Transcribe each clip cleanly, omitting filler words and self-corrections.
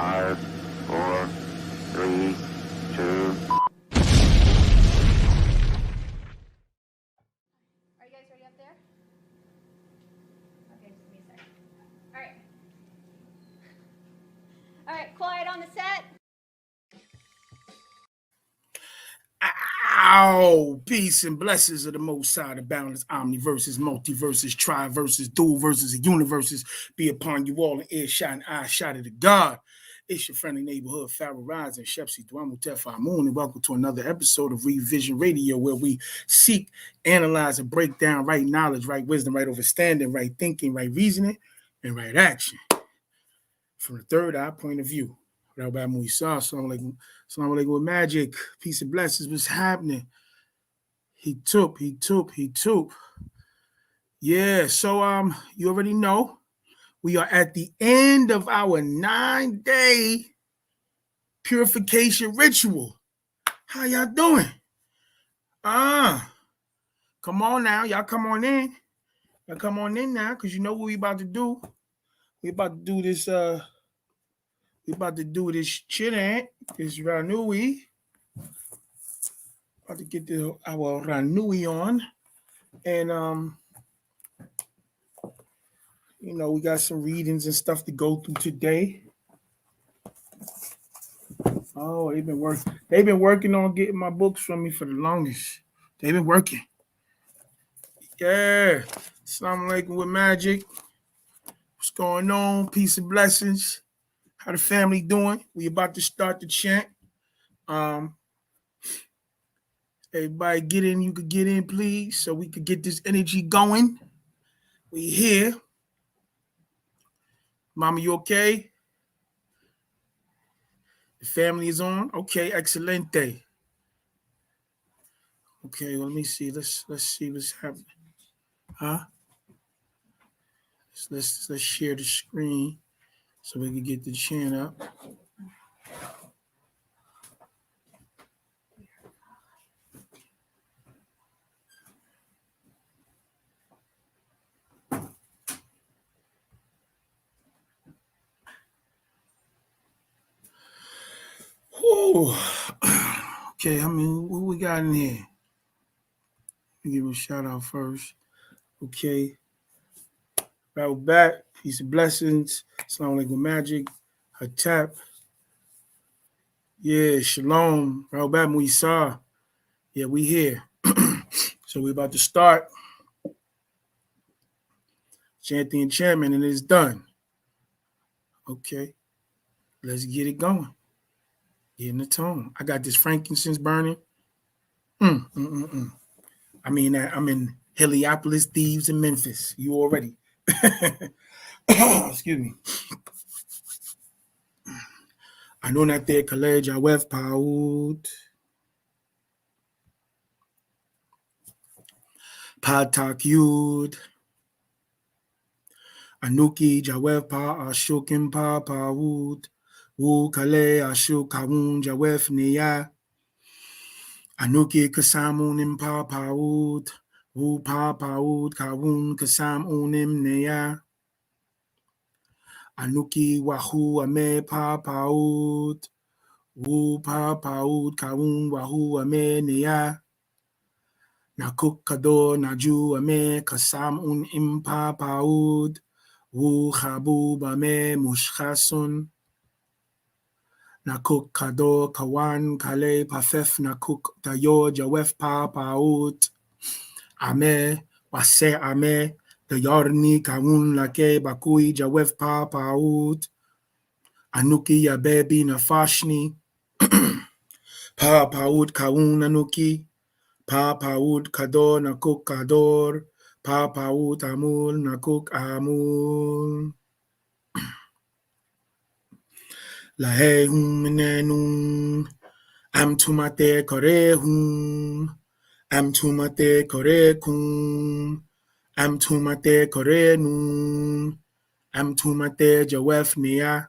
5, 4, 3, 2. Are you guys ready up there? Okay, just give me a second. All right. All right, quiet on the set. Ow! Peace and blessings of the Most High, the boundless omniverses, multiverses, triverses, dual verses, and universes be upon you all in earshot and eye shot of the God. It's your friendly neighborhood, Pharaoh Rising, Shepsi Dwamu Tefa Moon, and welcome to another episode of Revision Radio, where we seek, analyze, and break down right knowledge, right wisdom, right understanding, right thinking, right reasoning, and right action from the third eye point of view. Rabbi Musa, Assalamu alaikum with magic. Peace and blessings. What's happening? He took. Yeah, so you already know we are at the end of our 9-day purification ritual. How y'all doing? Come on now. Y'all come on in. Y'all come on in now, because you know what we about to do. We about to do this, Chant, this Ranui. About to get our Ranui on. And you know, we got some readings and stuff to go through today. Oh, they've been working on getting my books from me for the longest. They've been working. Yeah. Assalamu alaikum with magic. What's going on? Peace and blessings. How the family doing? We about to start the chant. Everybody get in. You could get in, please, so we could get this energy going. We here. Mama, you okay? The family is on? Okay, excelente. Okay, well, let me see. Let's see what's happening. Huh? Let's share the screen so we can get the chant up. Whew. Okay, what we got in here? Let me give a shout out first. Okay. Right back. Peace and blessings. Assalamu alaikum magic. Hatap. Yeah, shalom. Right back, Muisa. Yeah, we here. So we about to start chant the enchantment, and it's done. Okay. Let's get it going. Get in the tone. I got this frankincense burning. I'm in Heliopolis, Thebes, and Memphis. You already. Excuse me. Anunate College Awef Paud. Patak Yud. Anuki Jawef Pa Ashukim Pa Paud. Wu Kale Ashuk Kawun Jawef Niya. Anuki Kasam Unim Pa Paud. Wu Pa Paud Kawun Kasam Unim Niya. Anuki Wahu Ame Pa Paud. Wu Pa Paud Kawun Wahu Ame Niya. Nakuk Kado Naju Ame Kasam Unim Pa Paud. Wu Habub Ame Mushchasun. Nakuk Kado Kawan Kale Pafef Nakuk Dayo Jawef Pa Paud. Ame Wase Ame the Yorni Kawun Lake Bakui Jawef Pa Paud. Anuki Yabebi Nafashni. Pa Paud Kawun Anuki. Pa Paud Kador Nakuk Kador. Pa Paud Amul Nakuk Amul. Lahehum Menenum. Am Tumate Korehum. Am Tumate Korekum. Am Tumate Korenum. Am Tumate Jawef Nia.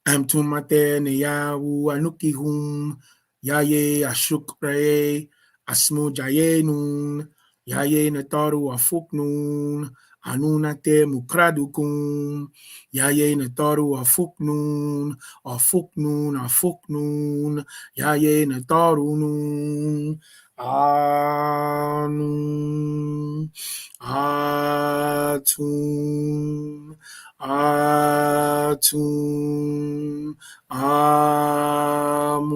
Am Tumate Niyawu Anukihum. Yaye Ashukre. Asmu Jayenun. Yaye Nataru Afuknun. Anunate mukradukum. Yaye nataru afuknun. Afuknun. Afuknun. Yaye natarunun. Anun. Atun. Atun. Amun.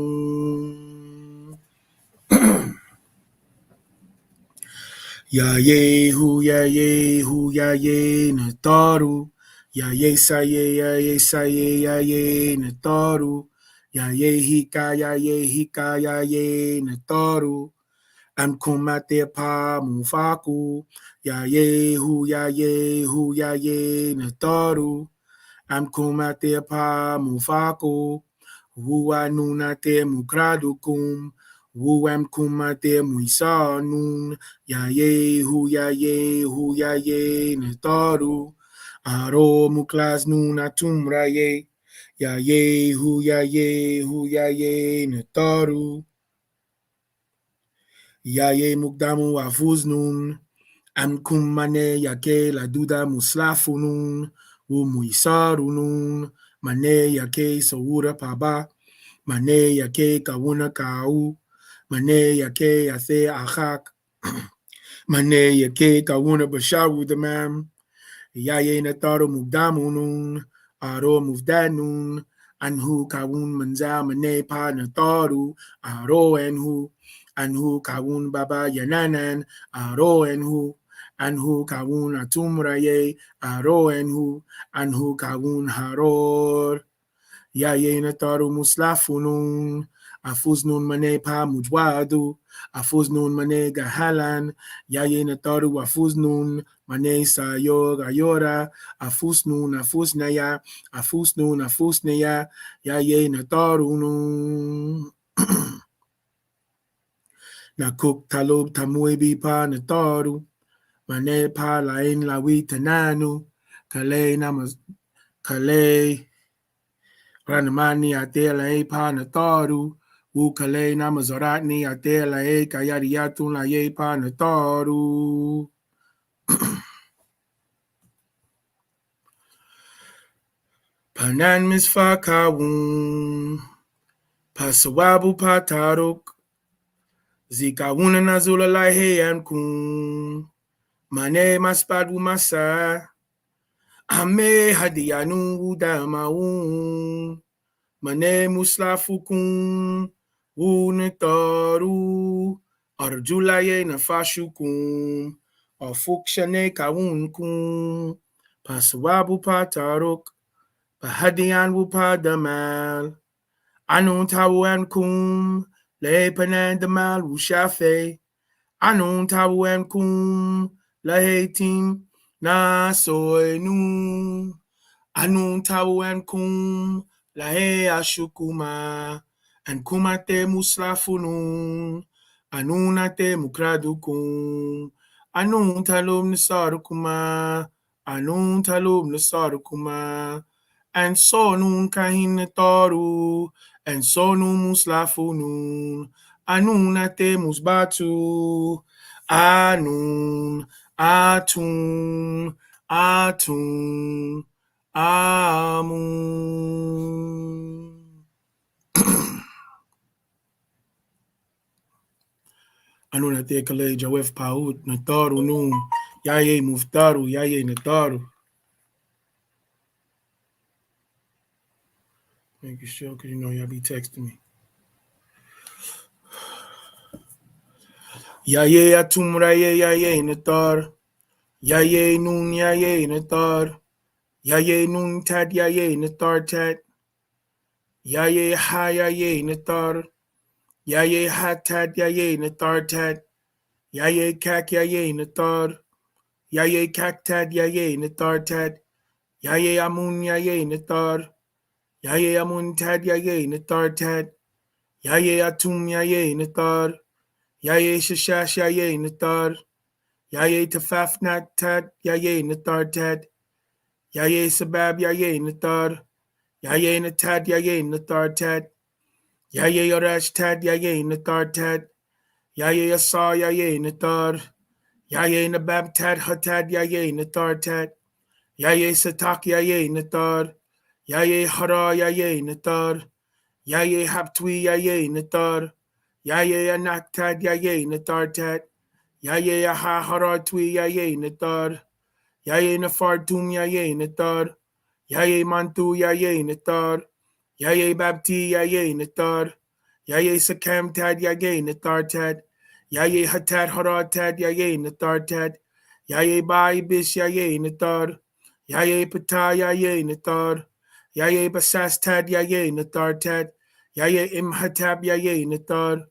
Ya Yehu, Ya Yehu, Ya Ye Nataru. Ya Ye Saye, Ya Ye Saye, Ya Ye Nataru. Ya Ye Hika, Ya Ye Hika, Ya Ye Nataru. Amkumate pa mufaku. Ya Yehu, Ya Yehu, Ya Ye Nataru. Amkumate pa mufaku. Wuanunate mukradukum. Wuam kumate muisanun. Ya Yehu, Ya Yehu, Ya Ye Nataru. Aro muklas nunatumra ye. Ya Yehu, Ya Yehu, Ya Ye Nataru. Ya Ye mukdamu afuznun. Amkumane yake la duda muslafunun. Umuisarunun. Mane yake sawura paba. Mane yake kawuna kau. Mane yake yase achak. Mane yake kawuna bashawu damam. Yaye nataro mugdamunun. Aro muvdanun. Anhu kawun manza mane pa nataru. Aro enhu. Anhu kawun baba yananan. Aro enhu. Anhu kawun atumraye. Aro enhu. Anhu kawun haror. Yaye nataru muslafunun. Afuznun mane pa mujwadu. Afuznun mane gahalan. Yaye nataru afuznun. Mane sayor ayora. Afusnun afusnaya. Afusnun afusnaya. Yaye natarunun. Nakuk talub tamuebi pa nataru. Mane pa lain lawi tananu. Kale namas. Kale. Ranamani atela e pa nataru. Ukale namazoratni atela e kayariatun la ye pa nataru. Panan misfakawun. Pasawabu pataruk. Zikawuna nazula la he ankun. Mane maspadu masa. Ame hadianu udamaun. Mane muslafukun. Unetaru. Arjulaye nafashukun. Afukshane kawunkun. Pasawabu pataruk. Pahadian wupadamal. Anun tawankum. Lepanan damal wushafe. Anun tawankum. Lahetim. Na soenu. Anun tawankum. Lahe ashukuma. And kumate muslafunun. Anunate mukradukun. Anun talum nisarukuma. Anun talum nisarukuma. And sonun kahin toru. And sonun muslafunun. Anunate musbatu. Anun. Atun. Atun. Amun. Anunate kale jawef paut nataru num. Yaye muftaru. Yaye nataru. Making sure, because you know y'all be texting me. Yaye atumra ye yaye natar. Yaye nun yaye natar. Yaye nun tat yaye natar tat. Yaye ha yaye natar. Yaye ha tat yaye natar tat. Yaye kak yaye natar. Yaye kak tat yaye natar tat. Yaye amun yaye natar. Yaye amun tat yaye natar tat. Yaye atum yaye natar. Yaye shashash yaye natar. Yaye tafafnat tat yaye natar tat. Yaye sabab yaye natar. Yaye natat yaye natar tat. Yaye yorash tat yaye natar tat. Yaye asa yaye natar. Yaye Nababtad Hatad Yaye Nathartad. Yaye Satak Yaye Nathar. Yaye Hara Yaye Nathar. Yaye Haptwi Yaye Nathar. Yaye Anaktad Yaye Nathartad. Yaye Aha Haratwi Yaye Nathar. Yaye Nafartum Yaye Nathar. Yaye Mantu Yaye Nathar. Yaye Bapti Yaye Nathar. Yaye Sakam Tad Yaye Nathartad. Yaye Hatad Haratad Yaye Nathartad. Yaye Bai Bish Yaye Nathar. Yaye Pata Yaye Nathar. Yaye Basas Tad Yaye Nathartad. Yaye Imhatab Yaye Nathar.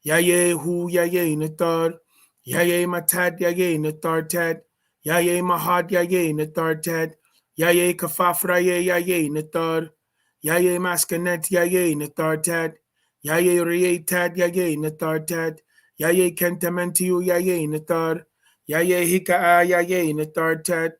Yaye Hu Yaye Nathar. Yaye Matad Yaye Nathartad. Yaye Mahad Yaye Nathartad. Yaye Kafafra Yaye Nathar. Yaye Maskanet Yaye Nathartad. Yaye Reatad Yaye Nathartad. Yaye Kentamentiu Yaye Nathar. Yaye Hika Yaye Nathartad.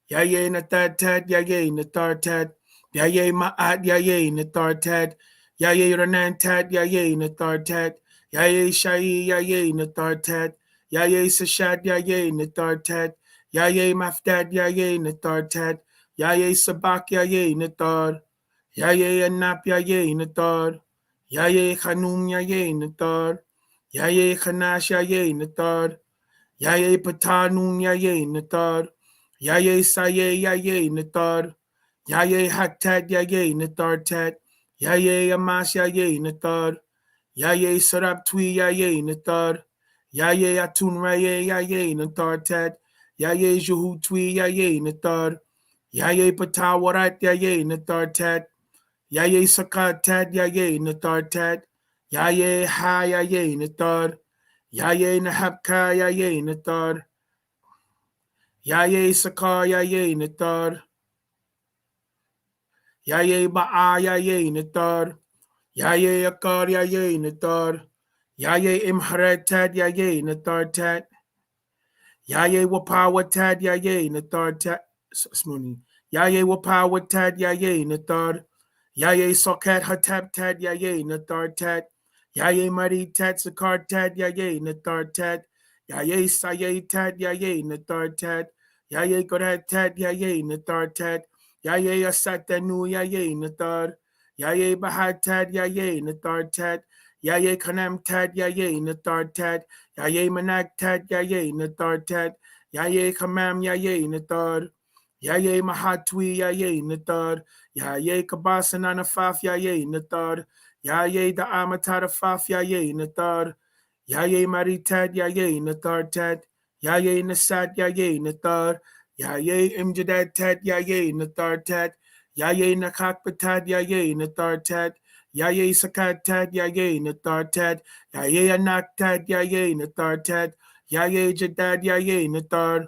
Yaye Nathartad Yaye Nathartad. Yaye Ma'at Yaye Nathartad. Yaye Ranantad Yaye Nathartad. Yaye Shai Yaye Nathartad. Yaye Sashad Yaye Nathartad. Yaye Mafdad Yaye Nathartad. Yaye Sabak Yaye Nathar. Yaye Anap Yaye Nathar. Yaye Hanum Yaye Nathar. Yaye Hanash Yaye Nathar. Yaye Patanun Yaye Nathar. Yaye Saye Yaye Nathar. Yaye Haktad Yaye Nathartad. Yaye Amash Yaye Nathar. Yaye Sarabtwi Yaye Nathar. Yaye Atun Raye Yaye Nathartad. Yaye Juhutwi Yaye Nathar. Yaye Patawarat Yaye Nathartad. Yaye Sakatad Yaye Nathartad. Yaye Ha Yaye Nathar. Yaye Nahabka Yaye Nathar. Yaye Sakar Yaye Nathar. Yaye Ba'a Yaye Nathar. Yaye Akar Yaye Nathar. Yaye Imharatad Yaye Nathartad. Yaye Wapawatad Yaye Nathartad. Yaye Wapawatad Yaye Nathar. Yaye Sokat Hataptad Yaye Nathartad. Yaye Maritat Sakartad Yaye Nathartad. Yaye Saye Tad Yaye Nathartad. Yaye Koratad Yaye Nathartad. Yaye Asatanu Yaye Nathar. Yaye Bahatad Yaye Nathartad. Yaye Kanam Tad Yaye Nathartad. Yaye Manak Tad Yaye Nathartad. Yaye Kamam Yaye Nathar. Yaye Mahatwi Yaye Nathar. Yaye Kabasanana Faf Yaye Nathar. Yaye da Amatara Faf Yaye Nathar. Yaye Maritad Yaye Nathartad. Yaye Nasad Yaye Nathar. Yaye Imjadad Tad Yaye Nathartad. Yaye Nakakpatad Yaye Nathartad. Yaye Sakatad Yaye Nathartad. Yaye Anaktad Yaye Nathartad. Yaye Jadad Yaye Nathar.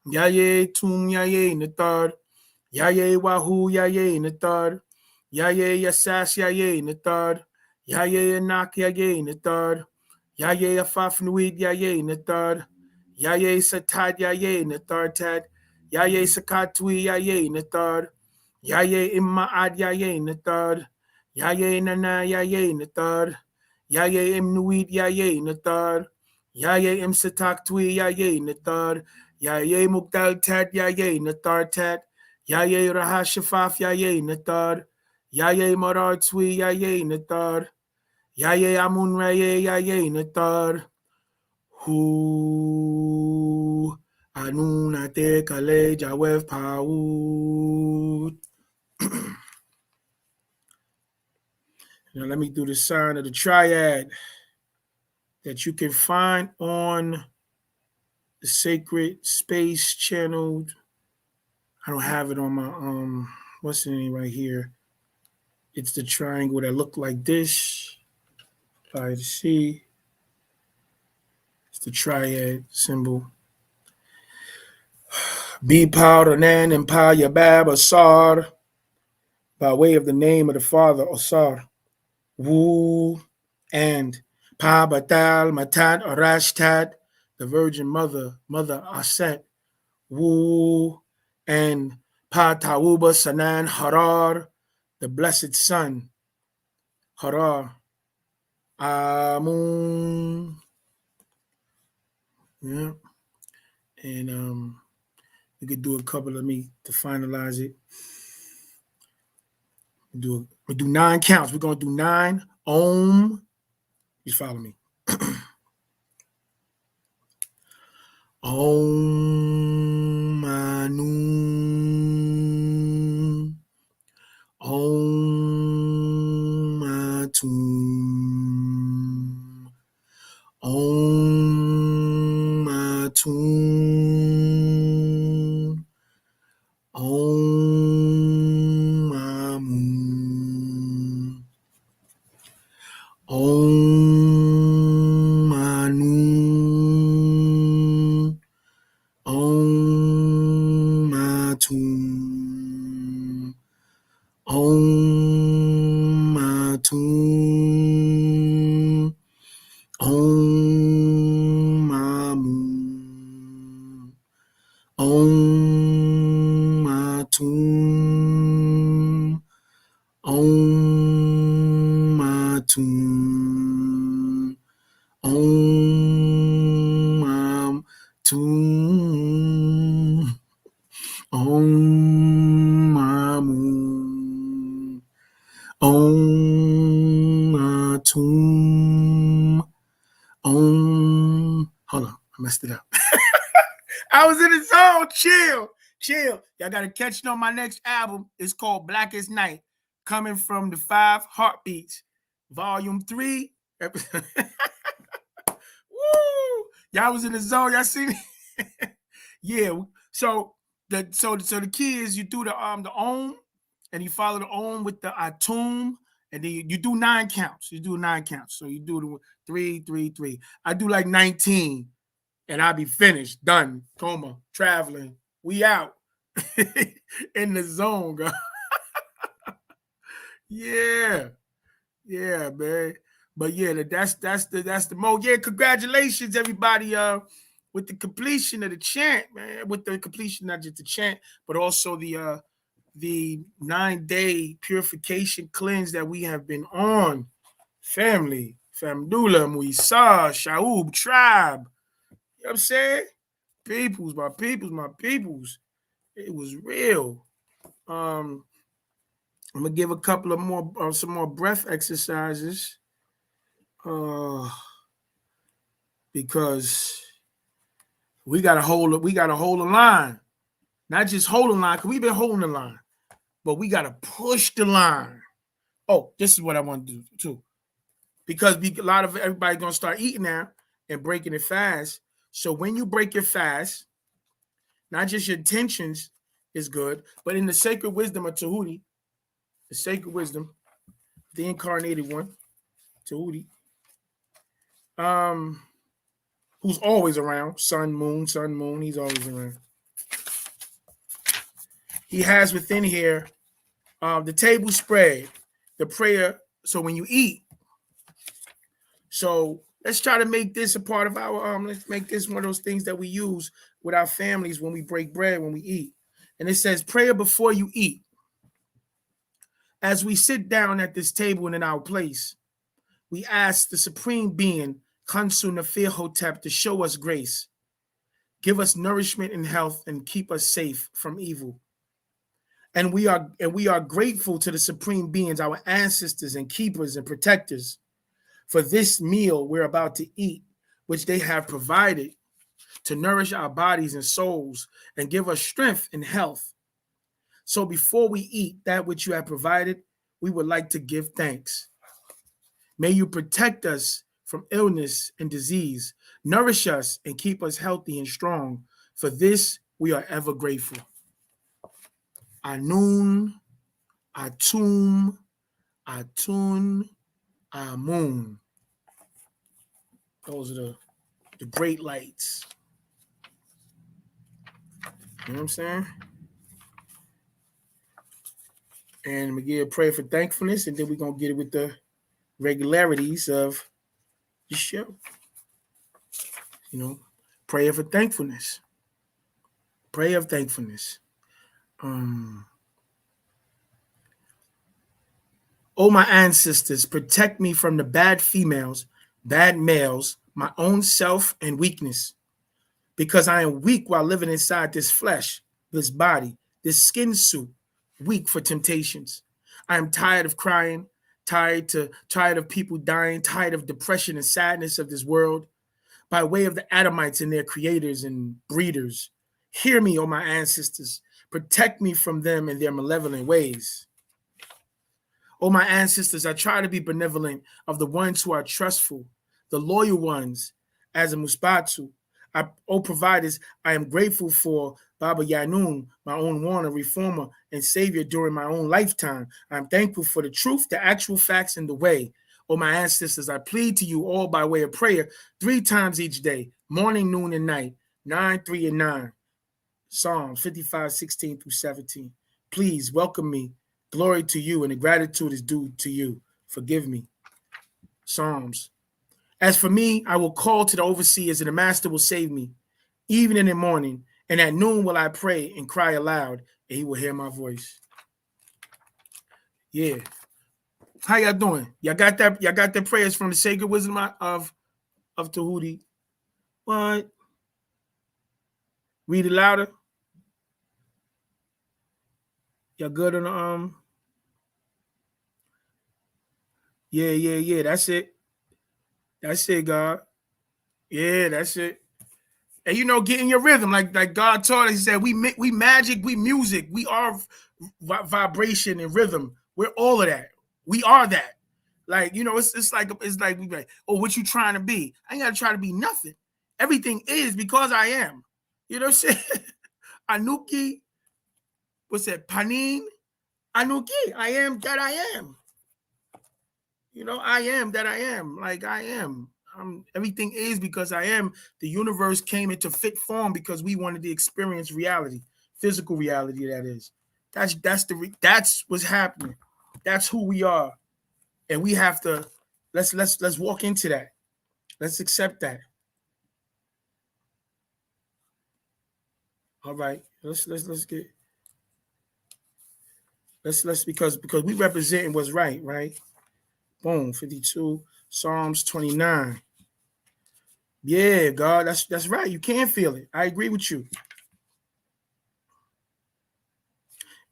Yaye Tum Yaye Nathar. Yaye Wahoo Yaye Nathar. Yaye Yasas Yaye Nathar. Yaye Anak Yaye Nathar. Yaye Afafnuid Yaye Nathar. Yaye Satad Yaye Nathartad. Yaye Sakatwi Yaye Nathar. Yaye Immaad Yaye Nathar. Yaye Nana Yaye Nathar. Yaye Imnuid Yaye Nathar. Yaye Imsataktwi Yaye Nathar. Yaye Mukdal Tad Yaye Nathartad. Yaye Rahashafaf Yaye Nathar. Yaye Marar Twi Yaye Nathar. Yaye Amun Raye Yaye Nathar. Hu Anunate Kale Jawef Paud. Now let me do the sign of the triad that you can find on the Sacred Space channel. I don't have it on my what's the name right here? It's the triangle that look like this. Try to see. It's the triad symbol. Be powder nan and pa yabab asar, by way of the name of the Father Asar. Wu and pa batal matat arashtad, the Virgin Mother, Mother Aset. Wu and pa tawuba sanan harar, the Blessed Son, Harar. Amun. Yeah. And we could do a couple of me to finalize it. We'll do 9 counts. We're gonna do 9. Om. Just follow me. Om Manu. Om Atum. Om Atum. Om Amun. Om Manu. Om Atum. Om Atum. Om Amun. Om Atum. Om Atum. Om Atum. Om Amun. Om Atum. Om. Hold on, I messed it up. I was in the zone. Chill. Y'all gotta catch it on my next album. It's called Blackest Night, coming from the 5 Heartbeats, Volume 3. Woo! Y'all was in the zone. Y'all see me? Yeah. So the key is you do the Om, and you follow the Om with the Atum, and then you do 9 counts. You do 9 counts. So you do the 3, 3, 3. I do like 19. And I'll be finished, done, coma, traveling. We out in the zone, girl. Yeah, man. But yeah, that's the mode. Yeah, congratulations, everybody. With the completion of the chant, man. With the completion, not just the chant, but also the 9-day purification cleanse that we have been on. Family, Famdula, Muisa, Shaub, tribe. You know what I'm saying? My peoples. It was real. I'm gonna give a couple of more, some more breath exercises, because we gotta hold the line, not just hold the line, because we've been holding the line, but we gotta push the line. Oh, this is what I want to do too, because a lot of everybody's gonna start eating now and breaking it fast. So when you break your fast, not just your intentions is good, but in the sacred wisdom of Tahuti, the sacred wisdom, the incarnated one, Tahuti, who's always around, sun, moon, he's always around. He has within here the table spread, the prayer. So when you eat, so let's try to make this a part of our, let's make this one of those things that we use with our families when we break bread, when we eat. And it says, prayer before you eat. As we sit down at this table and in our place, we ask the Supreme Being, Kansu Nafir Hotep, to show us grace, give us nourishment and health, and keep us safe from evil. And we are grateful to the Supreme Beings, our ancestors and keepers and protectors, for this meal we're about to eat, which they have provided to nourish our bodies and souls and give us strength and health. So before we eat that which you have provided, we would like to give thanks. May you protect us from illness and disease, nourish us and keep us healthy and strong. For this, we are ever grateful. Anun, Atum, Atun, Amun. Those are the great lights. You know what I'm saying? And we give a prayer for thankfulness, and then we're going to get it with the regularities of the show. You know, prayer for thankfulness. Prayer of thankfulness. Oh, my ancestors, protect me from the bad females, bad males, my own self and weakness. because I am weak while living inside this flesh, this body, this skin suit, weak for temptations. I am tired of crying, tired of people dying, tired of depression and sadness of this world. By way of the Adamites and their creators and breeders, hear me, O my ancestors. Protect me from them and their malevolent ways. O my ancestors, I try to be benevolent of the ones who are trustful, the loyal ones, as a Muspatu. O providers, I am grateful for Baba Yanun, my own warner, reformer, and savior during my own lifetime. I am thankful for the truth, the actual facts, and the way. O my ancestors, I plead to you all by way of prayer 3 times each day, morning, noon, and night, 9, 3, and 9. Psalms 55, 16 through 17. Please welcome me. Glory to you, and the gratitude is due to you. Forgive me. Psalms. As for me, I will call to the overseers, and the master will save me. Even in the morning, and at noon will I pray and cry aloud, and he will hear my voice. Yeah. How y'all doing? Y'all got that? Y'all got the prayers from the sacred wisdom of Tahuti? What? Read it louder. Y'all good on the Yeah. That's it. That's it, God. Yeah, that's it. And get in your rhythm, like God taught us. He said, "We magic, we music, we are vibration and rhythm. We're all of that. We are that. Like it's like we like, oh, what you trying to be? I ain't gotta try to be nothing. Everything is because I am. You know what I'm saying? Anuki, what's that? Panin, Anuki. I am that I am. I am that I am. Like I am. Everything is because I am. The universe came into fit form because we wanted to experience reality, physical reality. That is. That's what's happening. That's who we are, and we have to. Let's walk into that. Let's accept that. All right. Let's because we representing what's right. Boom. 52. Psalms 29. Yeah, God, that's right. You can feel it. I agree with you.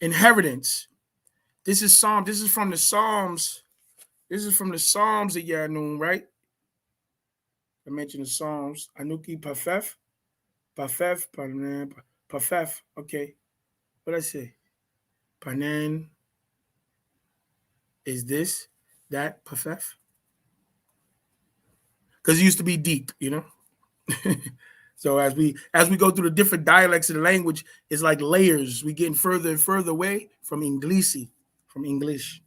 Inheritance. This is from the Psalms. This is from the Psalms of Yanun, right? I mentioned the Psalms. Anuki Pafef. Pafef. Okay. What I say? Panan is this, that, Pafef? Because it used to be deep, So as we go through the different dialects of the language, it's like layers. We getting further and further away from English,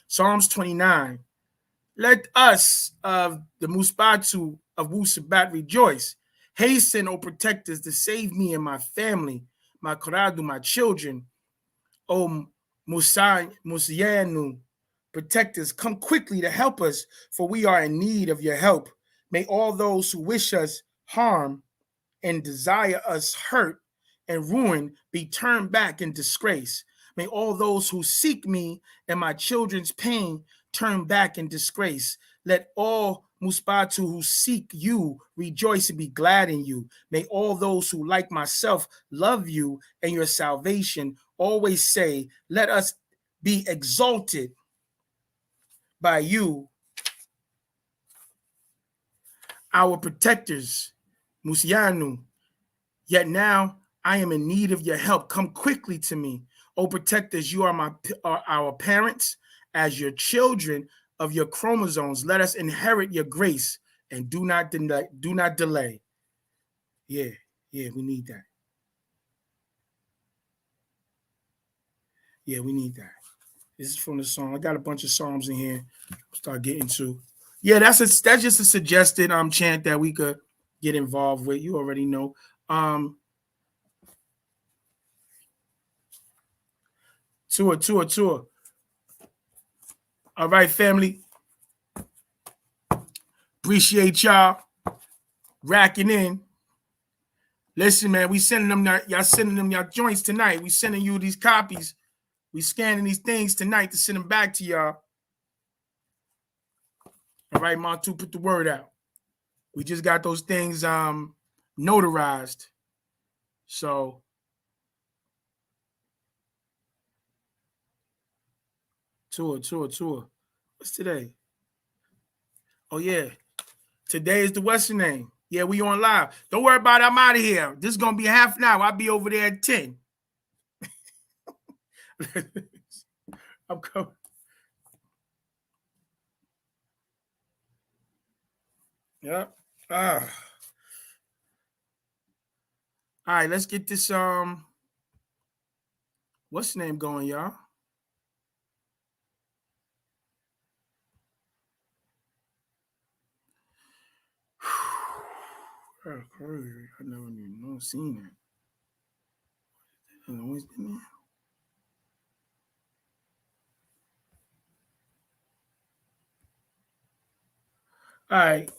Psalms 29. Let us of the Muspatu of Wusabat rejoice. Hasten, O protectors, to save me and my family, my Koradu, my children. O Musayanu, protectors, come quickly to help us, for we are in need of your help. May all those who wish us harm and desire us hurt and ruin be turned back in disgrace. May all those who seek me and my children's pain turn back in disgrace. Let all Muspatu who seek you rejoice and be glad in you. May all those who, like myself, love you and your salvation always say, let us be exalted by you, our protectors, Musianu. Yet now I am in need of your help. Come quickly to me. O protectors, you are our parents. As your children of your chromosomes, let us inherit your grace and do not delay. Yeah, we need that. Yeah, we need that. This is from the song. I got a bunch of psalms in here. I'll start getting to. Yeah, that's just a suggested chant that we could get involved with. You already know. Tour. All right, family. Appreciate y'all racking in. Listen, man, we sending them y'all sending them y'all joints tonight. We sending you these copies. We scanning these things tonight to send them back to y'all. All right, Montu, put the word out. We just got those things notarized. So tour. What's today? Oh yeah, today is the Western name. Yeah, we on live. Don't worry about it. I'm out of here. This is gonna be half an hour. I'll be over there at 10. I'm coming. Yeah. All right, let's get this what's the name going, y'all? That's crazy. I never even seen that. It's always been there. All right.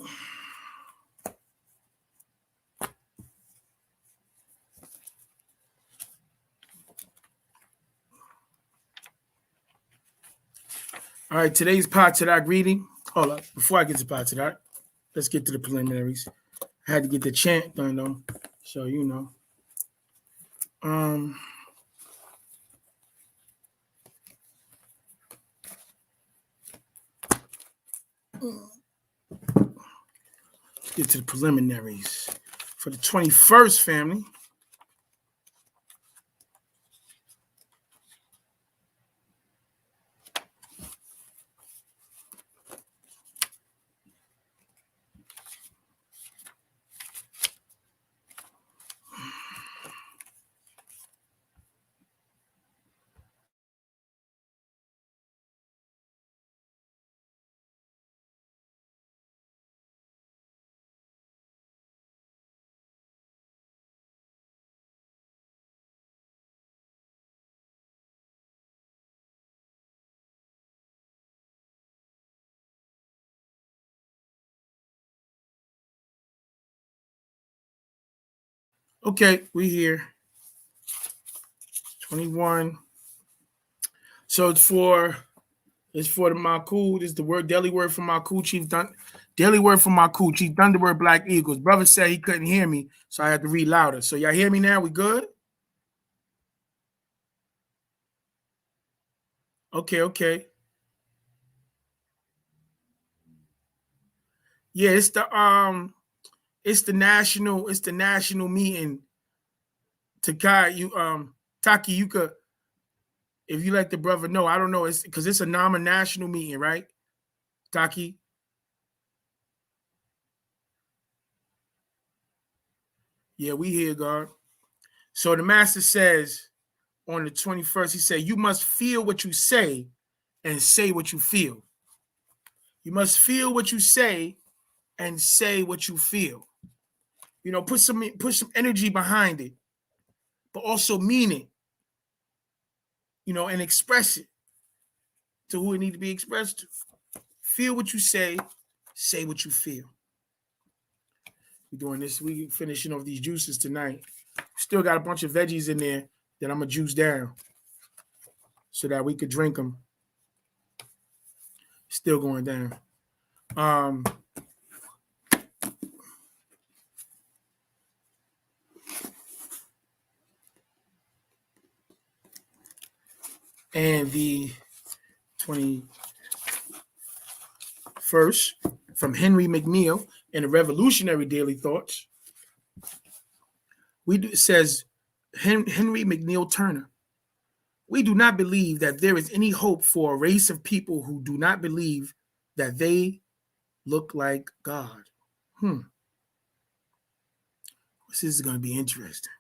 All right, today's PAA TARAQ reading. Hold up. Before I get to PAA TARAQ, let's get to the preliminaries. I had to get the chant done though. So you know. Get to the preliminaries. For the 21st family. Okay, we here. 21. So it's for the Maku. This is the word, daily word from Maku, Chief Daily word from Maku, Chief Thunderbird Black Eagles. Brother said he couldn't hear me, so I had to read louder. So y'all hear me now? We good? Okay. Yeah, it's the national meeting. Takai, Taki, you could, if you let the brother know, I don't know, it's because it's a national meeting, right? Taki. Yeah, we here, God. So the master says on the 21st, he said, you must feel what you say and say what you feel. You must feel what you say and say what you feel. You know, put some energy behind it, but also mean it, you know, and express it to who it needs to be expressed to. Feel what you say what you feel. We're doing this. We finishing off these juices tonight. Still got a bunch of veggies in there that I'm gonna juice down so that we could drink them. Still going down. And the 21st from Henry McNeil in the Revolutionary Daily Thoughts. It says, Henry McNeil Turner, we do not believe that there is any hope for a race of people who do not believe that they look like God. This is going to be interesting.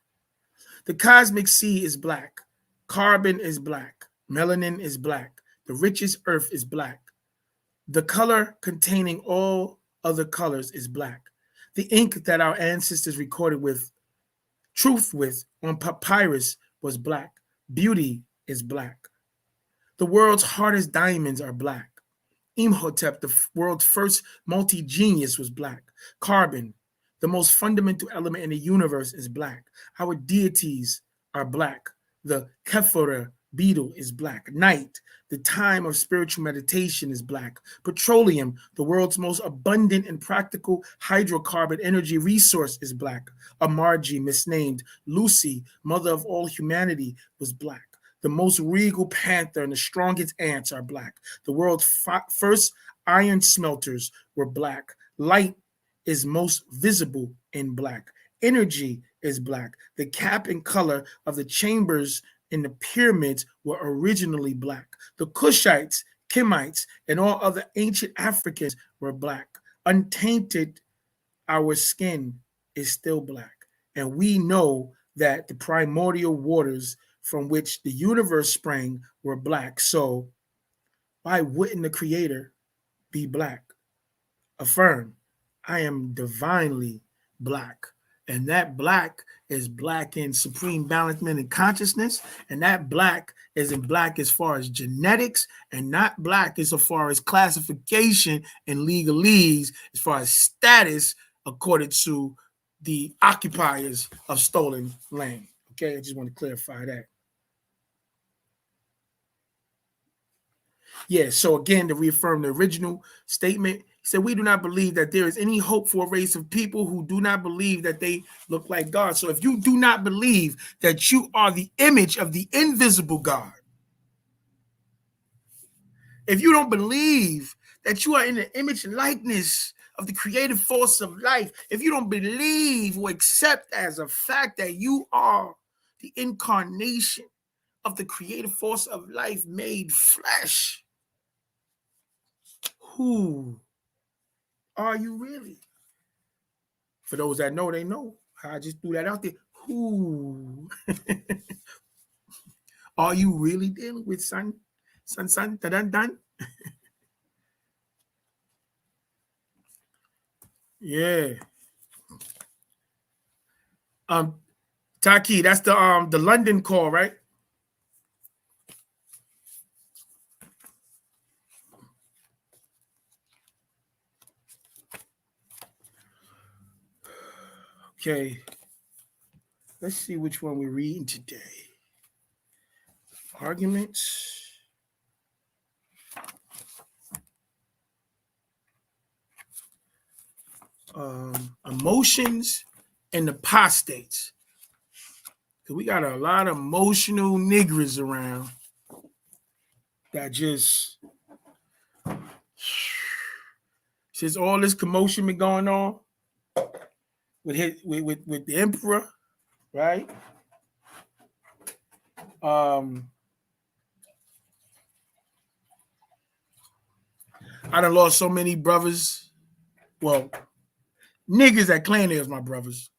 The cosmic sea is black. Carbon is black. Melanin is black. The richest earth is black. The color containing all other colors is black. The ink that our ancestors recorded with truth with on papyrus was black. Beauty is black. The world's hardest diamonds are black. Imhotep, the world's first multi-genius, was black. Carbon, the most fundamental element in the universe, is black. Our deities are black. The Kephora Beetle is black. Night, the time of spiritual meditation, is black. Petroleum, the world's most abundant and practical hydrocarbon energy resource, is black. Amarji, misnamed Lucy, mother of all humanity, was black. The most regal panther and the strongest ants are black. The world's first iron smelters were black. Light is most visible in black. Energy is black. The cap and color of the chambers in the pyramids were originally black. The Kushites, Kemites, and all other ancient Africans were black. Untainted, our skin is still black. And we know that the primordial waters from which the universe sprang were black. So why wouldn't the creator be black? Affirm, I am divinely black. And that black is black in supreme balancement and consciousness. And that black is in black as far as genetics, and not black as far as classification and legalese, as far as status according to the occupiers of stolen land. Okay, I just want to clarify that. Yeah, so again, to reaffirm the original statement, he said, we do not believe that there is any hope for a race of people who do not believe that they look like God. So if you do not believe that you are the image of the invisible God, if you don't believe that you are in the image and likeness of the creative force of life, if you don't believe or accept as a fact that you are the incarnation of the creative force of life made flesh, who are you really? For those that know, they know. I just threw that out there. Who are you really dealing with, son? Son, dun. Yeah. Taki, that's the London call, right? Okay. Let's see which one we're reading today. Arguments. Emotions and apostates. Because we got a lot of emotional niggers around that just, since all this commotion been going on with the emperor, right? I done lost so many brothers. Well, niggas that claim they was my brothers.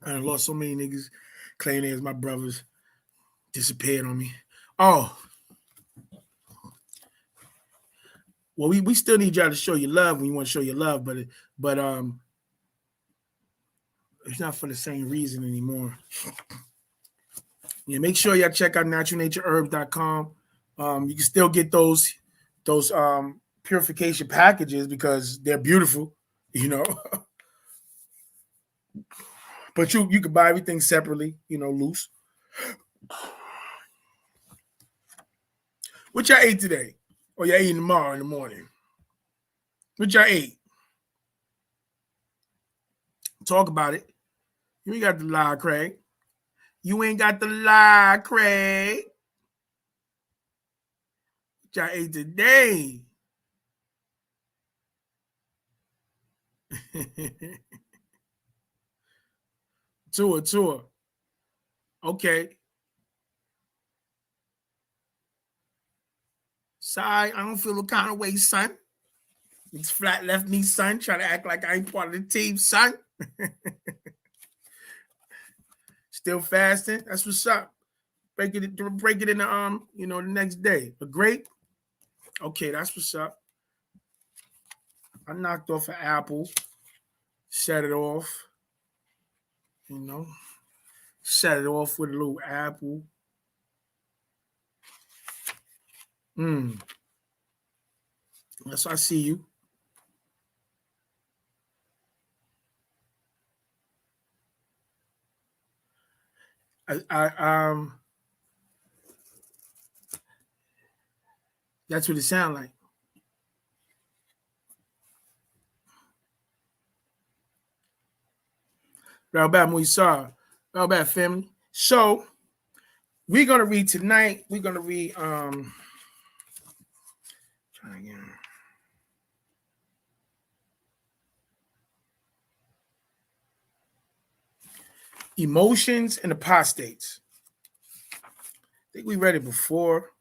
I done lost so many niggas claiming they was my brothers. Disappeared on me. Oh. Well, we still need y'all to show your love when you want to show your love, but it's not for the same reason anymore. Yeah, make sure y'all check out naturalnatureherb.com. You can still get those purification packages because they're beautiful, you know. But you can buy everything separately, you know, loose. What y'all ate today? Or y'all eating tomorrow in the morning? What y'all ate? Talk about it. You ain't got the lie, Craig. You ain't got the lie, Craig. What y'all ate today? Tour. Okay. Sorry, I don't feel the kind of way, son. It's flat left me, son, trying to act like I ain't part of the team, son. Still fasting. That's what's up. Break it in the the next day. A grape. Okay, that's what's up. I knocked off an apple, set it off. You know, set it off with a little apple. That's I see you. That's what it sounds like. Rabat Muisar. Rabat family. So we're gonna read tonight. We're gonna read try again. Emotions and apostates. I think we read it before.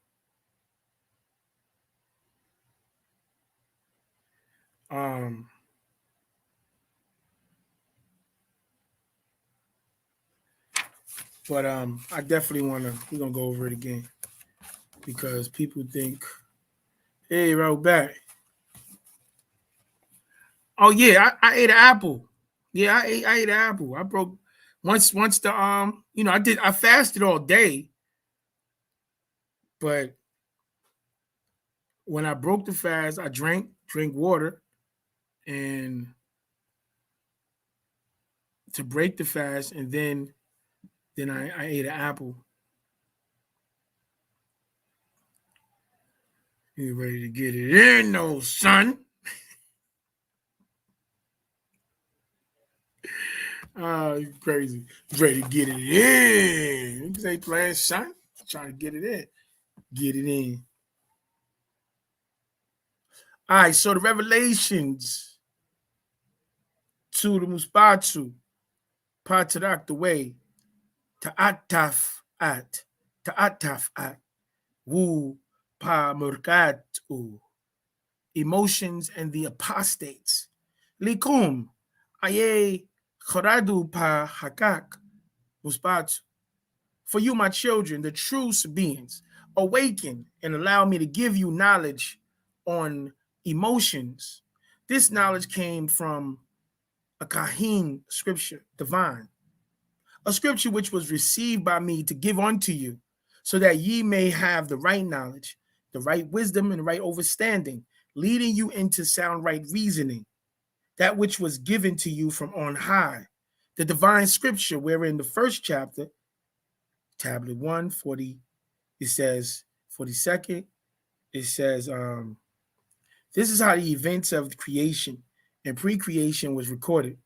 But I definitely we're gonna go over it again because people think, hey, Rabat. Oh yeah, I ate an apple. Yeah, I ate an apple. I broke once the I fasted all day, but when I broke the fast, I drank water, and to break the fast, and then I ate an apple. You ready to get it in, no son? You crazy. Ready to get it in. You ain't playing, son. Trying to get it in. Get it in. All right, so the revelations to the Muspatu, Pa Taraq, the way, Ta'ataf at, Wu Pa Murkatu, emotions and the apostates. Likum, Aye Kharadu Pa Hakak, Muspatu. For you, my children, the true Sabaeans, awaken and allow me to give you knowledge on emotions. This knowledge came from a Kahin scripture, divine, a scripture which was received by me to give unto you, so that ye may have the right knowledge, the right wisdom, and right overstanding, leading you into sound right reasoning, that which was given to you from on high, the divine scripture, wherein the first chapter, tablet 140, it says 42nd, it says this is how the events of creation and pre-creation was recorded.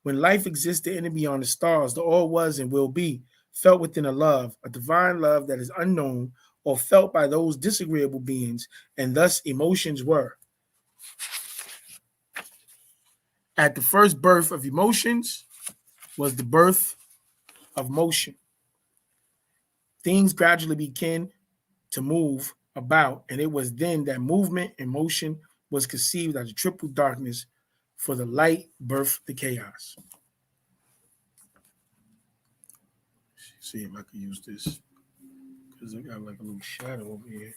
When life existed in and beyond the stars, the all was and will be felt within a divine love that is unknown or felt by those disagreeable beings, and thus emotions were. At the first birth of emotions was the birth of motion. Things gradually began to move about, and it was then that movement and motion was conceived as a triple darkness, for the light birthed the chaos. Let's see if I can use this, because I got like a little shadow over here.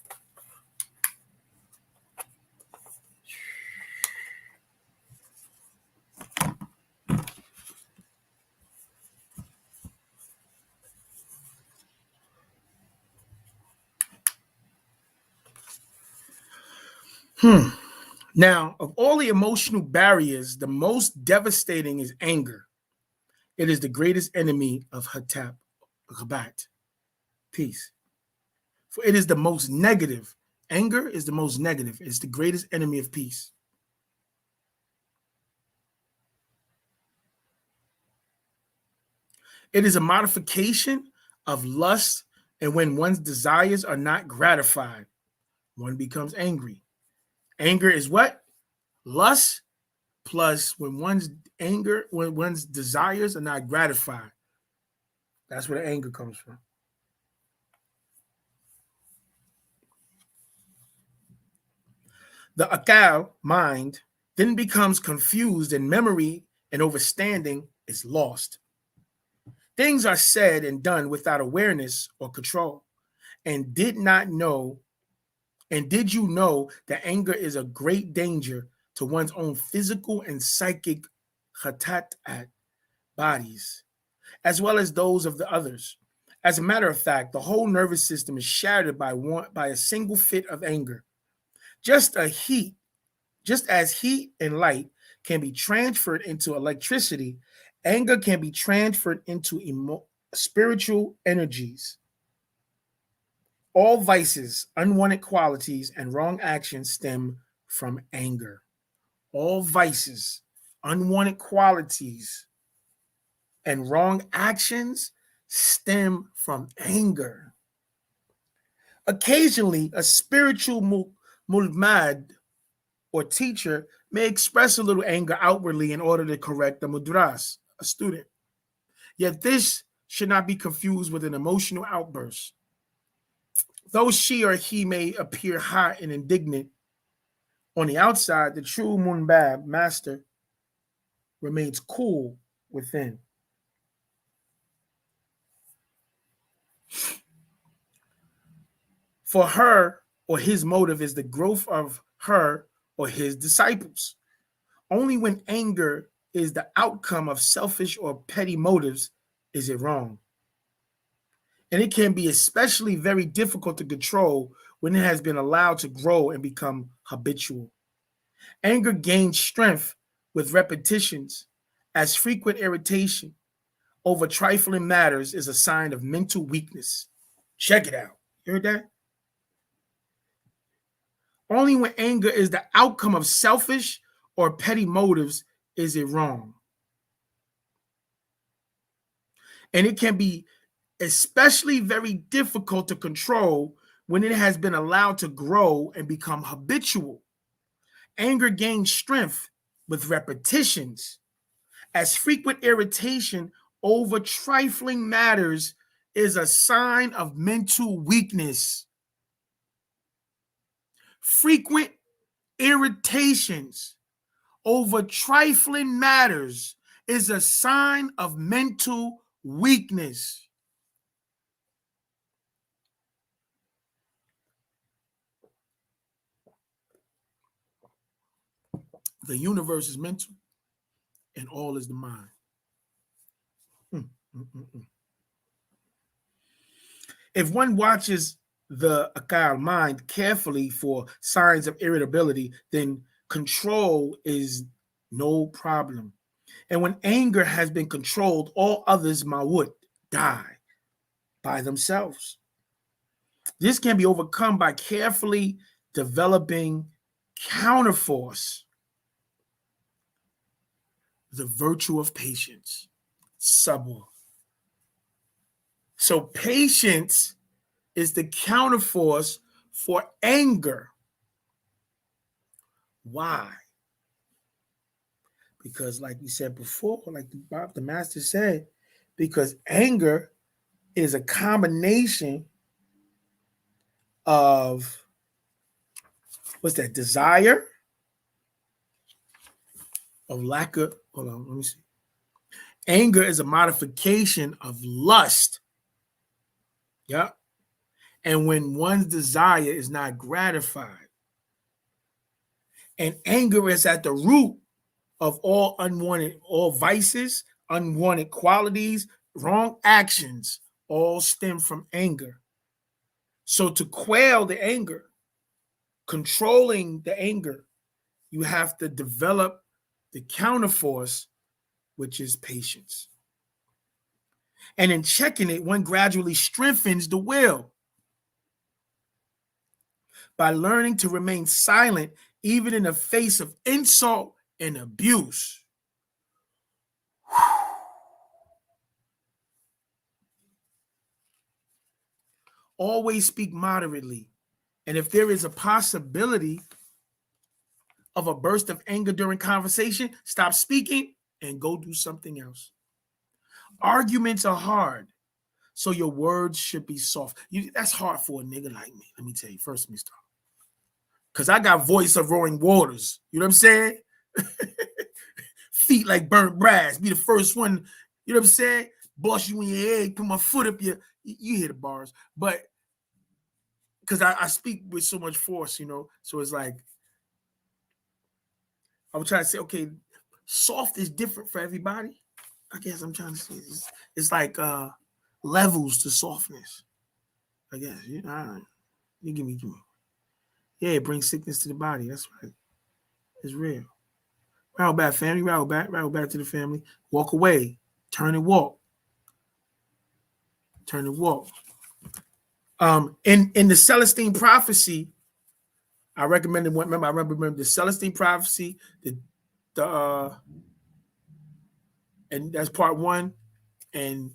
Now, of all the emotional barriers, the most devastating is anger. It is the greatest enemy of Habat, peace. For it is the most negative. Anger is the most negative. It's the greatest enemy of peace. It is a modification of lust, and when one's desires are not gratified, one becomes angry. Anger is what? Lust plus when one's desires are not gratified. That's where the anger comes from. The akal, mind, then becomes confused, and memory and overstanding is lost. Things are said and done without awareness or control. And did you know that anger is a great danger to one's own physical and psychic khatat bodies, as well as those of the others? As a matter of fact, the whole nervous system is shattered by a single fit of anger. Just as heat and light can be transferred into electricity, anger can be transferred into spiritual energies. All vices, unwanted qualities, and wrong actions stem from anger. All vices, unwanted qualities, and wrong actions stem from anger. Occasionally, a spiritual mulmad or teacher may express a little anger outwardly in order to correct the mudras, a student. Yet this should not be confused with an emotional outburst. Though she or he may appear hot and indignant on the outside, the true Munbab master remains cool within. For her or his motive is the growth of her or his disciples. Only when anger is the outcome of selfish or petty motives is it wrong. And it can be especially very difficult to control when it has been allowed to grow and become habitual. Anger gains strength with repetitions, as frequent irritation over trifling matters is a sign of mental weakness. Check it out. You heard that? Only when anger is the outcome of selfish or petty motives is it wrong. And it can be especially very difficult to control when it has been allowed to grow and become habitual. Anger gains strength with repetitions, as frequent irritation over trifling matters is a sign of mental weakness. Frequent irritations over trifling matters is a sign of mental weakness. The universe is mental and all is the mind. If one watches the Akal mind carefully for signs of irritability, then control is no problem. And when anger has been controlled, all others mawut die by themselves. This can be overcome by carefully developing counterforce, the virtue of patience. Sabwa. So patience is the counterforce for anger. Why? Because like we said before, like the master said, because anger is a combination of, what's that, desire, of lack of, hold on, let me see. Anger is a modification of lust. Yeah. And when one's desire is not gratified, and anger is at the root of all vices, unwanted qualities, wrong actions, all stem from anger. So to quell the anger, controlling the anger, you have to develop the counterforce, which is patience. And in checking it, one gradually strengthens the will by learning to remain silent even in the face of insult and abuse. Always speak moderately. And if there is a possibility of a burst of anger during conversation, stop speaking and go do something else. Arguments are hard, so your words should be soft. That's hard for a nigga like me. Let me tell you. First, let me start. Because I got voice of roaring waters. You know what I'm saying? Feet like burnt brass. Be the first one, you know what I'm saying? Boss you in your head, put my foot up your, you hear the bars. But because I speak with so much force, you know, so it's like, I was trying to say, okay, soft is different for everybody. I guess I'm trying to say it's like levels to softness. I guess, you know, you give me. Yeah, it brings sickness to the body. That's right. It's real. Rattle back, family. Rattle back to the family. Walk away. Turn and walk. Turn and walk. In the Celestine prophecy, I recommended one. Remember, I remember the Celestine prophecy, and that's part one, and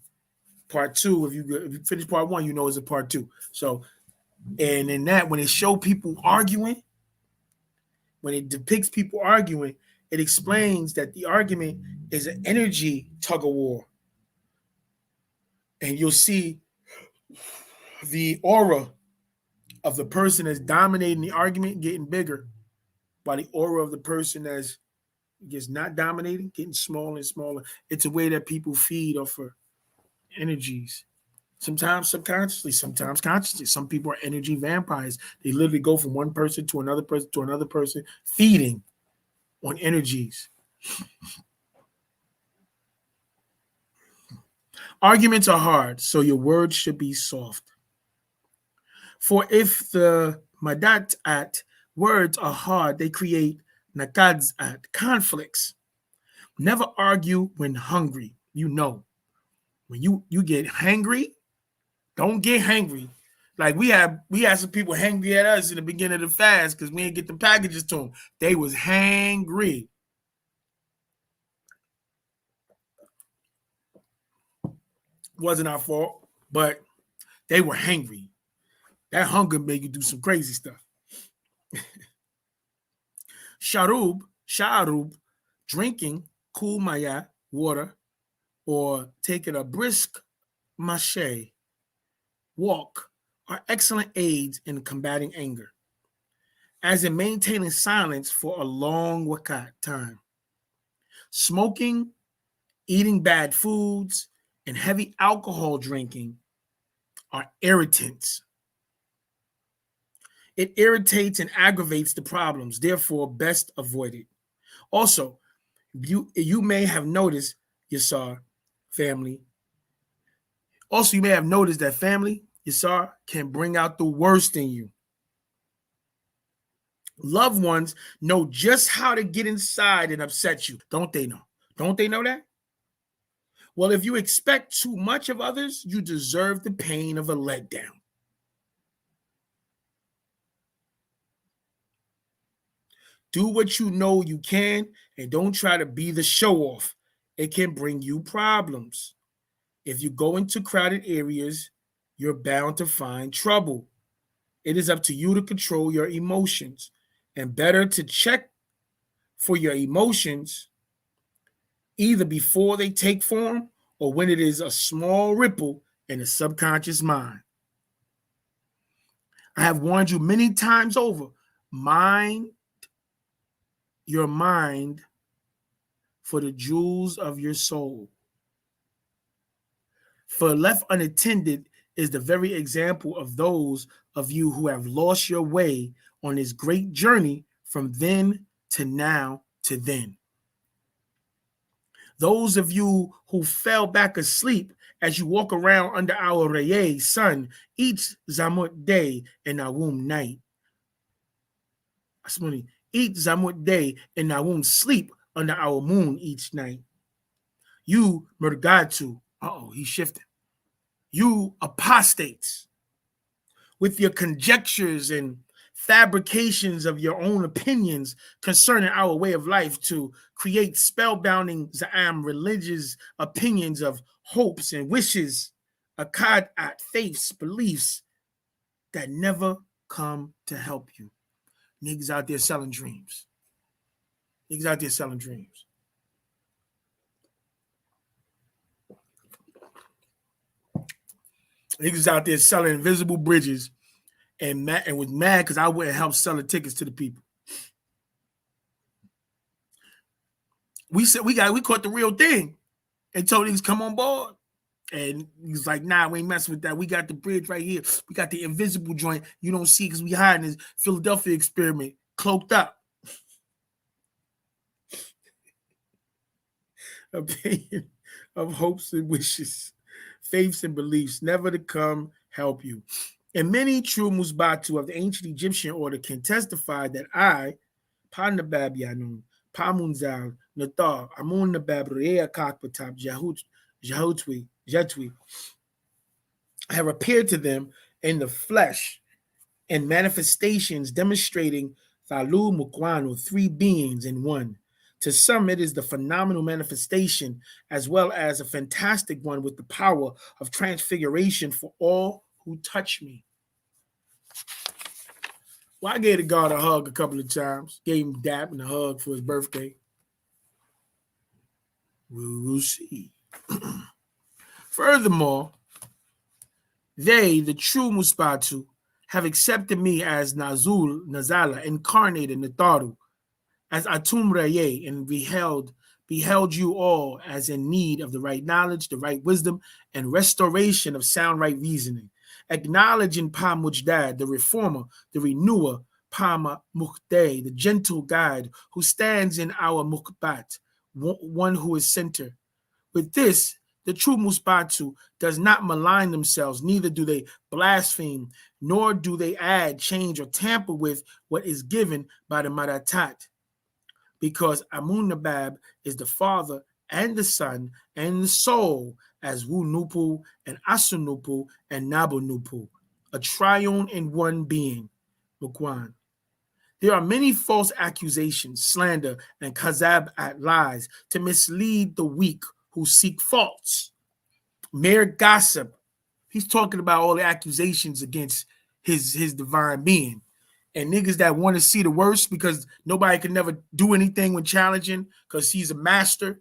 part two. If you finish part one, you know it's a part two. So, and in that, when it show people arguing, when it depicts people arguing, it explains that the argument is an energy tug of war, and you'll see the aura of the person that's dominating the argument getting bigger, while the aura of the person that's gets not dominating getting smaller and smaller. It's a way that people feed off of energies. Sometimes subconsciously, sometimes consciously. Some people are energy vampires. They literally go from one person to another person to another person, feeding on energies. Arguments are hard, so your words should be soft. For if the madat words are hard, they create nakads conflicts. Never argue when hungry. You know, when you get hangry, don't get hangry. Like we had some people hangry at us in the beginning of the fast because we didn't get the packages to them. They was hangry. Wasn't our fault, but they were hangry. That hunger made you do some crazy stuff. Sharub, drinking cool maya, water, or taking a brisk mache, walk, are excellent aids in combating anger, as in maintaining silence for a long wakat time. Smoking, eating bad foods, and heavy alcohol drinking are irritants. It irritates and aggravates the problems, therefore best avoided. Also, you may have noticed, Yasar family. Also, you may have noticed that family, Yasar, can bring out the worst in you. Loved ones know just how to get inside and upset you. Don't they know? Don't they know that? Well, if you expect too much of others, you deserve the pain of a letdown. Do what you know you can and don't try to be the show-off. It can bring you problems. If you go into crowded areas, you're bound to find trouble. It is up to you to control your emotions, and better to check for your emotions either before they take form or when it is a small ripple in the subconscious mind. I have warned you many times over, mind your mind for the jewels of your soul. For left unattended is the very example of those of you who have lost your way on this great journey from then to now to then. Those of you who fell back asleep as you walk around under our Reye sun each Zamut day and Nawum night. Each Zamut day and Nawum sleep under our moon each night. You Murgatu, he's shifting. You apostates, with your conjectures and fabrications of your own opinions concerning our way of life to create spellbounding Za'am religious opinions of hopes and wishes, akad at faiths, beliefs that never come to help you. Niggas out there selling dreams. Niggas out there selling dreams. Niggas out there selling invisible bridges and was mad because I wouldn't help sell the tickets to the people. We said we caught the real thing and told niggas come on board. And he's like, nah, we ain't messing with that. We got the bridge right here. We got the invisible joint. You don't see because we hiding this Philadelphia experiment cloaked up. Opinion of hopes and wishes, faiths and beliefs, never to come help you. And many true Musbatu of the ancient Egyptian order can testify that I, Panabab Yanun, Pamunzal, Nathar, Amun Nabab, Rea Kakpatab, Jahutwi, Jetwi, I have appeared to them in the flesh and manifestations demonstrating Thalu Mukwanu, three beings in one. To some, it is the phenomenal manifestation as well as a fantastic one with the power of transfiguration for all who touch me. Well, I gave the God a hug a couple of times, gave him a dap and a hug for his birthday. We'll see. Furthermore, they, the true Muspatu, have accepted me as Nazul, Nazala, incarnated Natharu, as Atum Raye, and beheld you all as in need of the right knowledge, the right wisdom, and restoration of sound right reasoning. Acknowledging Pa Mujdad, the reformer, the renewer, Pama Mukhday, the gentle guide who stands in our Mukbat, one who is center. With this, the true Muspatu does not malign themselves, neither do they blaspheme, nor do they add, change, or tamper with what is given by the Maratat. Because Amunabab is the Father and the Son and the soul, as Wu Nupu and Asunupu and Nabu Nupu, a triune in one being, Mukwan. There are many false accusations, slander, and kazab at lies to mislead the weak who seek faults. Mere gossip. He's talking about all the accusations against his divine being. And niggas that want to see the worst because nobody can never do anything when challenging because he's a master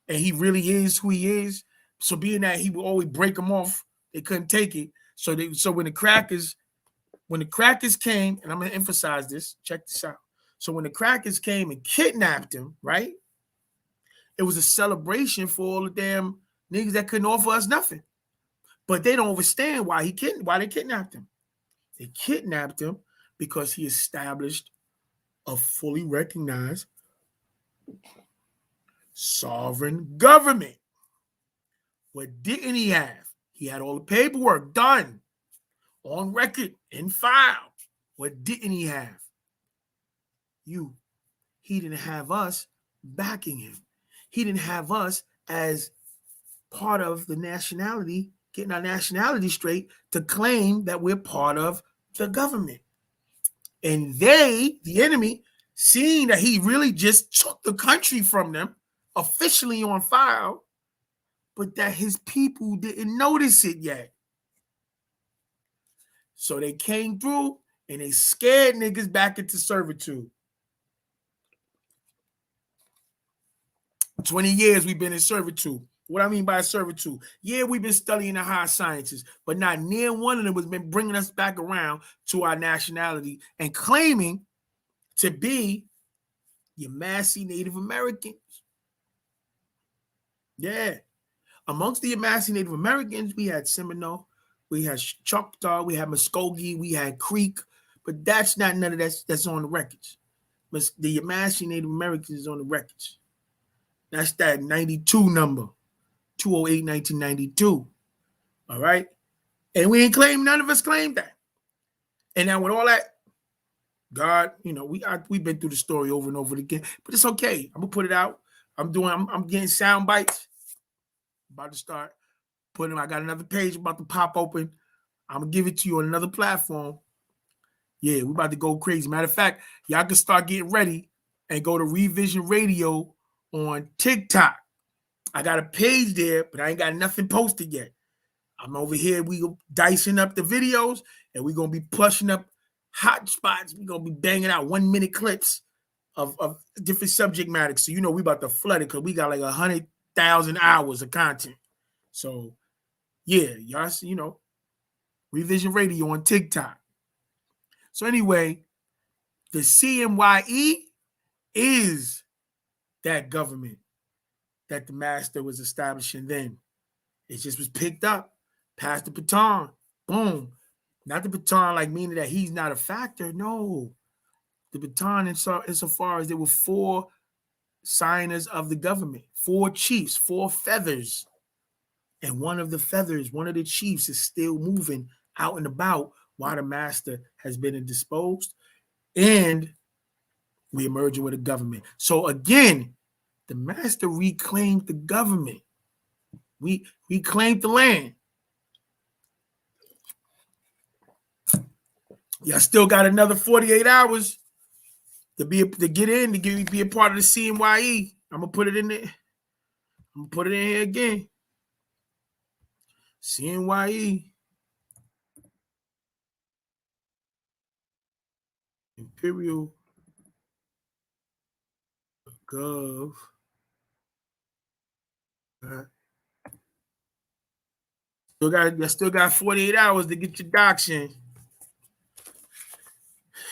and he really is who he is. So being that he would always break them off, they couldn't take it. So when the crackers came, and I'm going to emphasize this, check this out. So when the crackers came and kidnapped him, right? It was a celebration for all the damn niggas that couldn't offer us nothing. But they don't understand why they kidnapped him. They kidnapped him because he established a fully recognized sovereign government. What didn't he have? He had all the paperwork done, on record, in file. What didn't he have? He didn't have us backing him. He didn't have us as part of the nationality, getting our nationality straight to claim that we're part of the government. And they, the enemy, seeing that he really just took the country from them, officially on file, but that his people didn't notice it yet. So they came through and they scared niggas back into servitude. 20 years we've been in servitude. What I mean by servitude, yeah, we've been studying the high sciences, but not near one of them has been bringing us back around to our nationality and claiming to be Yamasee Native Americans. Yeah. Amongst the Yamasee Native Americans, we had Seminole, we had Choctaw, we had Muskogee, we had Creek, but that's not none of that's on the records. But the Yamasee Native Americans is on the records. That's that 92 number. 208 1992. All right. And we ain't claim, none of us claimed that. And now with all that, God, we've been through the story over and over again, but it's okay. I'm gonna put it out. I'm getting sound bites. About to start putting, I got another page about to pop open. I'm gonna give it to you on another platform. Yeah, we about to go crazy. Matter of fact, y'all can start getting ready and go to Revision Radio on TikTok. I got a page there, but I ain't got nothing posted yet. I'm over here. We dicing up the videos, and we're going to be pushing up hot spots. We're going to be banging out 1-minute clips of different subject matters. So, we about to flood it because we got like 100,000 hours of content. So, yeah, y'all, Revision Radio on TikTok. So, anyway, the CMYE is that government that the master was establishing then. It just was picked up, passed the baton, boom. Not the baton like meaning that he's not a factor. No. The baton insofar as there were 4 signers of the government, 4 chiefs, 4 feathers. And one of the chiefs is still moving out and about while the master has been indisposed. And we emerging with a government. So again, the master reclaimed the government. We reclaimed the land. Y'all still got another 48 hours to get in, be a part of the CNYE. I'm gonna put it in there. I'm gonna put it in here again. CNYE. Imperial Gov. Still got 48 hours to get your docs in.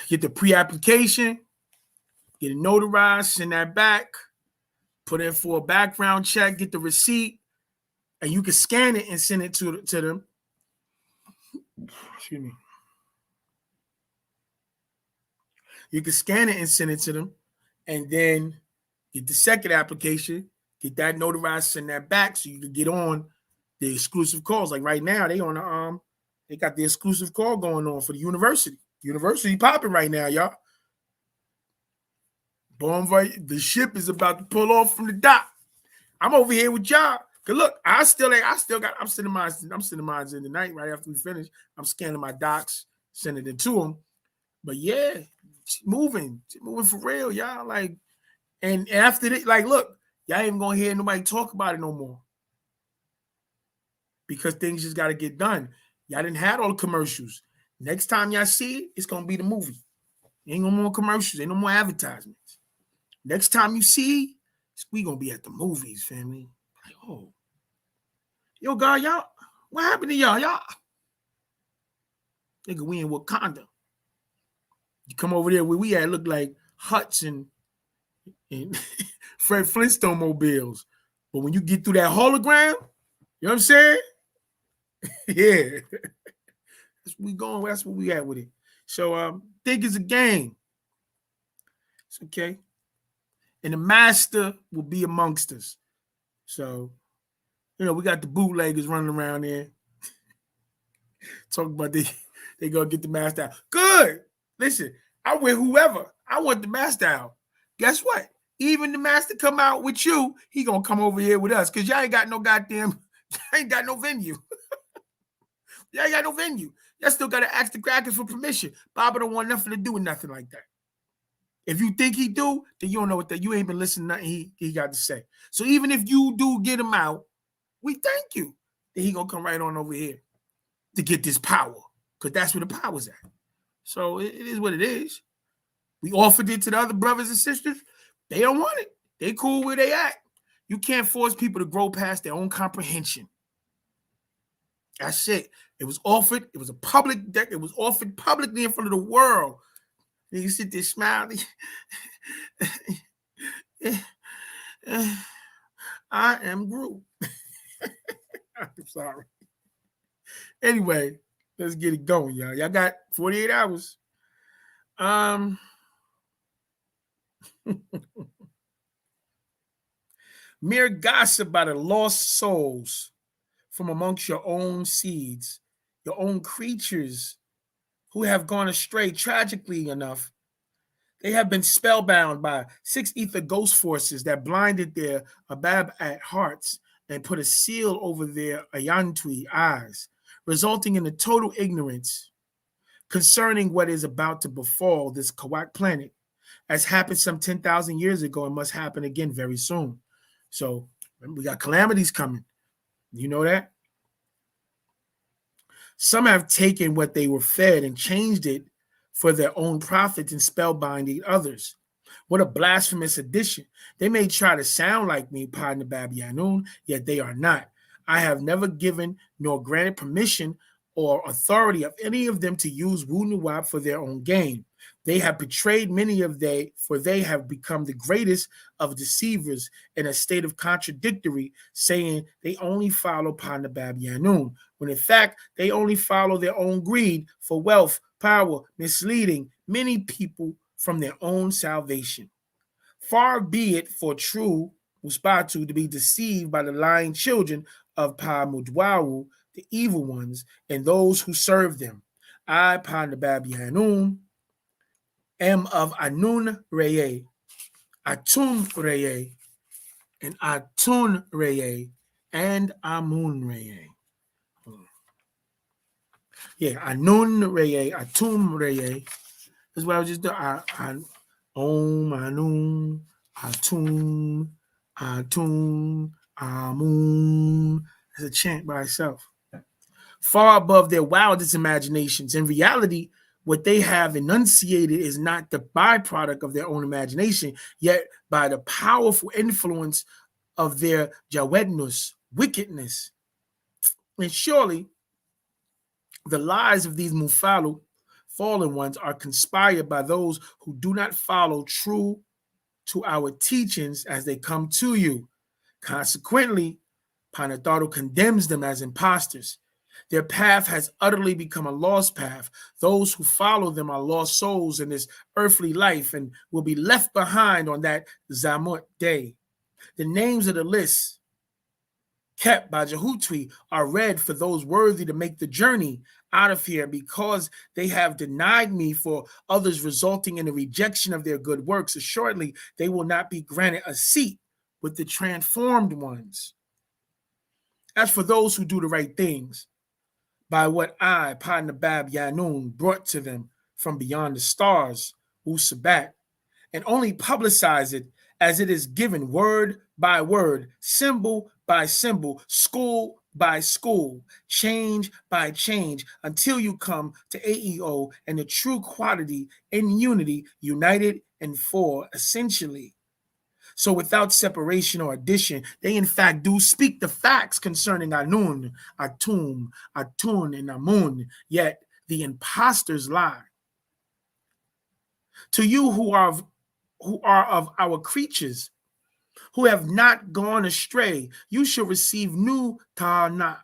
Get the pre-application, get it notarized, send that back, put in for a background check, get the receipt, and you can scan it and send it to them. Excuse me. You can scan it and send it to them, and then get the second application, get that notarized, send that back, so you can get on the exclusive calls. Like right now, they on the they got the exclusive call going on for the university. University popping right now, y'all. The ship is about to pull off from the dock. I'm over here with y'all. Cause look, I'm sending mine in the night right after we finish. I'm scanning my docs, sending it to them. But yeah, moving for real, y'all. Like, and after that, like, look, y'all ain't gonna hear nobody talk about it no more. Because things just gotta get done. Y'all didn't have all the commercials. Next time y'all see it, it's gonna be the movie. Ain't no more commercials, ain't no more advertisements. Next time you see, we gonna be at the movies, family. Like, oh, yo, God, y'all, what happened to y'all? Y'all, nigga, we in Wakanda. You come over there where we at, look like huts and Fred Flintstone mobiles. But when you get through that hologram, you know what I'm saying? Yeah, that's where we going. That's where we at with it. So, think it's a game. It's okay. And the master will be amongst us. So, you know, we got the bootleggers running around there. Talking about they gonna get the master out. Good. Listen, I with whoever. I want the master out. Guess what? Even the master come out with you, he gonna come over here with us. Cause y'all ain't got no goddamn, y'all ain't got no venue. Y'all ain't got no venue. Y'all still gotta ask the crackers for permission. Baba don't want nothing to do with nothing like that. If you think he do, then you don't know what that. You ain't been listening to nothing he got to say. So even if you do get him out, we thank you. Then he gonna come right on over here to get this power, because that's where the power's at. So it is what it is. We offered it to the other brothers and sisters. They don't want it. They cool where they at. You can't force people to grow past their own comprehension. That's it. It was offered. It was a public deck. It was offered publicly in front of the world. And you sit there smiling. I am Groot. I'm sorry. Anyway, let's get it going, y'all. Y'all got 48 hours. Mere gossip about the lost souls from amongst your own seeds, your own creatures who have gone astray tragically enough. They have been spellbound by 6 ether ghost forces that blinded their Abab-at hearts and put a seal over their Ayantui eyes, resulting in a total ignorance concerning what is about to befall this Kawak planet, as happened some 10,000 years ago and must happen again very soon. So remember, we got calamities coming. You know that? Some have taken what they were fed and changed it for their own profit and spellbinding others. What a blasphemous addition. They may try to sound like me, Padna Babianun, yet they are not. I have never given nor granted permission or authority of any of them to use Wu Nuwab for their own gain. They have betrayed many of for they have become the greatest of deceivers in a state of contradictory, saying they only follow Padna Babianun, when in fact they only follow their own greed for wealth, power, misleading many people from their own salvation. Far be it for true Muspatu to be deceived by the lying children of Pa Mudwawu, the evil ones, and those who serve them. I, Padna Babianun, am of Anun Reye, Atun Reye, and Atun Reye, and Amun Reye. Anun Reye, Atum Reye. That's what I was just doing. Om, Anun, Atum, Atum, Amun. It's a chant by itself. Far above their wildest imaginations. In reality, what they have enunciated is not the byproduct of their own imagination, yet by the powerful influence of their jawednus, wickedness. And surely the lies of these mufalu, fallen ones, are conspired by those who do not follow true to our teachings as they come to you. Consequently, Panatharu condemns them as impostors. Their path has utterly become a lost path. Those who follow them are lost souls in this earthly life and will be left behind on that Zamut day. The names of the list kept by Jahutwi are read for those worthy to make the journey out of here, because they have denied me for others, resulting in the rejection of their good works. Assuredly, they will not be granted a seat with the transformed ones. As for those who do the right things, by what I, Padnabab Yanun, brought to them from beyond the stars, Wusabat, and only publicize it as it is given word by word, symbol by symbol, school by school, change by change, until you come to AEO and the true quantity in unity, united in four, essentially. So without separation or addition, they in fact do speak the facts concerning Anun, Atum, Atun, and Amun, yet the impostors lie. To you who are of our creatures, who have not gone astray, you shall receive new Ta'anak,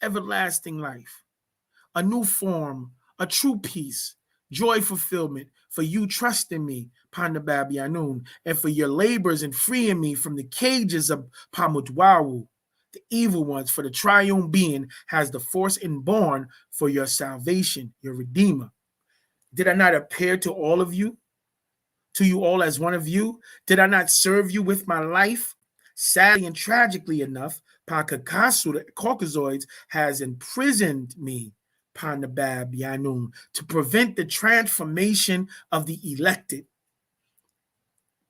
everlasting life, a new form, a true peace, joy fulfillment, for you trust in me, Pandabab Yanun, and for your labors in freeing me from the cages of Pamutwawu, the evil ones, for the triune being has the force inborn for your salvation, your redeemer. Did I not appear to all of you? To you all as one of you? Did I not serve you with my life? Sadly and tragically enough, Pakakasu, the Caucasoids, has imprisoned me, Pandabab Yanun, to prevent the transformation of the elected.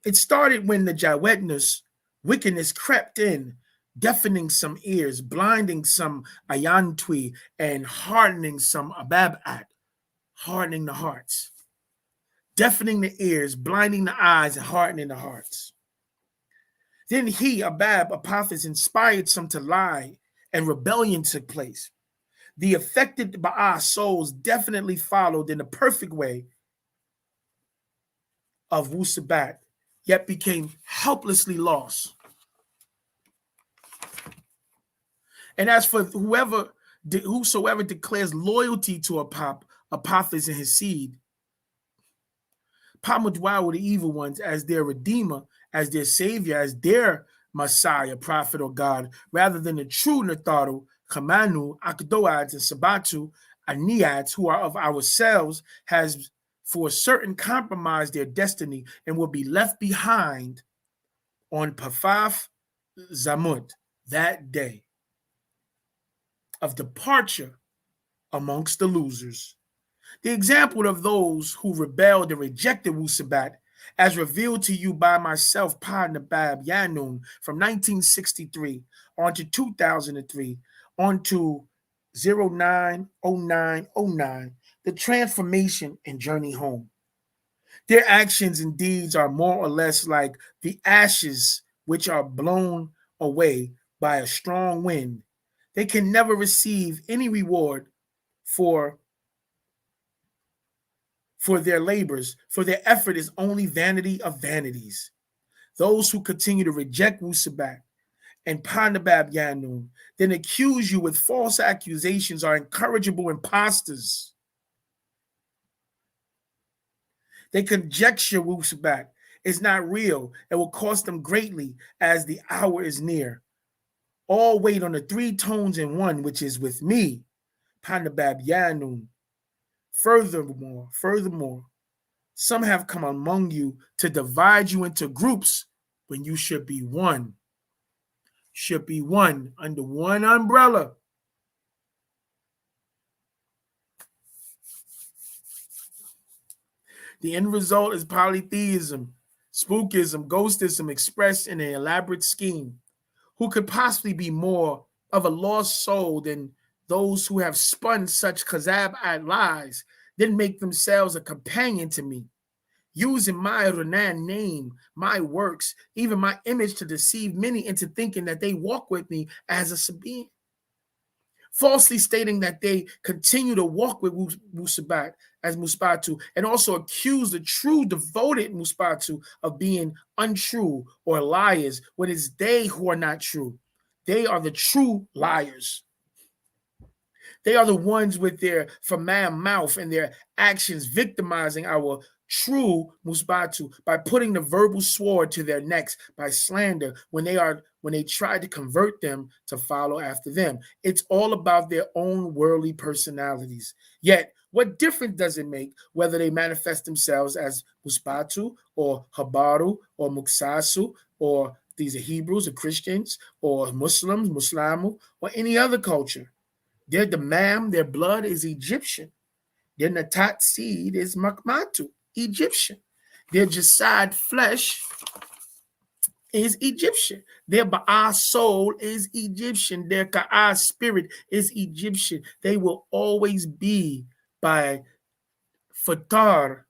It started when the Jawednus, wickedness crept in, deafening some ears, blinding some Ayantwi, and hardening some Ababat, hardening the hearts. Deafening the ears, blinding the eyes, and hardening the hearts. Then he, Abab, Apophis, inspired some to lie, and rebellion took place. The affected Ba'a souls definitely followed in the perfect way of Wusabat, yet became helplessly lost. And as for whosoever declares loyalty to Apophis and his seed, Pamudwawu, the evil ones, as their redeemer, as their savior, as their Messiah, prophet, or God, rather than the true Natharu, Kamanu, Akdoads, and Sabatu, Aniads, who are of ourselves, has for certain compromised their destiny and will be left behind on Pafaf Zamut, that day of departure amongst the losers. The example of those who rebelled and rejected Wusabat, as revealed to you by myself, Padnabab Yanun, from 1963 on to 2003, on to 090909, the transformation and journey home. Their actions and deeds are more or less like the ashes which are blown away by a strong wind. They can never receive any reward for their labors, for their effort is only vanity of vanities. Those who continue to reject Wusabat and Pandabab Yanun, then accuse you with false accusations, are incorrigible impostors. They conjecture Wusabat is not real and will cost them greatly as the hour is near. All wait on the three tones in one, which is with me, Pandabab Yanun. Furthermore, some have come among you to divide you into groups when you should be one. Should be one under one umbrella. The end result is polytheism, spookism, ghostism expressed in an elaborate scheme. Who could possibly be more of a lost soul than those who have spun such Khazab-eyed lies, then make themselves a companion to me, using my Renan name, my works, even my image to deceive many into thinking that they walk with me as a Sabian, falsely stating that they continue to walk with Musabat as Muspatu, and also accuse the true devoted Muspatu of being untrue or liars when it's they who are not true. They are the true liars. They are the ones with their famam mouth and their actions victimizing our true Musbatu by putting the verbal sword to their necks by slander when they try to convert them to follow after them. It's all about their own worldly personalities. Yet, what difference does it make whether they manifest themselves as Musbatu or Habaru or Muksasu, or these are Hebrews or Christians or Muslims, Muslamu, or any other culture? Their damam, their blood is Egyptian. Their natat seed is Makmatu, Egyptian. Their jasad flesh is Egyptian. Their Ba'ah soul is Egyptian. Their Ka'ah spirit is Egyptian. They will always be by Fatar,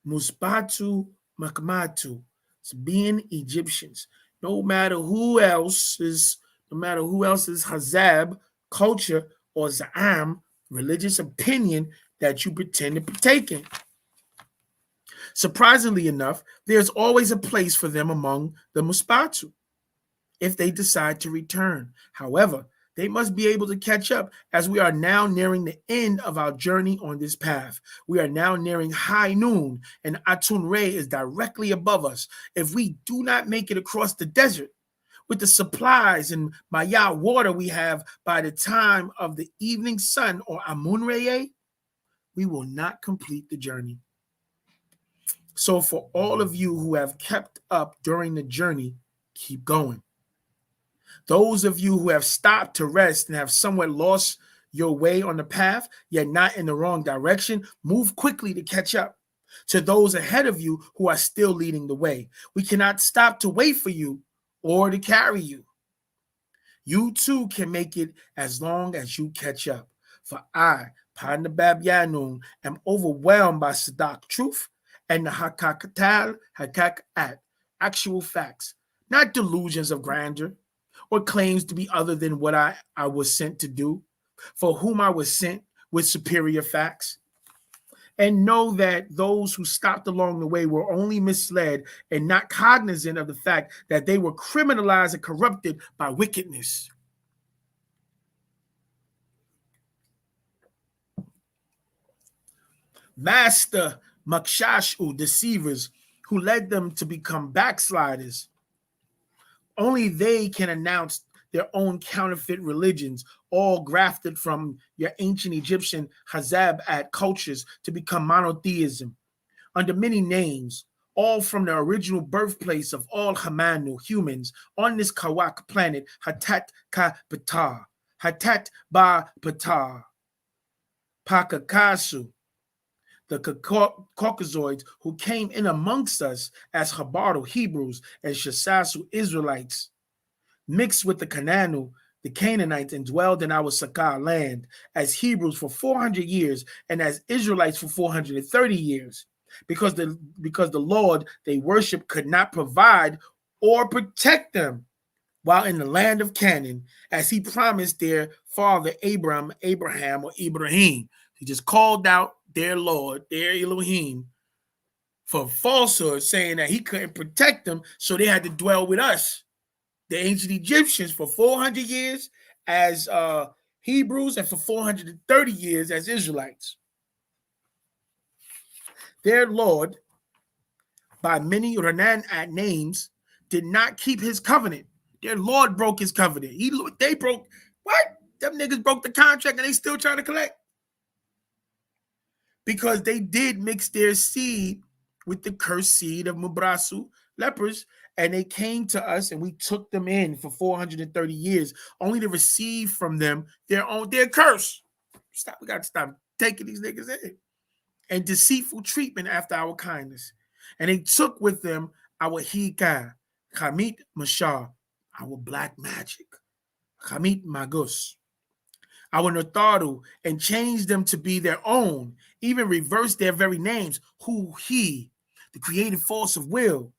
Musbatu, Makmatu, being Egyptians. No matter who else is Hazab, culture, or Za'am, religious opinion that you pretend to partake in. Surprisingly enough, there's always a place for them among the Muspatu if they decide to return. However, they must be able to catch up, as we are now nearing the end of our journey on this path. We are now nearing high noon, and Atun Ray is directly above us. If we do not make it across the desert, with the supplies and Maya water we have by the time of the evening sun or Amun Reye, we will not complete the journey. So for all of you who have kept up during the journey, keep going. Those of you who have stopped to rest and have somewhat lost your way on the path, yet not in the wrong direction, move quickly to catch up. To those ahead of you who are still leading the way, we cannot stop to wait for you or to carry you. You too can make it as long as you catch up. For I, Pandabab Yanun, am overwhelmed by Sadak truth and the Hakakat, actual facts, not delusions of grandeur or claims to be other than what I was sent to do, for whom I was sent with superior facts. And know that those who stopped along the way were only misled and not cognizant of the fact that they were criminalized and corrupted by wickedness. Master Makshashu deceivers who led them to become backsliders. Only they can announce their own counterfeit religions, all grafted from your ancient Egyptian Hazab-at cultures to become monotheism, under many names, all from the original birthplace of all Hamanu humans on this Kawak planet, Hatat Ka Batar, Hatat Ba Batar, Pakakasu, the Caucasoids who came in amongst us as Habaru Hebrews and Shasasu Israelites, mixed with the Kananu, the Canaanites, and dwelled in our Sakar land as Hebrews for 400 years and as Israelites for 430 years, because the Lord they worship could not provide or protect them while in the land of Canaan, as he promised their father Abraham or Ibrahim. He just called out their Lord, their Elohim, for falsehood, saying that he couldn't protect them, so they had to dwell with us, the ancient Egyptians, for 400 years as Hebrews and for 430 years as Israelites. Their Lord, by many Renan at names, did not keep his covenant. Their Lord broke his covenant. They broke, what? Them niggas broke the contract and they still trying to collect. Because they did mix their seed with the cursed seed of Mubrasu lepers, and they came to us and we took them in for 430 years, only to receive from them their curse. We got to stop taking these niggas in. and deceitful treatment after our kindness. And they took with them our Hika, Hamit Mashah, our black magic, Hamit Magus, our Natharu, and changed them to be their own, even reversed their very names, who he, the creative force of will,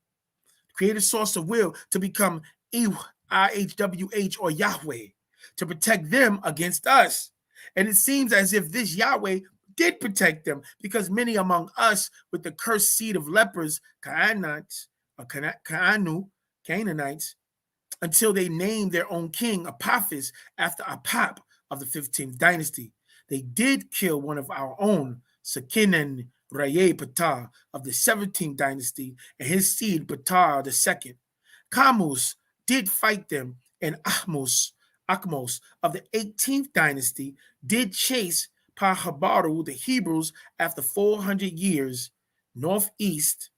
creative source of will, to become IHWH or Yahweh, to protect them against us. And it seems as if this Yahweh did protect them, because many among us with the cursed seed of lepers, Canaanites, or Canaanites, until they named their own king Apophis after Apap of the 15th dynasty. They did kill one of our own, Sakinen Raye Ptah of the 17th dynasty, and his seed Ptah II. Kamus did fight them, and Akmos of the 18th dynasty did chase Pahabaru, the Hebrews, after 400 years northeast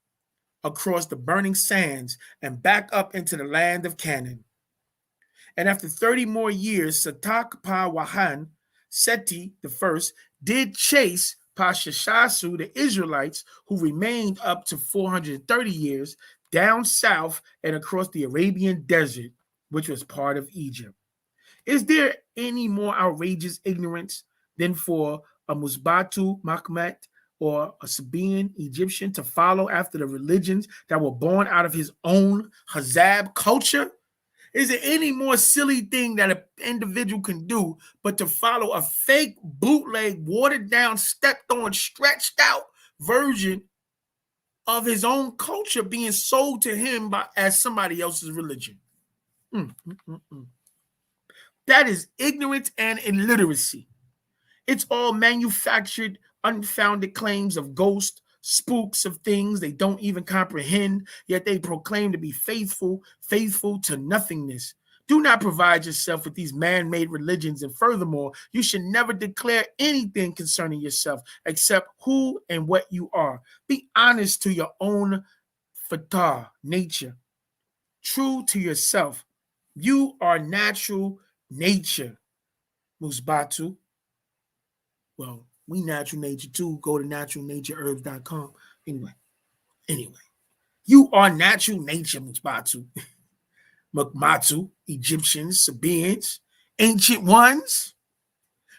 across the burning sands and back up into the land of Canaan. And after 30 more years, Satak Pa Wahan, Seti I, did chase Pashashasu, the Israelites, who remained up to 430 years down south and across the Arabian desert, which was part of Egypt. Is there any more outrageous ignorance than for a Musbatu Makmet or a Sabaean Egyptian to follow after the religions that were born out of his own Hazab culture? Is there any more silly thing that an individual can do but to follow a fake, bootleg, watered down, stepped on, stretched out version of his own culture being sold to him as somebody else's religion? That is ignorance and illiteracy. It's all manufactured, unfounded claims of ghosts, spooks of things they don't even comprehend, yet they proclaim to be faithful to nothingness. Do not provide yourself with these man-made religions, and furthermore, you should never declare anything concerning yourself except who and what you are. Be honest to your own fatah, nature, true to yourself. You are natural nature, Musbatu. Well, we natural nature too. Go to naturalnatureherbs.com. Anyway, you are natural nature, Musbatu. Mukmatu, Egyptians, Sabaeans, ancient ones.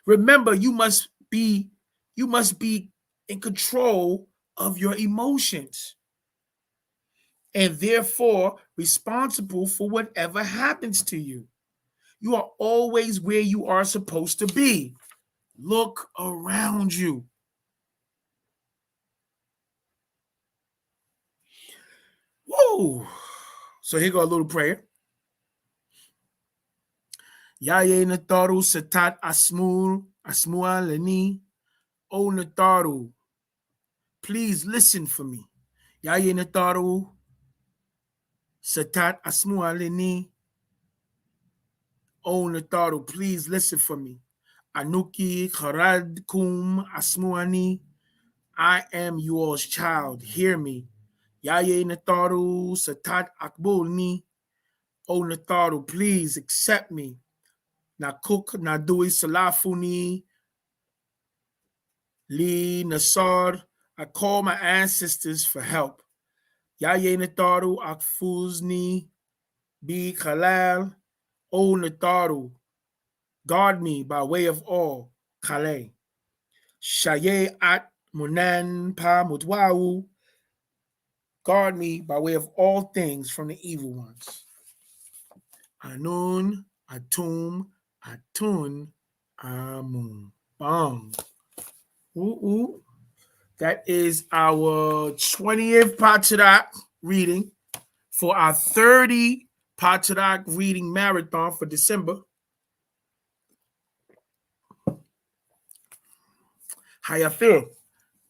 Remember, you must be in control of your emotions and therefore responsible for whatever happens to you. You are always where you are supposed to be. Look around you. Whoa. So here go a little prayer. Yaye Nataru Satat Asmua Leni. O Nataru, please listen for me. Yaye Nataru Satat Asmua Leni. O Nataru, please listen for me. Anuki Kharad Kum Asmuani. I am yours, child. Hear me. Yaye Nataru Satat Akbulni. O Nataru, please accept me. Nakuk Nadui Salafuni Li Nasar. I call my ancestors for help. Yaye Nataru Akfuzni Bi Khalal. O Nataru, guard me by way of all. Kale. Shaye At Munan Pa Mutwawu. Guard me by way of all things from the evil ones. Anun, Atum, Atun, Amun. Bam. Ooh. That is our 20th PAA TARAQ reading for our 30 PAA TARAQ reading marathon for December. How y'all feel?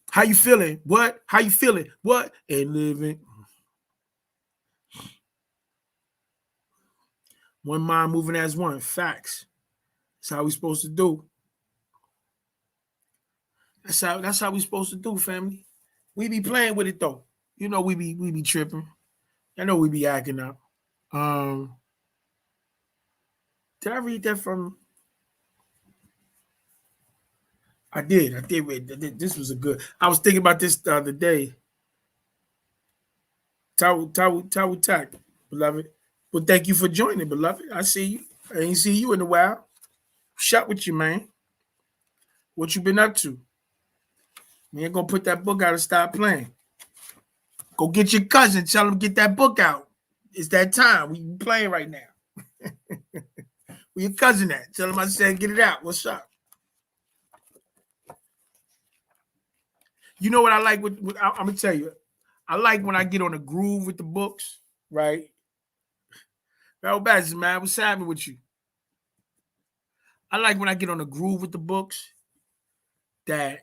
How you feeling? What? How you feeling? What? And living. One mind moving as one. Facts. That's how we supposed to do. That's how we supposed to do, family. We be playing with it though. You know we be tripping. I know we be acting up. Did I read that from? I did read. This was a good. I was thinking about this the other day. Tak, beloved. Well, thank you for joining, beloved. I see you. I ain't see you in a while. Shut with you, man. What you been up to? Man, gonna put that book out and stop playing. Go get your cousin. Tell him to get that book out. It's that time. We playing right now. Where your cousin at? Tell him I said get it out. What's up? You know what I like with I'm gonna tell you. I like when I get on a groove with the books, right? Well, Bass, man, what's happening with you? I like when I get on a groove with the books that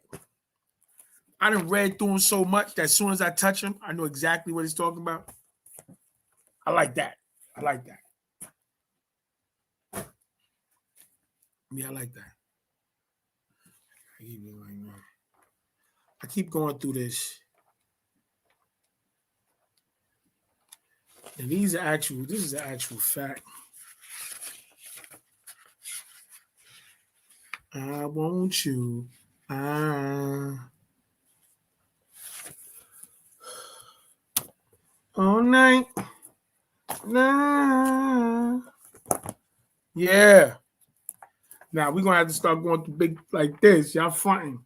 I done read through them so much that as soon as I touch them, I know exactly what he's talking about. I like that. I like that. Yeah, I like that. I keep going through this. And this is an actual fact. I want you. All night. Nah. Yeah. Now we're gonna have to start going through big like this. Y'all fronting.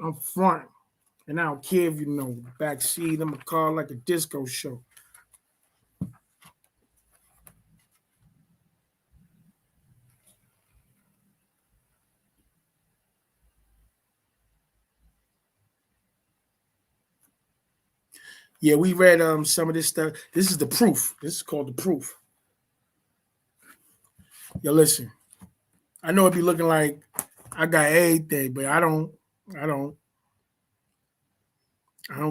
I'm fronting. And I don't care if you know backseat. I'm a car like a disco show. Yeah, we read some of this stuff. This is the proof. This is called the proof. Yo, listen. I know it be looking like I got everything, but I don't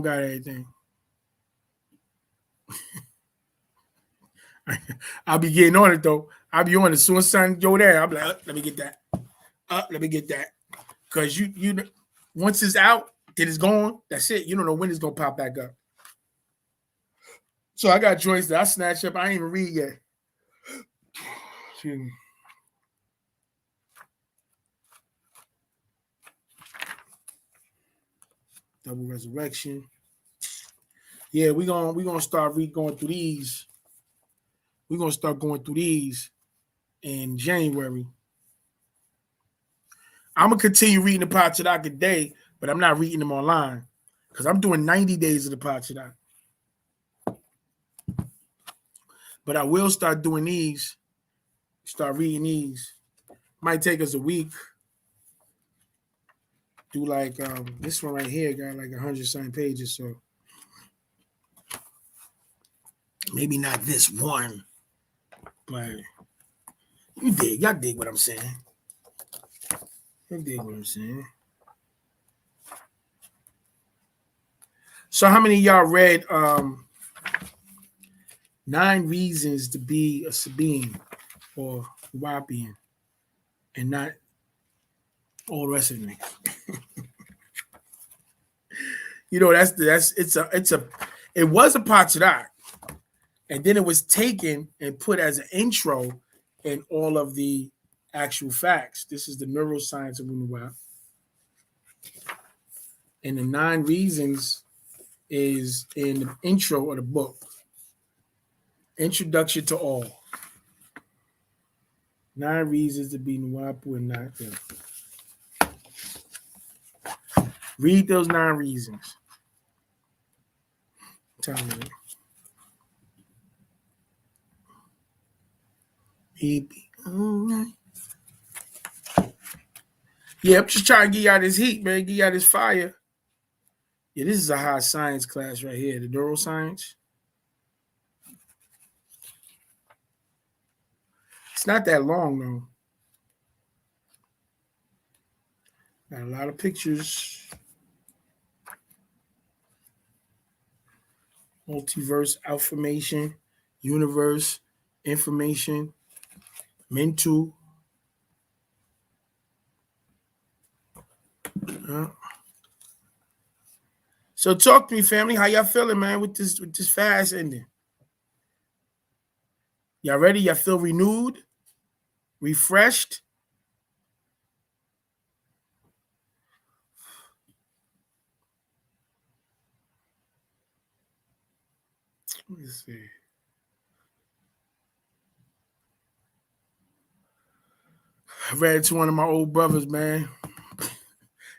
got everything. I'll be getting on it though. I'll be on it. As soon as something go there, I'll be like, let me get that. Let me get that. Because you once it's out, then it's gone. That's it. You don't know when it's gonna pop back up. So I got joints that I snatched up. I ain't even read yet. Excuse me. Double resurrection. Yeah, we're gonna start going through these. We're gonna start going through these in January. I'm gonna continue reading the PAA TARAQ a day, but I'm not reading them online because I'm doing 90 days of the PAA TARAQ. But I will start doing these, start reading these. Might take us a week. Do like this one right here got like 100-something pages, so maybe not this one, but y'all dig what I'm saying. You dig what I'm saying. So how many of y'all read 9 Reasons to Be a Sabine or Wapian and not all the rest of them? You know, it was a PAA TARAQ, and then it was taken and put as an intro in all of the actual facts. This is the neuroscience of Wunuwap. And the 9 Reasons is in the intro of the book. Introduction to all. 9 Reasons to Be Nwapu and not them. Read those 9 reasons. Tell me. All right. Yeah, I'm just trying to get y'all this heat, man. Get y'all this fire. Yeah, this is a high science class right here, the neuroscience. It's not that long, though. Got a lot of pictures. Multiverse, affirmation, universe, information, mental. So talk to me, family. How y'all feeling, man, with this fast ending? Y'all ready? Y'all feel renewed, refreshed? Let me see. I read it to one of my old brothers, man.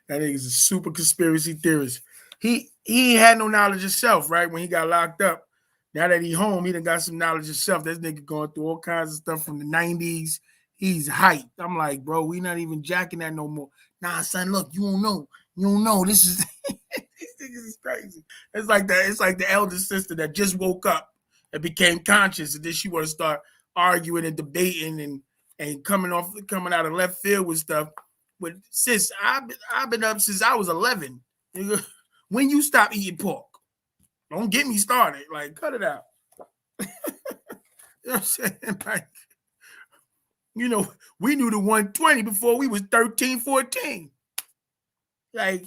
That nigga's a super conspiracy theorist. He ain't had no knowledge of self, right? When he got locked up. Now that he home, he done got some knowledge of self. This nigga going through all kinds of stuff from the 90s. He's hyped. I'm like, bro, we not even jacking that no more. Nah, son, look, you don't know. You don't know. This is these niggas is crazy. It's like the elder sister that just woke up and became conscious, and then she want to start arguing and debating and coming out of left field with stuff. But sis, I've been up since I was 11. When you stop eating pork, don't get me started. Like, cut it out. You know what I'm saying? Like, you know, we knew the 120 before we was 13, 14. Like,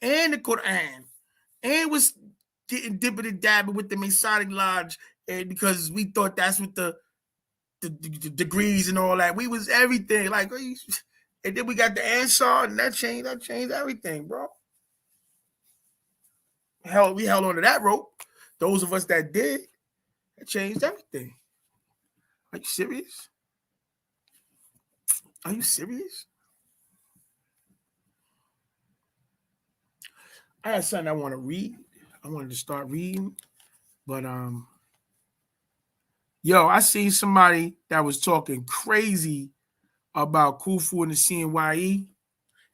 and the Quran, and was getting dipping dabbing with the Masonic Lodge, and because we thought that's what the degrees and all that. We was everything. Like, and then we got the Ansar, and that changed everything, bro. Hell, we held on to that rope. Those of us that did, it changed everything. Are you serious? Are you serious? I had something I want to read. I wanted to start reading, but I seen somebody that was talking crazy about Khufu and the CNYE,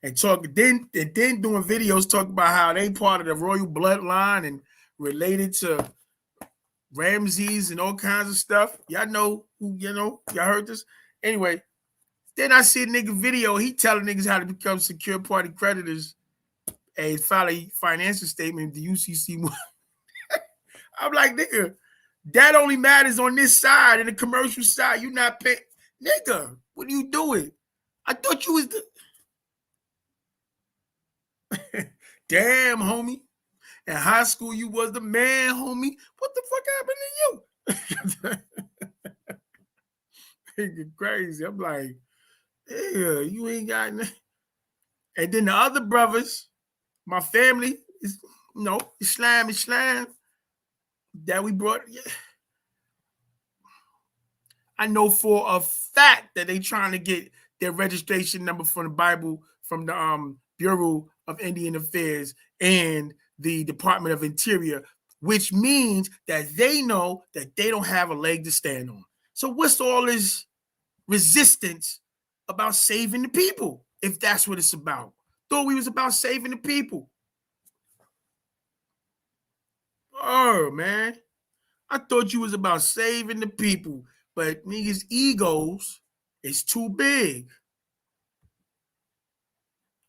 and then doing videos talking about how they part of the royal bloodline and related to Ramses and all kinds of stuff. Y'all know who, y'all heard this. Anyway, then I see a nigga video. He telling niggas how to become secure party creditors and file a financial statement, the UCC. I'm like, nigga, that only matters on this side, and the commercial side, you not paying. Nigga, what are you doing? I thought you was the damn, homie. In high school, you was the man, homie. What the fuck happened to you? Nigga, crazy. I'm like, yeah, you ain't got nothing. And then the other brothers, my family, is, Islam that we brought. Yeah. I know for a fact that they trying to get their registration number from the Bible, from the Bureau of Indian Affairs and the Department of Interior, which means that they know that they don't have a leg to stand on. So what's all this resistance about saving the people, if that's what it's about? Thought we was about saving the people. Oh, man. I thought you was about saving the people, but niggas' egos is too big.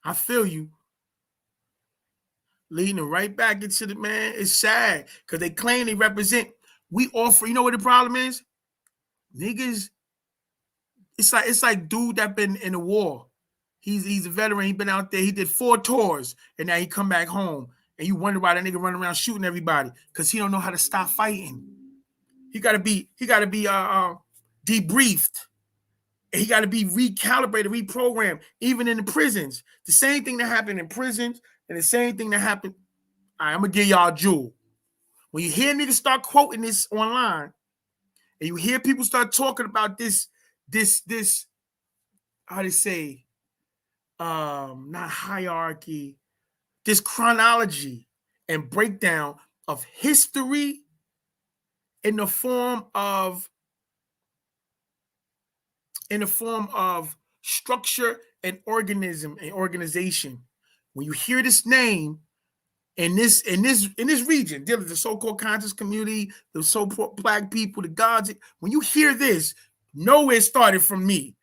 I feel you. Leading them right back into the man. It's sad because they claim they represent. We offer, you know what the problem is? Niggas, it's like dude that been in the war. He's a veteran. He been out there. He did 4 tours, and now he come back home. And you wonder why that nigga running around shooting everybody because he don't know how to stop fighting. He gotta be debriefed. He got to be recalibrated, reprogrammed, even in the prisons. The same thing that happened in prisons and the same thing that happened. All right, I'm going to give y'all a jewel. When you hear niggas start quoting this online and you hear people start talking about this, how to say, not hierarchy, this chronology and breakdown of history in the form of structure and organism and organization. When you hear this name in this region, dealing with the so-called conscious community, the so-called black people, the gods, when you hear this, know it started from me.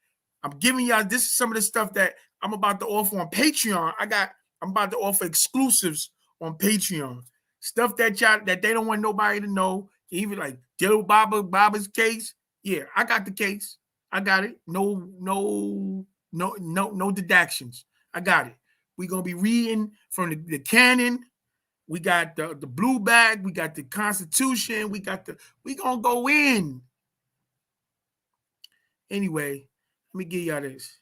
I'm giving y'all this is some of the stuff that I'm about to offer on Patreon. I'm about to offer exclusives on Patreon. Stuff that they don't want nobody to know. Even like Joe Baba's case. Yeah, I got the case. I got it. No deductions. I got it. We're gonna be reading from the canon. We got the blue bag. We got the Constitution. We gonna go in. Anyway, let me give y'all this.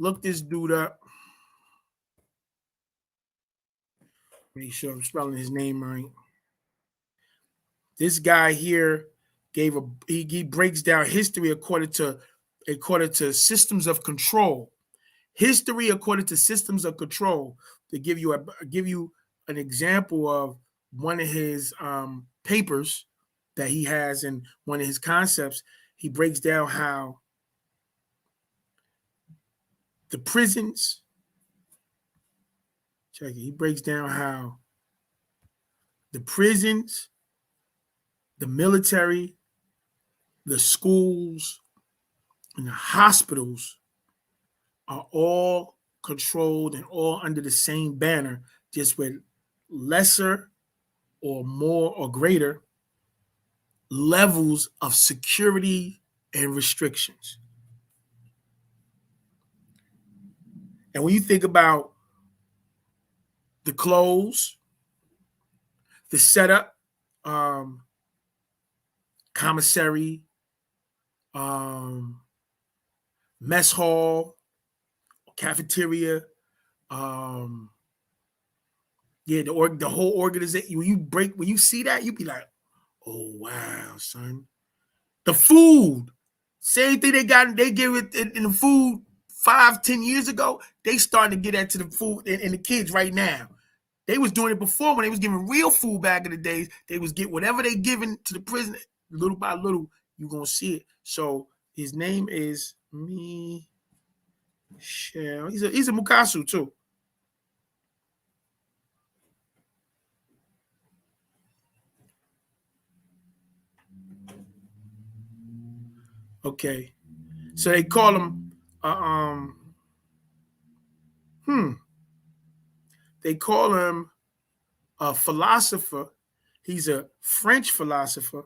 Look this dude up. Make sure I'm spelling his name right. This guy here he breaks down history according to systems of control. History according to systems of control. To give you an example of one of his papers that he has in one of his concepts, he breaks down how the prisons, check it, he breaks down how the prisons, the military, the schools, and the hospitals are all controlled and all under the same banner, just with lesser or more or greater levels of security and restrictions. And when you think about the clothes, the setup, commissary, mess hall, cafeteria, the whole organization. When you see that, you be like, oh wow, son. The food, same thing they give it in the food 5-10 years ago. They starting to get that to the food and the kids right now. They was doing it before when they was giving real food back in the days. They was get whatever they giving to the prison, little by little, you gonna see it. So his name is Michel. He's a Mukasu too. Okay, so they call him they call him a philosopher. He's a French philosopher.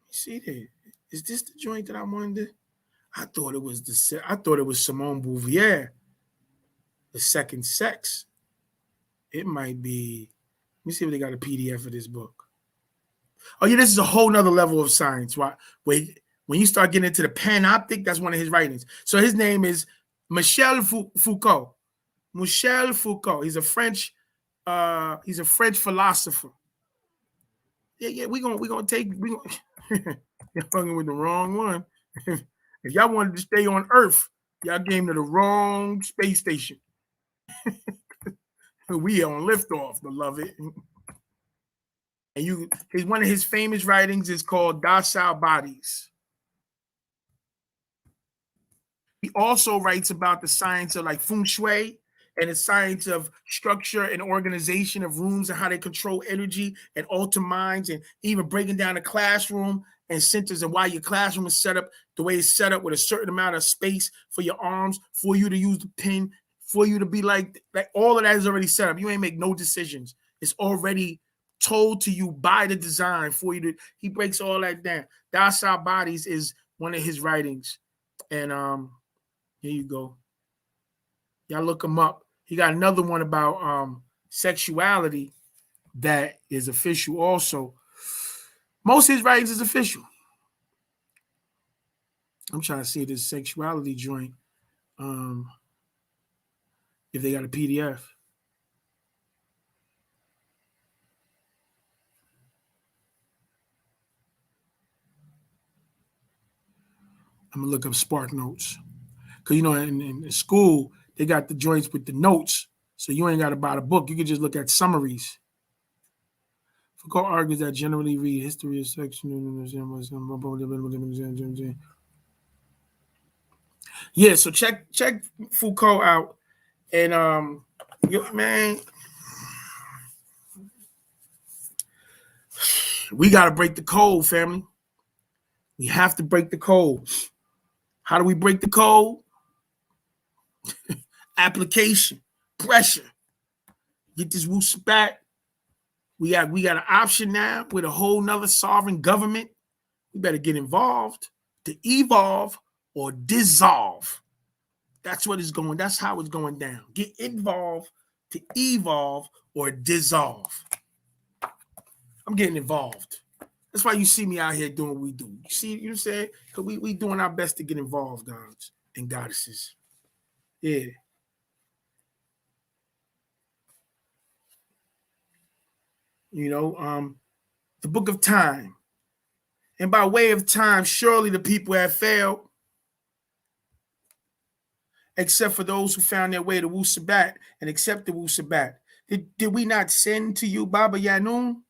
You see there? Is this the joint that I wanted? I thought it was Simone Beauvoir, The Second Sex. It might be. Let me see if they got a PDF of this book. Oh yeah, this is a whole nother level of science. Right? Wait, when you start getting into the panoptic, that's one of his writings. So his name is Michel Foucault. Michel Foucault. He's a French philosopher. Yeah, we're gonna you're fucking with the wrong one. If y'all wanted to stay on Earth, y'all came to the wrong space station. We on liftoff, beloved. And one of his famous writings is called Docile Bodies. He also writes about the science of like feng shui and the science of structure and organization of rooms and how they control energy and alter minds, and even breaking down a classroom and centers and why your classroom is set up the way it's set up with a certain amount of space for your arms, for you to use the pen, for you to be like all of that is already set up. You ain't make no decisions. It's already told to you by the design for you to. He breaks all that down. Docile Bodies is one of his writings, and here you go. Y'all look him up. He got another one about sexuality that is official also. Most of his writings is official. I'm trying to see this sexuality joint. If they got a PDF. I'm gonna look up Spark Notes. Because in school, they got the joints with the notes. So you ain't got to buy the book. You can just look at summaries. Foucault argues that generally read history of section. Yeah, so check Foucault out. And man, we gotta break the code, family. We have to break the code. How do we break the code? Application, pressure. Get this woo back. We got an option now with a whole nother sovereign government. We better get involved to evolve or dissolve. That's what it's going. That's how it's going down. Get involved to evolve or dissolve. I'm getting involved. That's why you see me out here doing what we do. You see, you say, because we doing our best to get involved, gods and goddesses. Yeah. the book of time. And by way of time, surely the people have failed, except for those who found their way to Wu Sabat and accepted Wu Sabat. Did we not send to you Baba Yanun?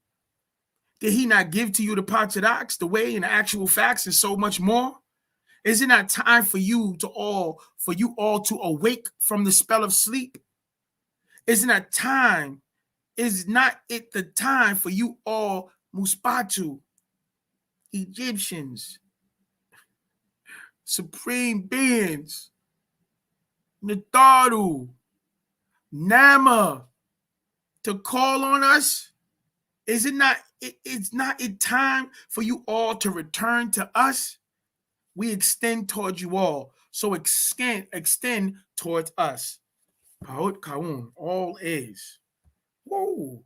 Did he not give to you the Patadox, the way and the actual facts, and so much more? Is it not time for you all to awake from the spell of sleep? Is not it the time for you all, Muspatu, Egyptians, supreme beings, Natharu, Nama, to call on us? Is it not? It's not it time for you all to return to us? We extend towards you all, so extend towards us. Paut Kaun, all is. Whoa.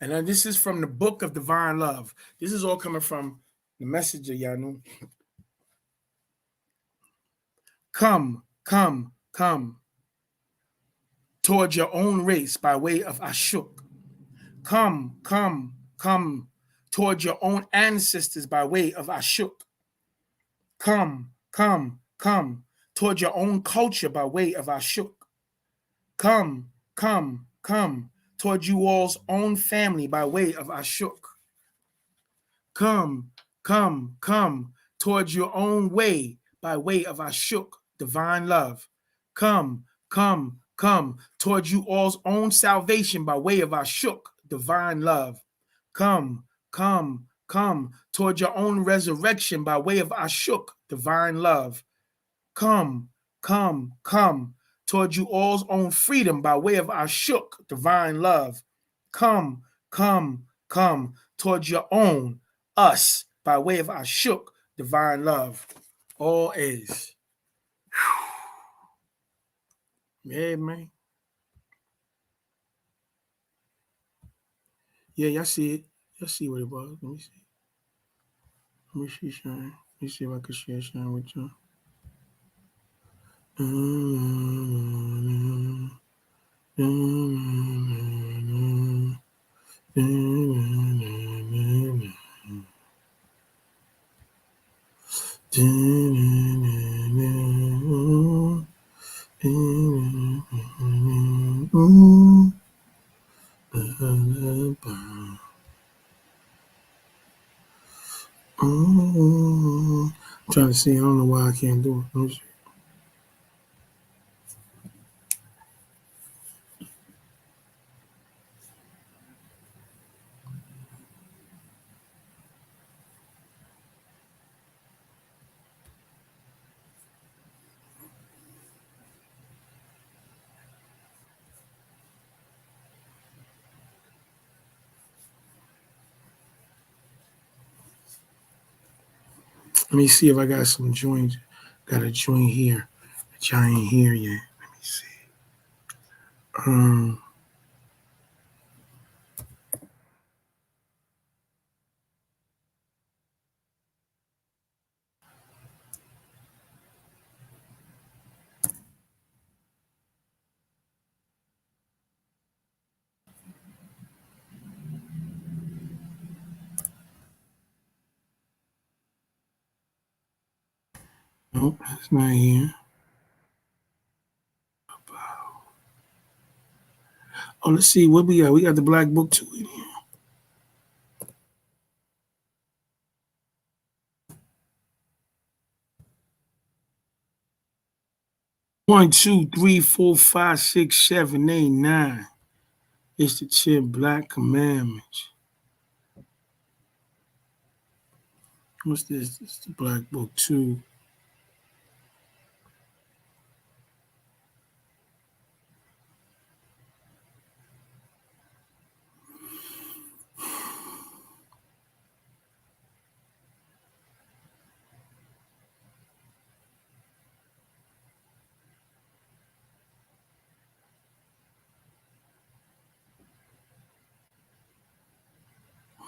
And this is from the book of divine love. This is all coming from the message of Yanu. Come, come, come towards your own race by way of Ashuk. Come, come, come towards your own ancestors by way of Ashuk. Come, come, come towards your own culture by way of Ashuk. Come, come, come towards you all's own family by way of Ashuk. Come, come, come towards your own way by way of Ashuk, divine love. Come, come, come towards you all's own salvation by way of Ashuk, divine love. Come, come, come towards your own resurrection by way of Ashuk, divine love. Come, come, come towards you all's own freedom by way of Ashuk, divine love. Come, come, come towards your own us by way of Ashuk, divine love. All is. Yeah, man. Yeah, y'all see it. Y'all see what it was. Let me see. Let me see, Shine. Let me see if I can share Shine with you. I'm trying to see. I don't know why I can't do it. Let me see. Let me see if I got some joins. Got a joint here that y'all ain't here yet. Let me see. Nope, it's not here. Oh, let's see what we got. We got the black book too in here. 1, 2, 3, 4, 5, 6, 7, 8, 9. It's the Chip Black Commandments. What's this? It's the black book 2.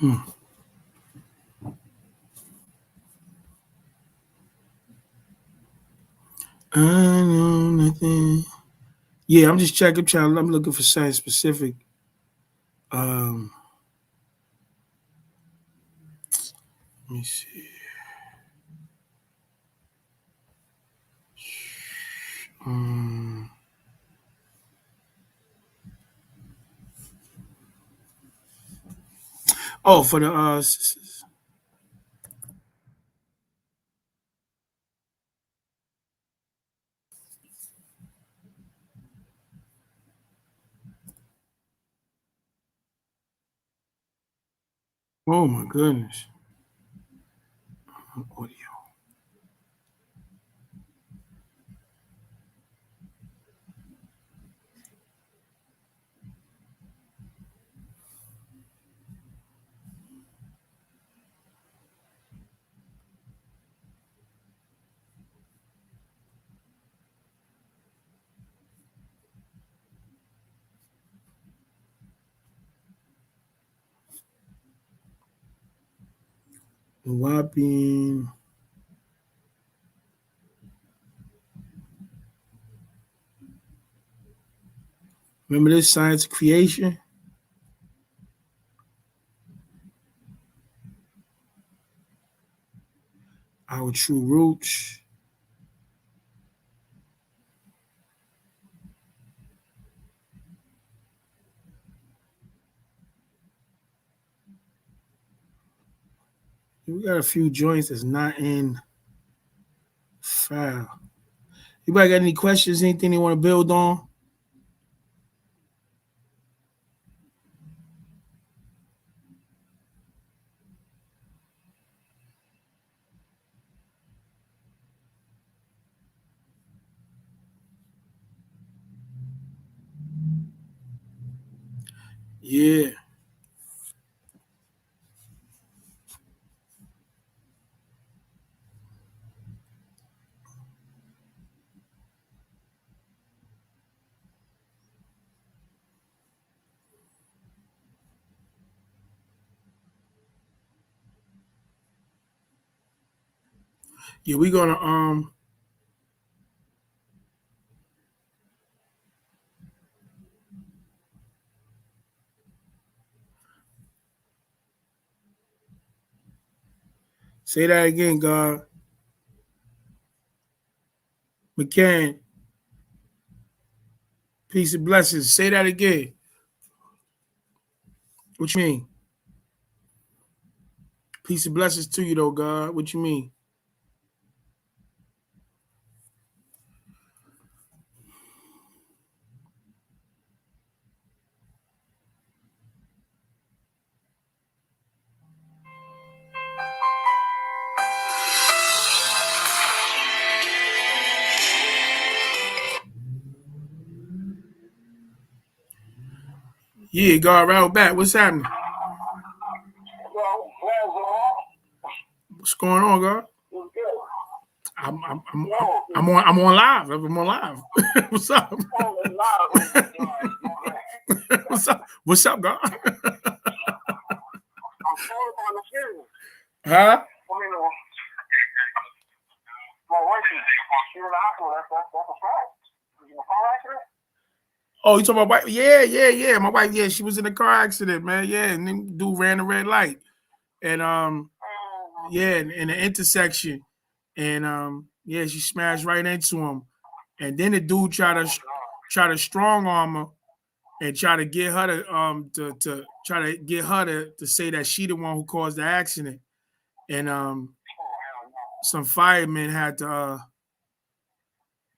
I know nothing. Yeah, I'm just checking. I'm looking for something specific. Let me see. Oh, for the oh my goodness. Audio. Whopping. Remember this science of creation? Our true roots. We got a few joints that's not in file. Anybody got any questions? Anything they want to build on? Yeah. Yeah, we're gonna say that again, God. McCann, peace and blessings. Say that again. What you mean? Peace and blessings to you, though, God. What you mean? Yeah, God, right back. What's happening? What's going on, God? I'm on live. I'm on live. What's up? What's up, God? Huh? Oh, you talking about wife? Yeah. My wife, yeah, she was in a car accident, man. Yeah, and then dude ran the red light. And yeah, in the intersection. And yeah, she smashed right into him. And then the dude tried to strong arm her and try to get her to try to get her to say that she the one who caused the accident. And some firemen had to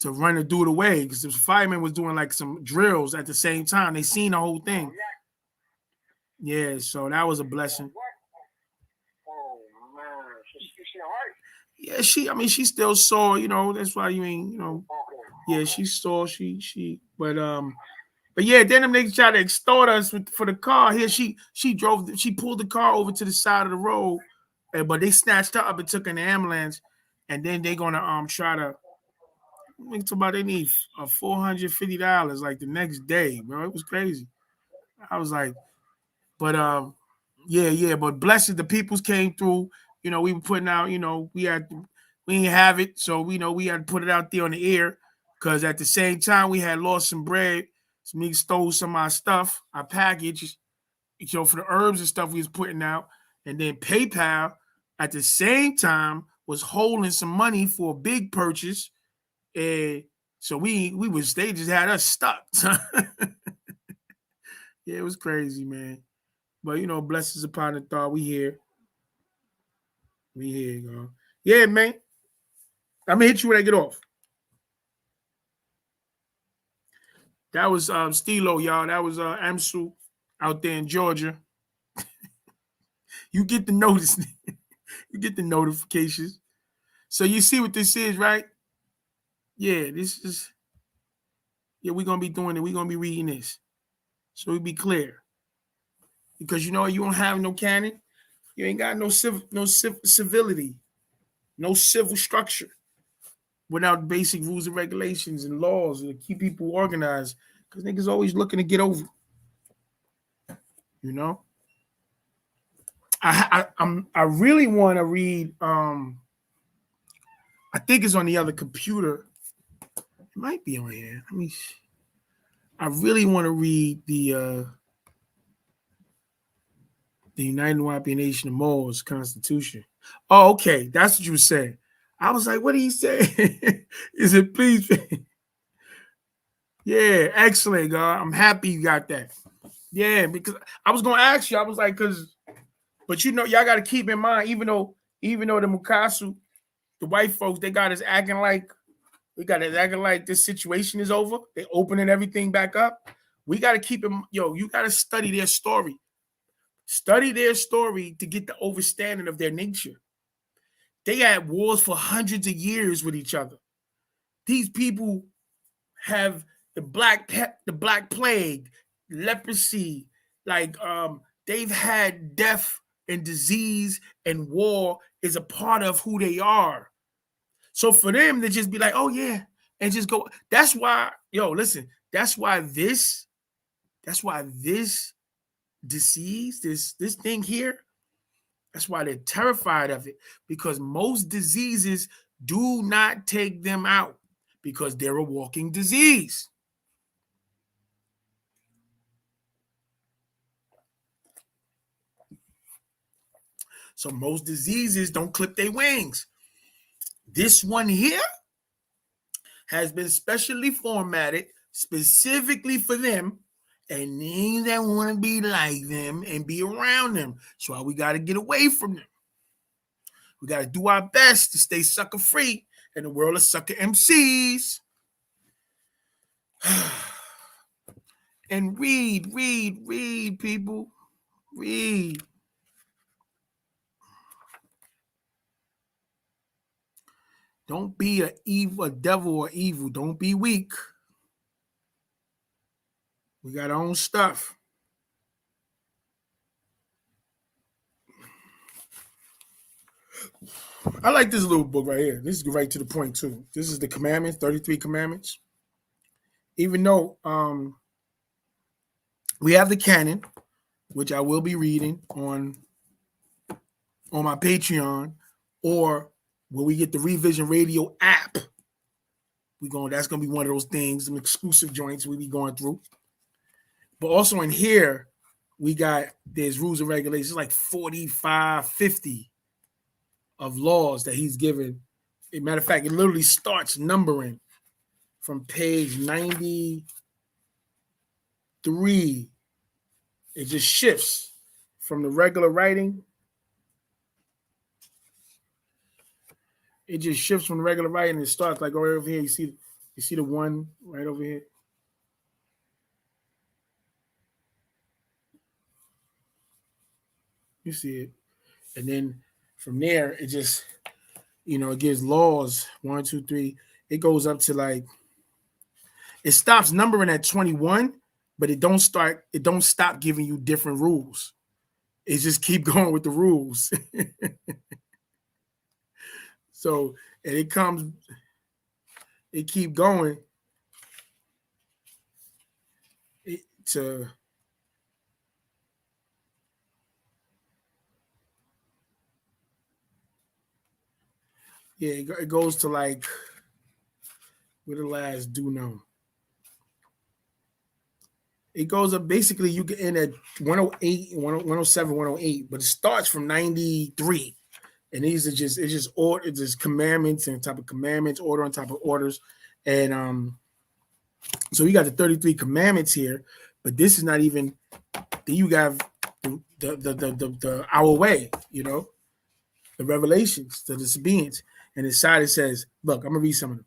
run the dude away because the fireman was doing like some drills at the same time. They seen the whole thing. Yeah, so that was a blessing. Yeah, she's still sore, that's why you ain't, yeah, she's sore. But yeah, then them niggas tried to extort us for the car. Here she pulled the car over to the side of the road, but they snatched her up and took her in the ambulance, and then they gonna try to think about they need $450 like the next day, bro. It was crazy. I was like, but Yeah, but blessed the peoples came through. You know, we were putting out, you know, we didn't have it, so we know we had to put it out there on the air, because at the same time we had lost some bread. Some niggas stole some of our stuff, our package, you know, for the herbs and stuff we was putting out. And then PayPal at the same time was holding some money for a big purchase. And so they just had us stuck. Yeah, it was crazy, man. But you know, blessings upon the thought. We here. We here, you Yeah, man. I'm gonna hit you when I get off. That was Stilo, y'all. That was Amsu out there in Georgia. You get the notice. You get the notifications. So you see what this is, right? Yeah, this is. Yeah, we're gonna be doing it. We're gonna be reading this, so we be clear. Because you know you don't have no canon. You ain't got no civility, no civil structure without basic rules and regulations and laws to keep people organized. Because niggas always looking to get over. You know. I really want to read. I think it's on the other computer. It might be on here. I really want to read the United Wapian Nation of Moors Constitution. Oh, okay. That's what you were saying. I was like, what did he say? Is it please? Yeah, excellent, God. I'm happy you got that. Yeah, because I was gonna ask you, I was like, but you know, y'all gotta keep in mind, even though the Mukasu, the white folks, they got us acting like this situation is over. They opening everything back up. We gotta keep them, you gotta study their story. Study their story to get the understanding of their nature. They had wars for hundreds of years with each other. These people have the black plague, leprosy, like they've had death and disease, and war is a part of who they are. So for them to just be like, oh yeah, and just go, that's why, listen, that's why this disease, this thing here, that's why they're terrified of it, because most diseases do not take them out because they're a walking disease. So most diseases don't clip their wings. This one here has been specially formatted specifically for them and things that want to be like them and be around them. So we got to get away from them. We got to do our best to stay sucker free in the world of sucker MCs. And read, people. Read. Don't be a devil or evil. Don't be weak. We got our own stuff. I like this little book right here. This is right to the point too. This is the commandments, 33 commandments. Even though we have the canon, which I will be reading on my Patreon, or when we get the Revision Radio app, that's gonna be one of those things, some exclusive joints we be going through. But also in here, there's rules and regulations, like 45, 50 of laws that he's given. As a matter of fact, it literally starts numbering from page 93. It just shifts from the regular writing. It just shifts from the regular writing. It starts like right over here. You see the one right over here. You see it. And then from there, it just, it gives laws 1, 2, 3. It goes up to like, it stops numbering at 21, but it don't stop giving you different rules. It just keep going with the rules. So, and it keep going to Yeah, it goes to like, where the last do know. It goes up basically, you get in at 108, 107, 108, but it starts from 93. And these are just, it's just commandments and type of commandments, order on top of orders. And so you got the 33 commandments here, but this is not even, then you got the our way, the revelations, the Sabaeans. And inside it says, look, I'm gonna read some of them.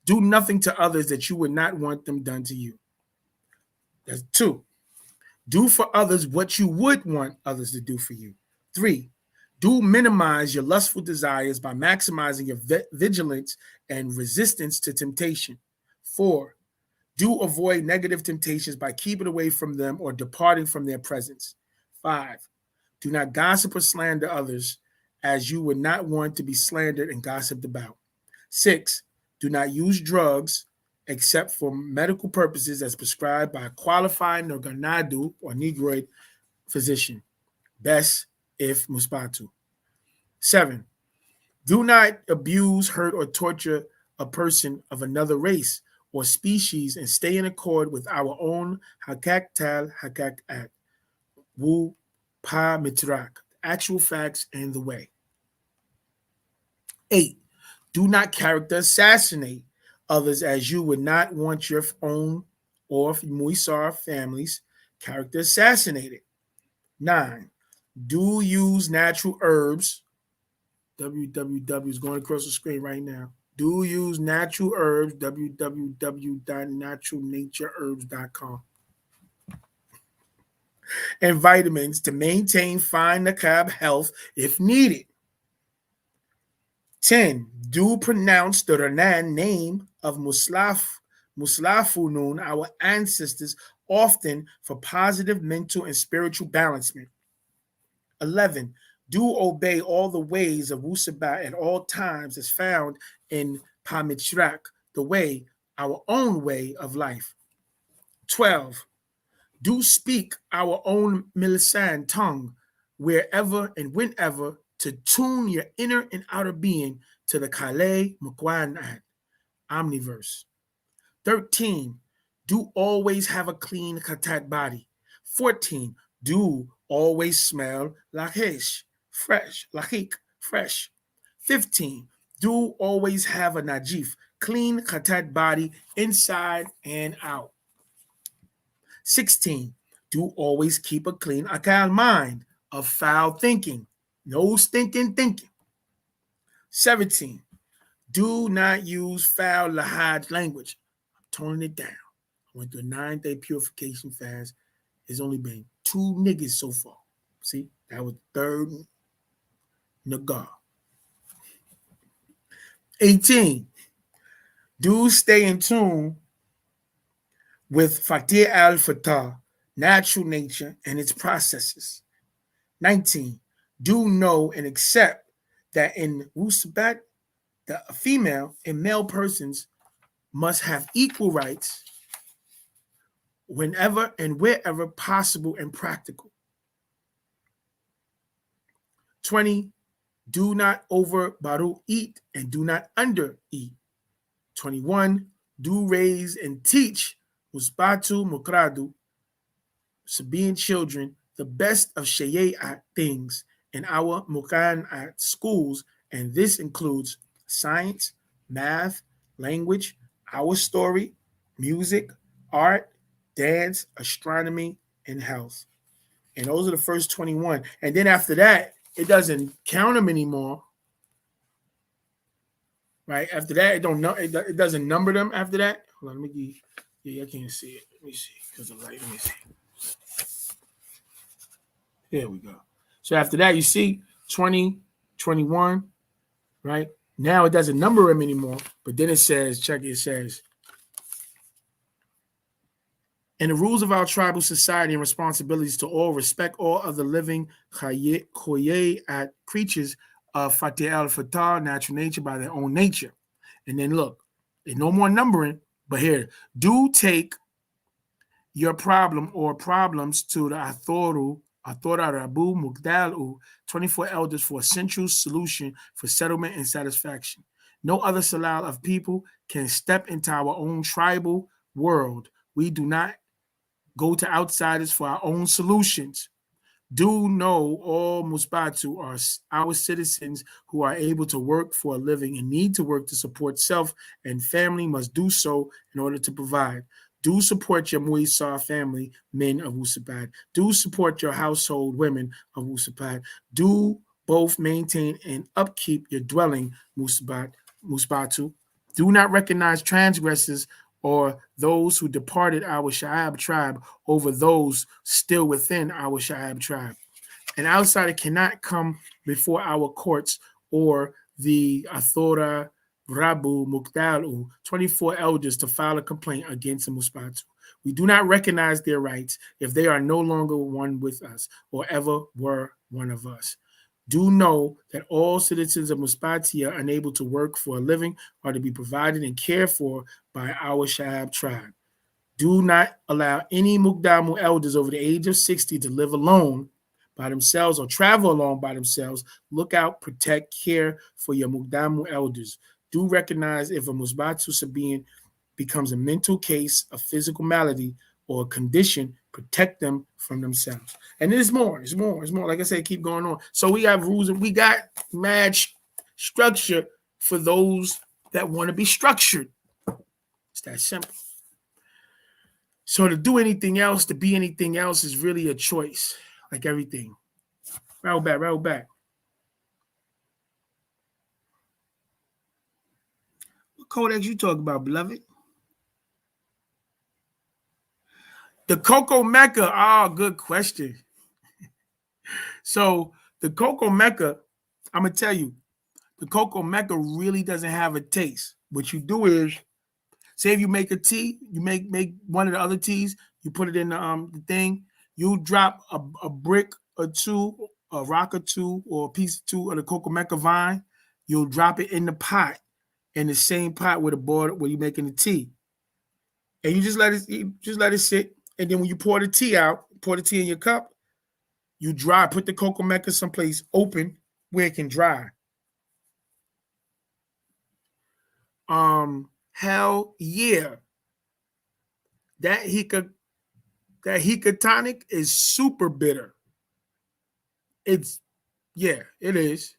Do nothing to others that you would not want them done to you. That's 2. Do for others what you would want others to do for you. 3. Do minimize your lustful desires by maximizing your vigilance and resistance to temptation. 4. Do avoid negative temptations by keeping away from them or departing from their presence. 5. Do not gossip or slander others as you would not want to be slandered and gossiped about. 6. Do not use drugs except for medical purposes as prescribed by a qualified Noganadu or Negroid physician. Best if Muspatu. 7. Do not abuse, hurt, or torture a person of another race or species and stay in accord with our own Hakak Tal Hakak At. Wu Pa Mitrak. Actual facts and the way. 8. Do not character assassinate others as you would not want your own or Muisar families character assassinated. 9. Do use natural herbs. www is going across the screen right now. Do use natural herbs. www.naturalnatureherbs.com. And vitamins to maintain fine nakab health if needed. 10. Do pronounce the Renan name of Muslafunun, our ancestors, often for positive mental and spiritual balancement. 11. Do obey all the ways of Wusabat at all times as found in Pamitrak, the way, our own way of life. 12. Do speak our own Milisan tongue wherever and whenever to tune your inner and outer being to the Kale Mukwanat, Omniverse. 13. Do always have a clean Katat body. 14. Do always smell lahish, fresh, lahik, fresh. 15. Do always have a najif, clean Katat body inside and out. 16. Do always keep a clean akal mind of foul thinking. No stinking thinking. 17. Do not use foul lahad language. I'm toning it down. I went through a 9-day purification fast. There's only been 2 niggas so far. See, that was the third nagar. 18. Do stay in tune with Fatir al-Fatah, natural nature and its processes. 19. Do know and accept that in Wusabat, the female and male persons must have equal rights whenever and wherever possible and practical. 20. Do not over baru eat and do not under eat. 21. Do raise and teach Musbatu Mukradu, Sabaean children, the best of Shayat things in our Mukanat schools, and this includes science, math, language, our story, music, art, dance, astronomy, and health. And those are the first 21. And then after that, it doesn't count them anymore. Right? After that, it doesn't number them after that. Hold on, let me get, yeah, I can't see it. Let me see. Because of light, let me see. There we go. So after that, you see 20, 21, right? Now it doesn't number them anymore, but then it says, check it, it says, and the rules of our tribal society and responsibilities to all respect all other living khoye creatures of Fatih al-Fatah, natural nature, by their own nature. And then look, there's no more numbering, but here, do take your problem or problems to the Athoru Athora Rabu Mugdalu, 24 elders for a central solution for settlement and satisfaction. No other salal of people can step into our own tribal world. We do not go to outsiders for our own solutions. Do know all Musbatu are our citizens who are able to work for a living and need to work to support self and family must do so in order to provide. Do support your Muisar family, men of Wusabat. Do support your household women of Wusabat. Do both maintain and upkeep your dwelling, Musbatu. Do not recognize transgressors or those who departed our Sha'ab tribe over those still within our Sha'ab tribe. An outsider cannot come before our courts or the Athora Rabu Mukdalu, 24 elders, to file a complaint against the Muspatu. We do not recognize their rights if they are no longer one with us or ever were one of us. Do know that all citizens of Muspatia unable to work for a living are to be provided and cared for by our Sha'ab tribe. Do not allow any Mukdamu elders over the age of 60 to live alone by themselves or travel alone by themselves. Look out, protect, care for your Mukdamu elders. Do recognize if a Musbatu Sabian becomes a mental case, a physical malady, or a condition, protect them from themselves. And there's more. It's more. Like I said, keep going on. So we have rules and we got mad structure for those that want to be structured. It's that simple. So to do anything else, to be anything else is really a choice, like everything. Roll back. What codex you talk about, beloved? The Coco Mecca. Oh, good question. So the Coco Mecca, I'm going to tell you, the Coco Mecca really doesn't have a taste. What you do is, say if you make a tea, you make one of the other teas, you put it in the thing, you drop a brick or two, a rock or two, or a piece or two of the Coco Mecca vine, you'll drop it in the pot, in the same pot with the board where you're making the tea. And you just let it sit. And then when you pour the tea in your cup, you put the Coco Mecca someplace open where it can dry. Hell yeah. That Hika tonic is super bitter. It is.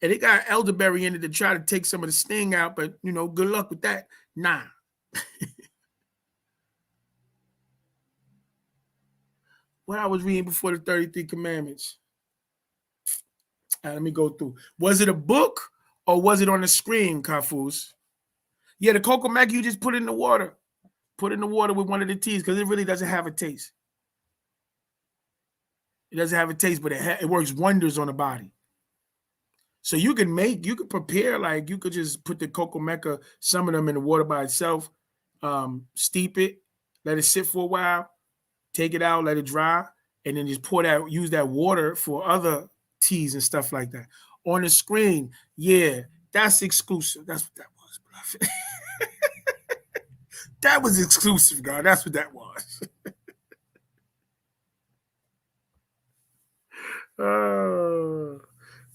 And it got elderberry in it to try to take some of the sting out, but good luck with that. Nah. What I was reading before the 33 Commandments. Let me go through. Was it a book or was it on the screen, Kafus? Yeah, the Coco Mecca, you just put it in the water. Put it in the water with one of the teas because it really doesn't have a taste. It doesn't have a taste, but it works wonders on the body. So you could prepare, like you could just put the Coco Mecca, some of them in the water by itself, steep it, let it sit for a while, take it out, let it dry, and then just use that water for other teas and stuff like that. On the screen, yeah, that's exclusive. That's what that was, beloved. That was exclusive, God. That's what that was.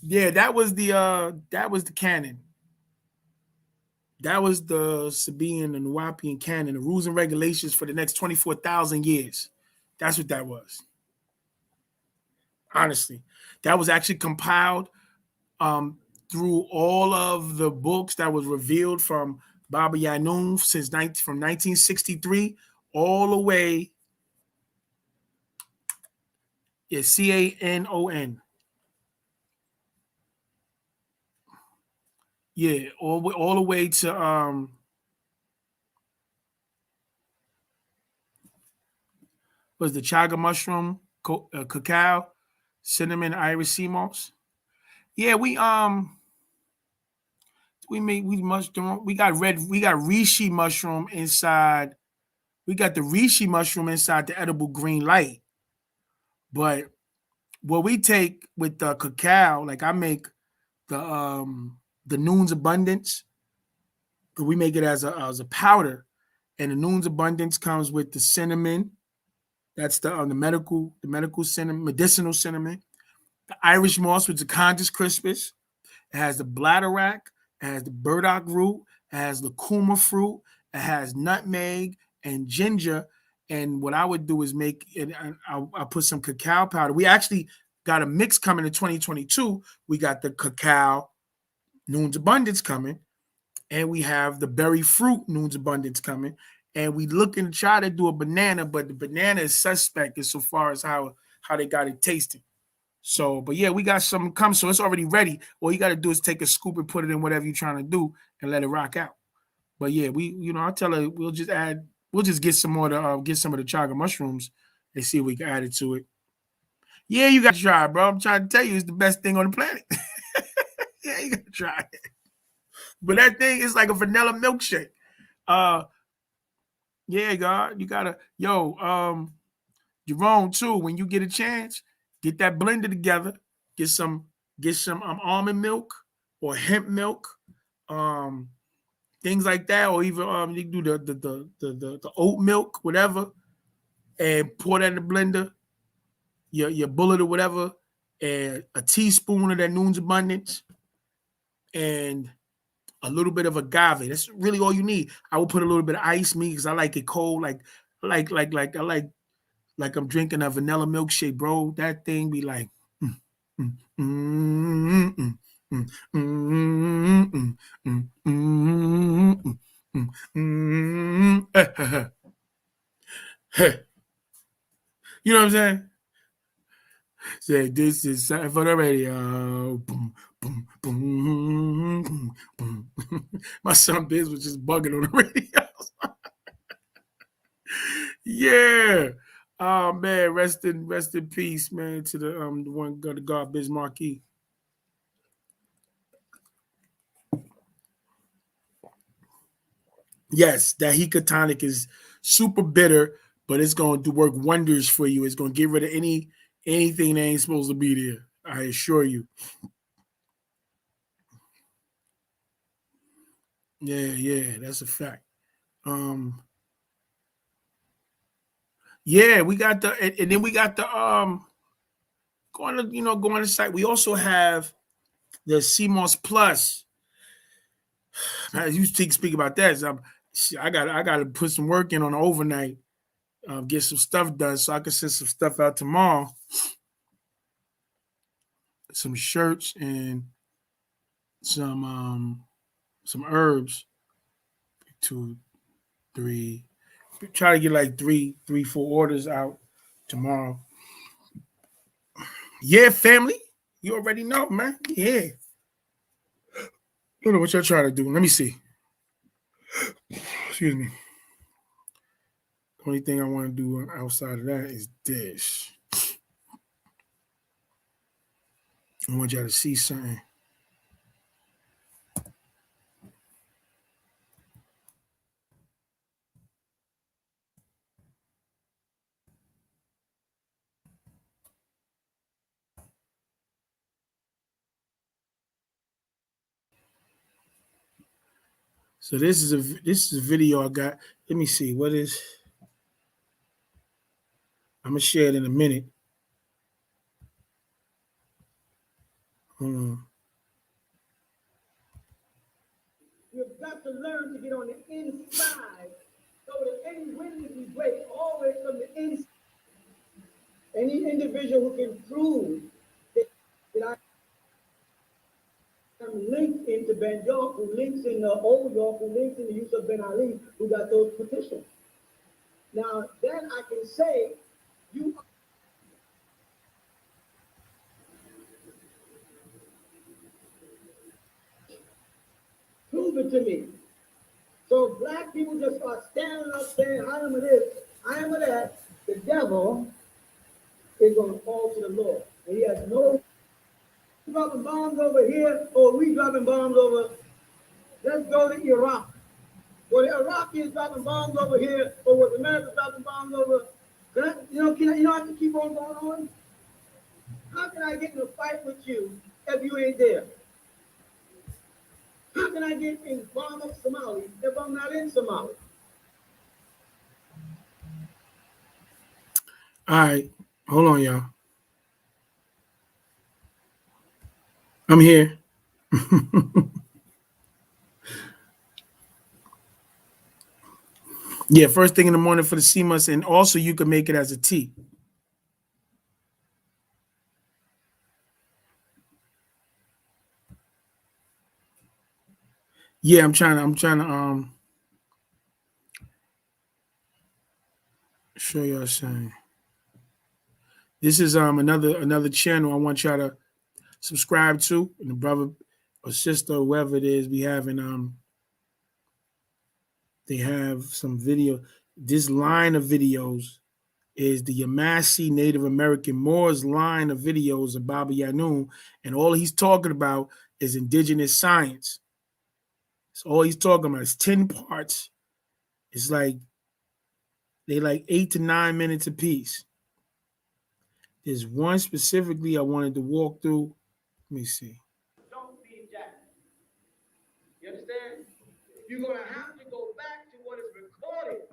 Yeah, that was the canon. That was the Sabaean and Nuwaubian canon, the rules and regulations for the next 24,000 years. That's what that was. Honestly, that was actually compiled through all of the books that was revealed from Baba Yanun from 1963 all the way. Yeah, Canon. Yeah, all the way to was the chaga mushroom, cacao, cinnamon, iris sea moss. Yeah, we got reishi mushroom inside. We got the reishi mushroom inside the edible green light. But what we take with the cacao, like I make the Noon's Abundance, we make it as a powder, and the Noon's Abundance comes with the cinnamon, That's the medical cinnamon, medicinal cinnamon. The Irish moss, which is the Conjus crispus. It has the bladderwrack. It has the burdock root. It has the kuma fruit. It has nutmeg and ginger. And what I would do is make it. I'll put some cacao powder. We actually got a mix coming in 2022. We got the cacao Noon's Abundance coming, and we have the berry fruit Noon's Abundance coming. And we looking to try to do a banana, but the banana is suspect as so far as how they got it tasting. So, but yeah, we got something come, so it's already ready. All you got to do is take a scoop and put it in whatever you're trying to do and let it rock out. But yeah, I'll tell her we'll just get some more to get some of the chaga mushrooms and see if we can add it to it. Yeah, you got to try it, bro. I'm trying to tell you, it's the best thing on the planet. Yeah, you got to try it. But that thing is like a vanilla milkshake. Yeah, God, you gotta, Jerome too. When you get a chance, get that blender together. Get some almond milk or hemp milk, things like that, or even you can do the oat milk, whatever, and pour that in the blender. Your bullet or whatever, and a teaspoon of that Noon's Abundance, and a little bit of agave. That's really all you need. I will put a little bit of ice, because I like it cold, like I'm drinking a vanilla milkshake, bro. That thing be like, you know what I'm saying? Say, this is something for the radio. Boom, boom, boom, boom, boom. My son Biz was just bugging on the radio. Yeah. Oh man, rest in peace, man, to the one the God Biz Marquis. Yes, that Hika tonic is super bitter, but it's going to work wonders for you. It's going to get rid of anything that ain't supposed to be there. I assure you. Yeah, that's a fact. Yeah, we got the, and then we got the going to the site. We also have the CMOS Plus. You speak about that. I got to put some work in on the overnight, get some stuff done so I can send some stuff out tomorrow. Some shirts and some herbs. 2, 3. Try to get like 3, 4 orders out tomorrow. Yeah, family. You already know, man. Yeah. I don't know what y'all trying to do. Let me see. Excuse me. The only thing I want to do outside of that is this. I want y'all to see something. So this is a video I got. Let me see. What is? I'm gonna share it in a minute. Hold on. You've got to learn to get on the inside so that any witness we break always from the inside. Any individual who can prove that I'm linked into Ben York, who links in the Old York, who links in the use of Ben Ali, who got those petitions. Now, then I can say, you prove it to me. So black people just start standing up saying, I am of this, I am of that. The devil is going to fall to the Lord. And he has no dropping bombs over here, or we dropping bombs over. Let's go to Iraq. Or the Iraqis dropping bombs over here, or was America dropping bombs over? I have to keep on going on? How can I get in a fight with you if you ain't there? How can I get in bomb up Somalia if I'm not in Somalia? All right. Hold on, y'all. I'm here. Yeah, first thing in the morning for the CMUS, and also you can make it as a tea. Yeah, I'm trying to show y'all something. This is another channel I want y'all to subscribe to, and the brother or sister, whoever it is, be having they have some video. This line of videos is the Yamasee Native American Moors line of videos of Baba Yanun, and all he's talking about is indigenous science. So all he's talking about is 10 parts. It's like they like 8 to 9 minutes apiece. There's one specifically I wanted to walk through. Let me see. Don't be Jack. You understand? You're going to have to go back to what is recorded.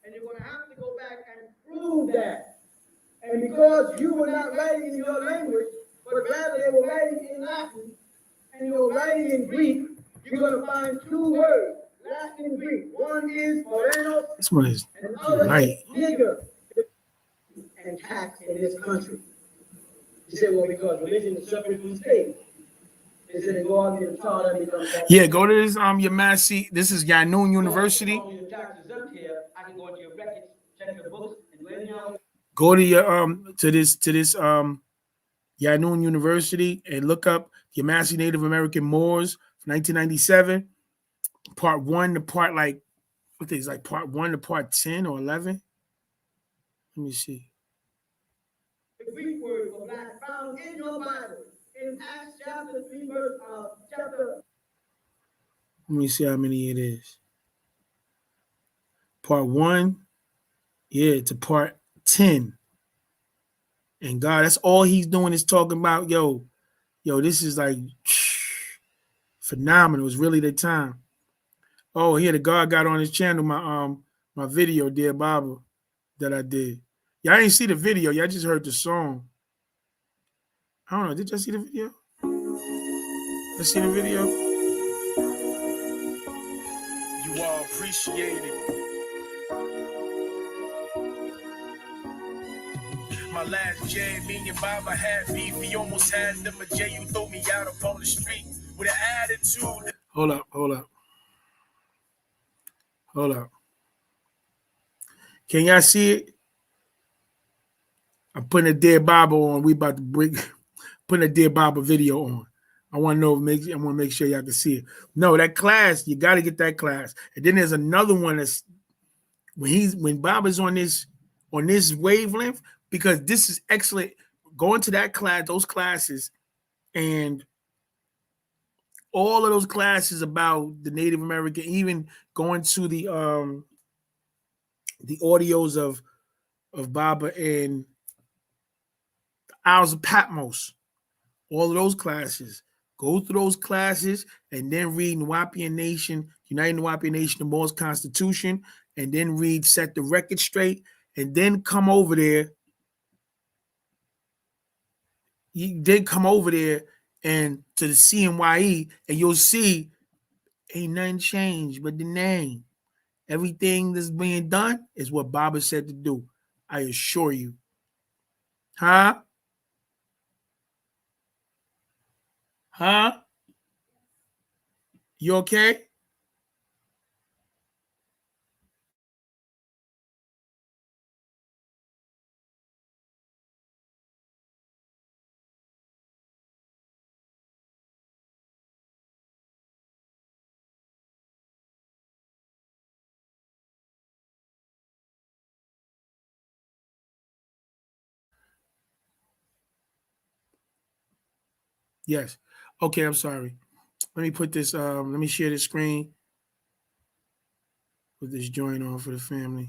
And you're going to have to go back and prove that. And because you were not writing in your language, but rather they were writing in Latin, and you were writing in Greek, you're going to find two words, Latin and Greek. One is moreno, This one is and the other light. is nigger. And tax in this country. You say, well, because religion is separate from the state. They said they go out and get taught and become tax. Yeah, go to this Yamasee. This is Yanun University. All your taxes up here, I can go into your records, check your books, and go anyhow. Go to your to this Yanun University and look up Yamasee Native American Moors, 1997, part 1 to part like what is like part 1 to part 10 or 11. Let me see. The Greek word for black found in your Bible in Acts chapter 3 verse chapter. Let me see how many it is. Part 1, yeah, to part 10. And God, that's all he's doing is talking about, yo, this is like phenomenal. It's really the time. Oh, here the God got on his channel my video, Dear Baba, that I did. Y'all ain't see the video. Y'all just heard the song. I don't know. Did y'all see the video? Let's see the video. You all appreciate it. My last J, me and Baba had beef. He almost had them a J. You throw me out upon the street with an attitude. Hold up. Can y'all see it? I'm putting a Dead Baba on. We about to putting a Dead Baba video on. I want to know. I want to make sure y'all can see it. No, that class, you got to get that class. And then there's another one that's when Baba's on this wavelength, because this is excellent. Going to that class, those classes, and all of those classes about the Native American, even going to the audios of Baba and Isles of Patmos, all of those classes. Go through those classes and then read Nuwaubian Nation, United Nuwaubian Nation, the Moors Constitution, and then read Set the Record Straight, and then come over there. You then come over there and to the CNYE, and you'll see ain't nothing changed but the name. Everything that's being done is what Baba said to do. I assure you. Huh? You okay? Yes. Okay, I'm sorry. Let me put this, let me share the screen. Put this joint on for the family.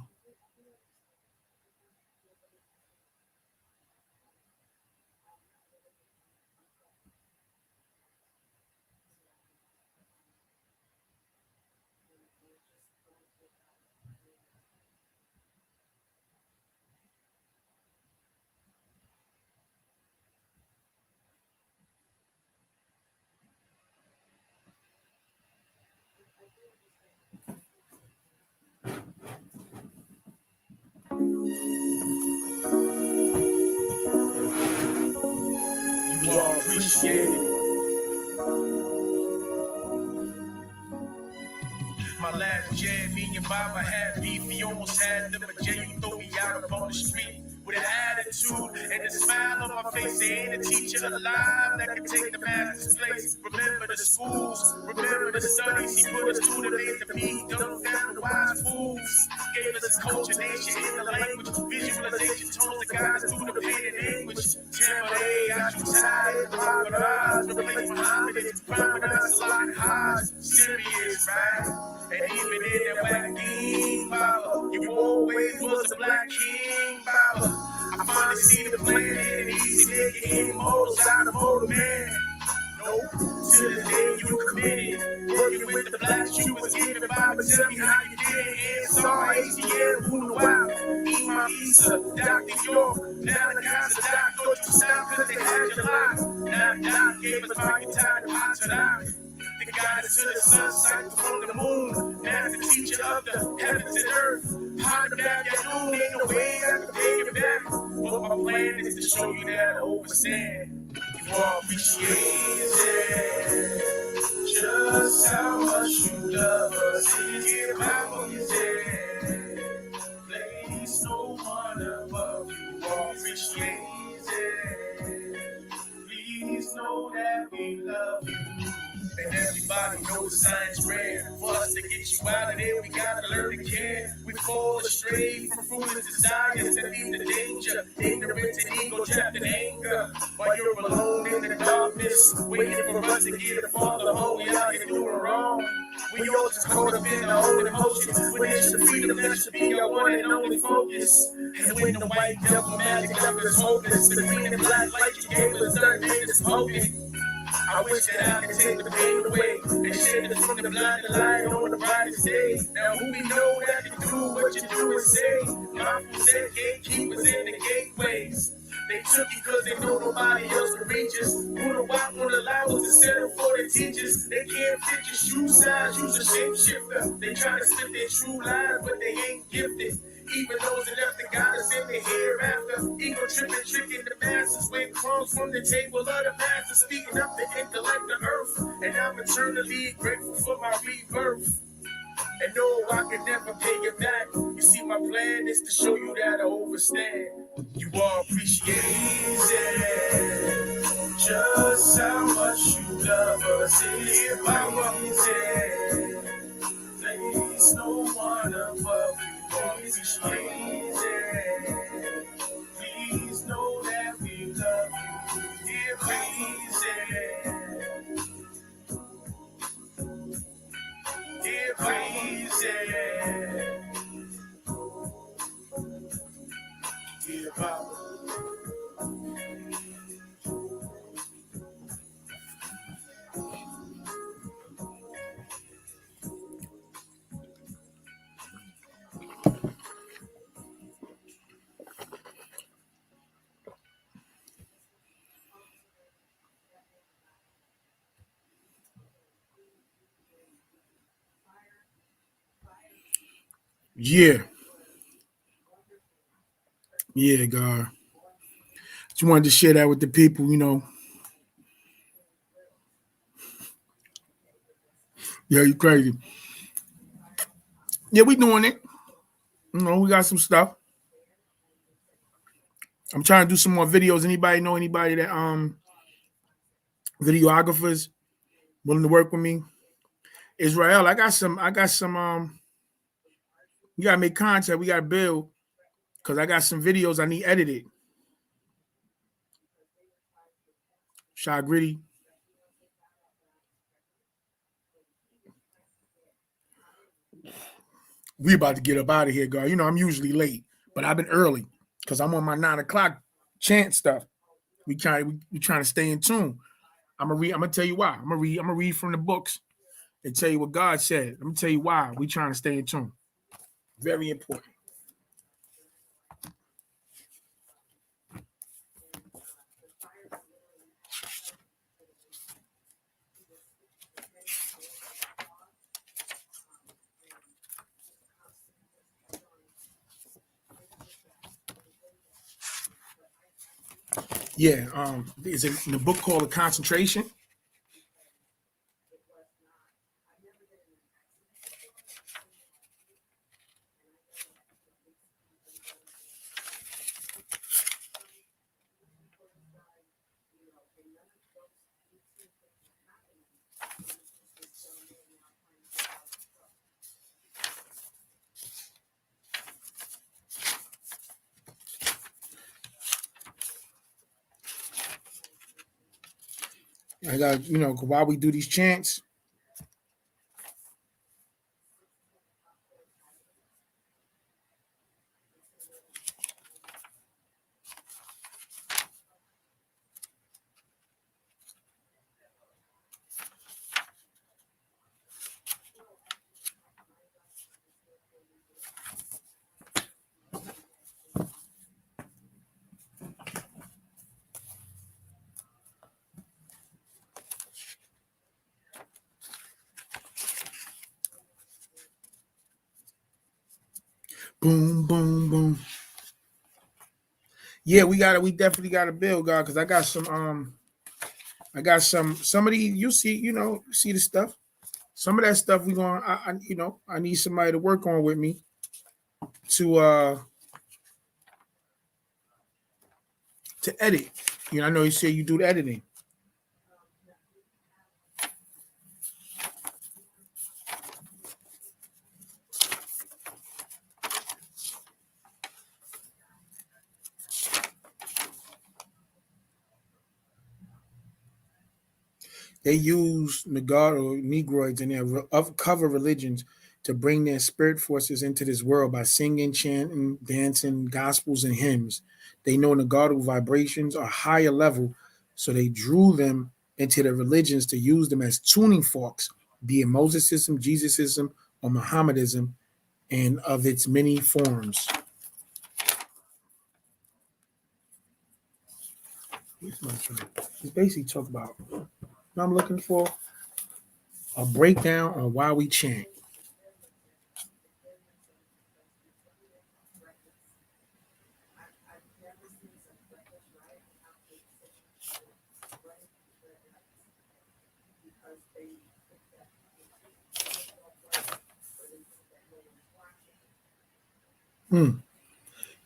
You all appreciate it. My last jam, me and Baba had beef. He almost had them, but Jay, you throw me out upon the street with an attitude and a smile on my face. There ain't a teacher alive that can take the master's place. Remember the schools, remember the studies. He put us through to make the beat, dumb down the wise fools. Gave us a culture, nation, in the language, visualization, tones to guide us through the pain and anguish. Tamale, got you tired, rock eyes, replace Muhammad, it's prime us like highs. Serious, right? And even in that black king, Baba, you always was the black king, Baba. I finally see the plan and easy making immortals out of mortal man. No, to the day you committed, working with the blacks you was giving, Baba, tell me how you did it. SR, ATL, who knew wow, Imam Isa, Dr. York, now the guys of Doc thought you stopped because they had your life. Now Doc gave us pocket time to hot tonight. The guide to the sun, sight from the moon. As the teacher of the heavens and earth. How the back at noon, ain't no way I can take it back. But my plan is to show you that I overstand. You all appreciate it. Just how much you love us. Is how you said. Place no one above you. You all appreciate it. Please know that we love you. And everybody knows the science ran. For us to get you out of there, we gotta learn to care. We fall astray from foolish desires that lead to danger. Ignorance and ego trapped in anger. While you're alone in the darkness, waiting for us to get a father home. We out here doing wrong. We all just caught up in our own emotions. When it's the freedom that should be our one and only focus. And when the white devil magic of is hopeless, the green and black light you gave us dirt and it's smoking. I wish that I could take the pain away and shed it from the blind and light on the brightest day. Now who we know that can do what you do and say? Mindful said gatekeepers in the gateways. They took you because they know nobody else can reach us. Who the white won't allow us to settle for the teachers. They can't fit your shoe size, use a shapeshifter. They try to spit their true lies, but they ain't gifted. Even those that left the goddess in the hereafter. Ego tripping, tricking the masses with crumbs from the table of the master. Speaking up the intellect of earth. And I'm eternally grateful for my rebirth. And no, I can never pay you back. You see, my plan is to show you that I overstand. You all appreciate it. Just how much you love us. If I wasn't, please no one above you. Appreciate it. Please know that we love you. Dear, please it. Dear, please it. Dear Papa. Yeah, God. Just wanted to share that with the people, you know. Yeah, you crazy. Yeah, we doing it. You know, we got some stuff. I'm trying to do some more videos. Anybody know anybody that videographers willing to work with me? Israel, I got some, we gotta make content, we gotta build, because I got some videos I need edited. Shy Gritty. We about to get up out of here, girl. You know, I'm usually late, but I've been early because I'm on my 9 o'clock chant stuff. We trying to stay in tune. I'm gonna tell you why. I'm gonna read from the books and tell you what God said. Let me tell you why we trying to stay in tune. Very important. Yeah, is it in the book called The Concentration? I got, while we do these chants, boom, boom, boom. Yeah, we definitely got to build, God, because I got some of the, you see the stuff. Some of that stuff I need somebody to work on with me to edit. I know you say you do the editing. They use Negroids in their cover religions to bring their spirit forces into this world by singing, chanting, dancing, gospels, and hymns. They know Nagaru vibrations are higher level, so they drew them into their religions to use them as tuning forks, be it Mosesism, Jesusism, or Mohammedism, and of its many forms. It's basically talk about what I'm looking for, a breakdown on why we chant.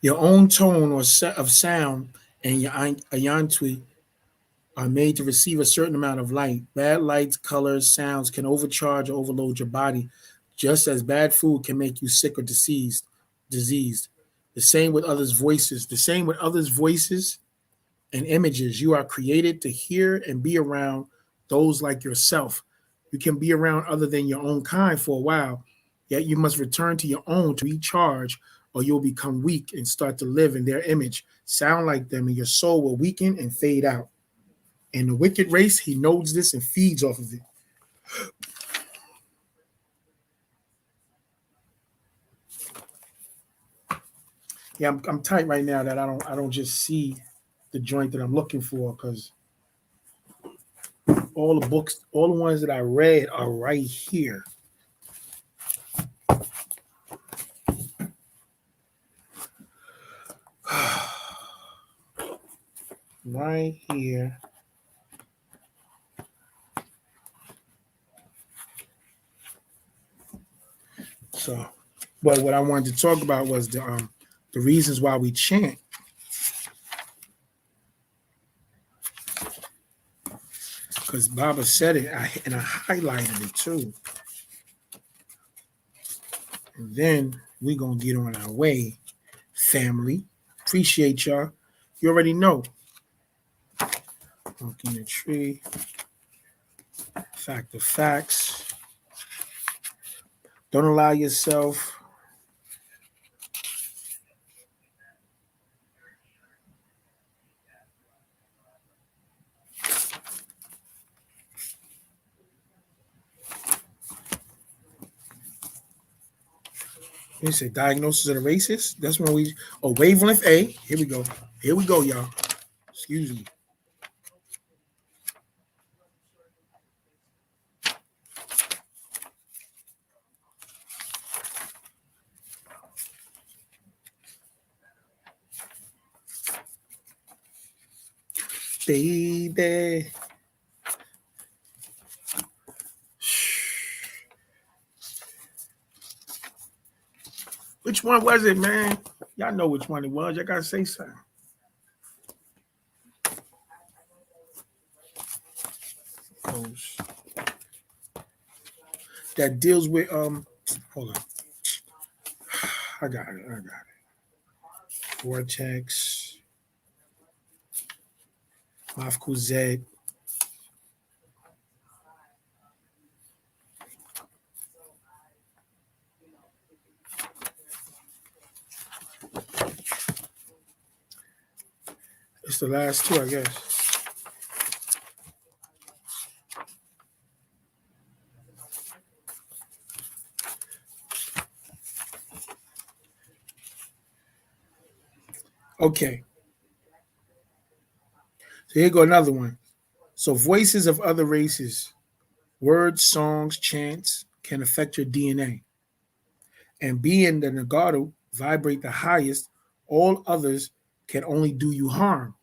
Your own tone or set of sound and your ayantui are made to receive a certain amount of light. Bad lights, colors, sounds can overcharge or overload your body, just as bad food can make you sick or diseased. The same with others' voices. The same with others' voices and images. You are created to hear and be around those like yourself. You can be around other than your own kind for a while, yet you must return to your own to recharge, or you'll become weak and start to live in their image, sound like them, and your soul will weaken and fade out. And the wicked race, he knows this and feeds off of it. Yeah, I'm tight right now that I don't just see the joint that I'm looking for, because all the books, all the ones that I read are right here. Right here. So, but what I wanted to talk about was the reasons why we chant. Because Baba said it, and I highlighted it too. And then we're going to get on our way, family. Appreciate y'all. You already know. Walking the tree. Fact of facts. Don't allow yourself you say diagnosis of the racist. That's when wavelength A. Here we go. Here we go, y'all. Excuse me. baby. Which one was it, man? Y'all know which one it was. Y'all gotta say something. That deals with hold on. I got it. Vortex. Mafku Z. It's the last two, I guess. Okay. So here go another one. So voices of other races, words, songs, chants can affect your DNA. And being the Nagato vibrate the highest, all others can only do you harm.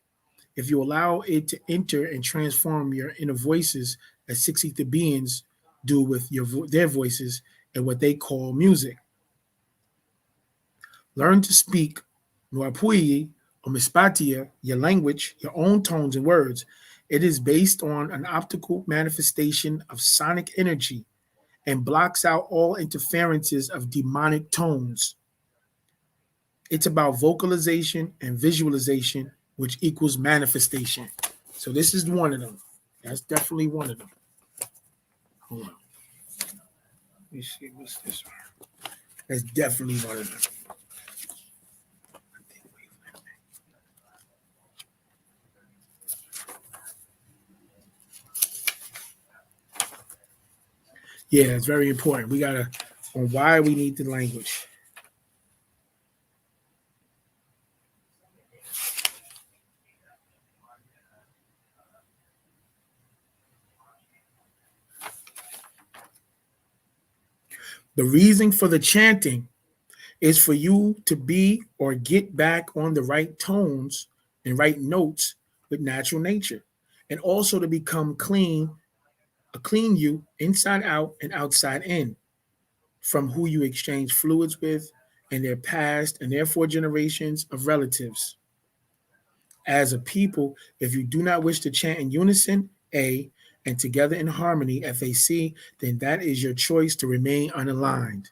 If you allow it to enter and transform your inner voices as 6 ether beings do with their voices and what they call music. Learn to speak Nuapuyi or Mispatia, your language, your own tones and words. It is based on an optical manifestation of sonic energy and blocks out all interferences of demonic tones. It's about vocalization and visualization, which equals manifestation. So this is one of them. That's definitely one of them. Hold on. Let me see, what's this one? That's definitely one of them. Yeah, it's very important. We gotta on why we need the language. The reason for the chanting is for you to be or get back on the right tones and right notes with natural nature, and also to become clean, a clean you inside out and outside in from who you exchange fluids with and their past and therefore generations of relatives. As a people, if you do not wish to chant in unison, A, and together in harmony, FAC, then that is your choice to remain unaligned.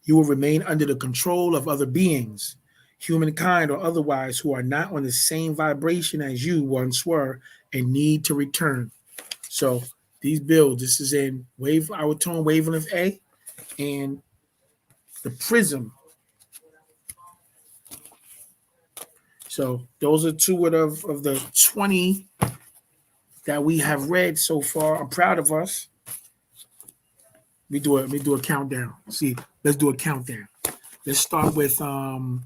You will remain under the control of other beings, humankind or otherwise, who are not on the same vibration as you once were and need to return. So these builds, this is in our tone wavelength A and the prism. So those are two of the 20 that we have read so far. I'm proud of us. Let me do a countdown. See, let's do a countdown. Let's start with we're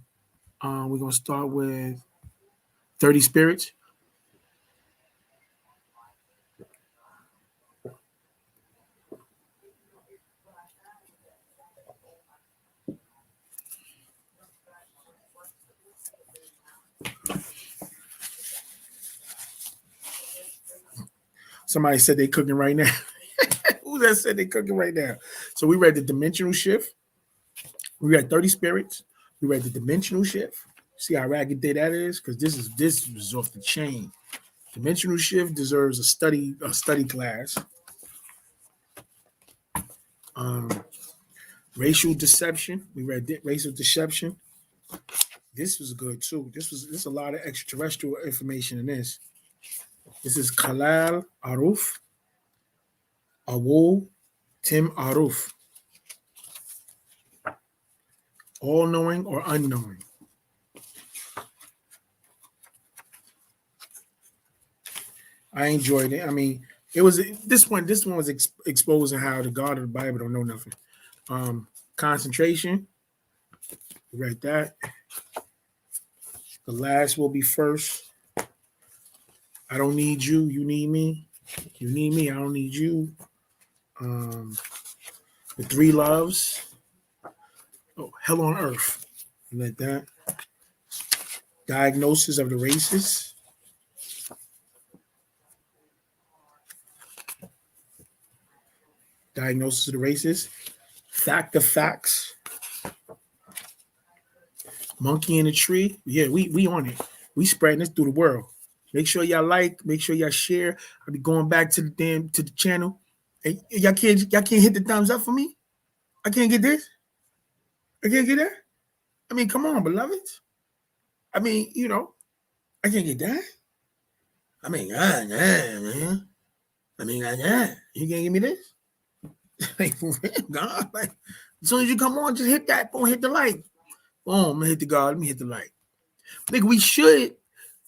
gonna start with 30 spirits. Somebody said they cooking right now. Who that said they cooking right now? So we read the dimensional shift. We read 30 spirits. We read the dimensional shift. See how ragged day that is? Because this is off the chain. Dimensional shift deserves a study class. Racial deception. We read racial deception. This was good too. There's a lot of extraterrestrial information in this. This is Kalal Aruf, Awu Tim Aruf. All knowing or unknowing. I enjoyed it. I mean, it was this one was exposing how the God of the Bible don't know nothing. Concentration. Read that. The last will be first. I don't need you. You need me. You need me. I don't need you. The three loves. Oh, hell on earth. Read that. Diagnosis of the races. Diagnosis of the Racist. Fact of Facts. Monkey in the Tree. Yeah, we on it. We spreading this through the world. Make sure y'all like. Make sure y'all share. I'll be going back to the channel. Hey, y'all can't hit the thumbs up for me. I can't get this. I can't get that. I mean, come on, beloved. I mean, you know, I can't get that. I mean, man. I mean, you can't give me this? Like, for real, God, like, as soon as you come on, just hit that. Boom, hit the like. Boom, I'm gonna hit the God. Let me hit the like. Nigga, we should.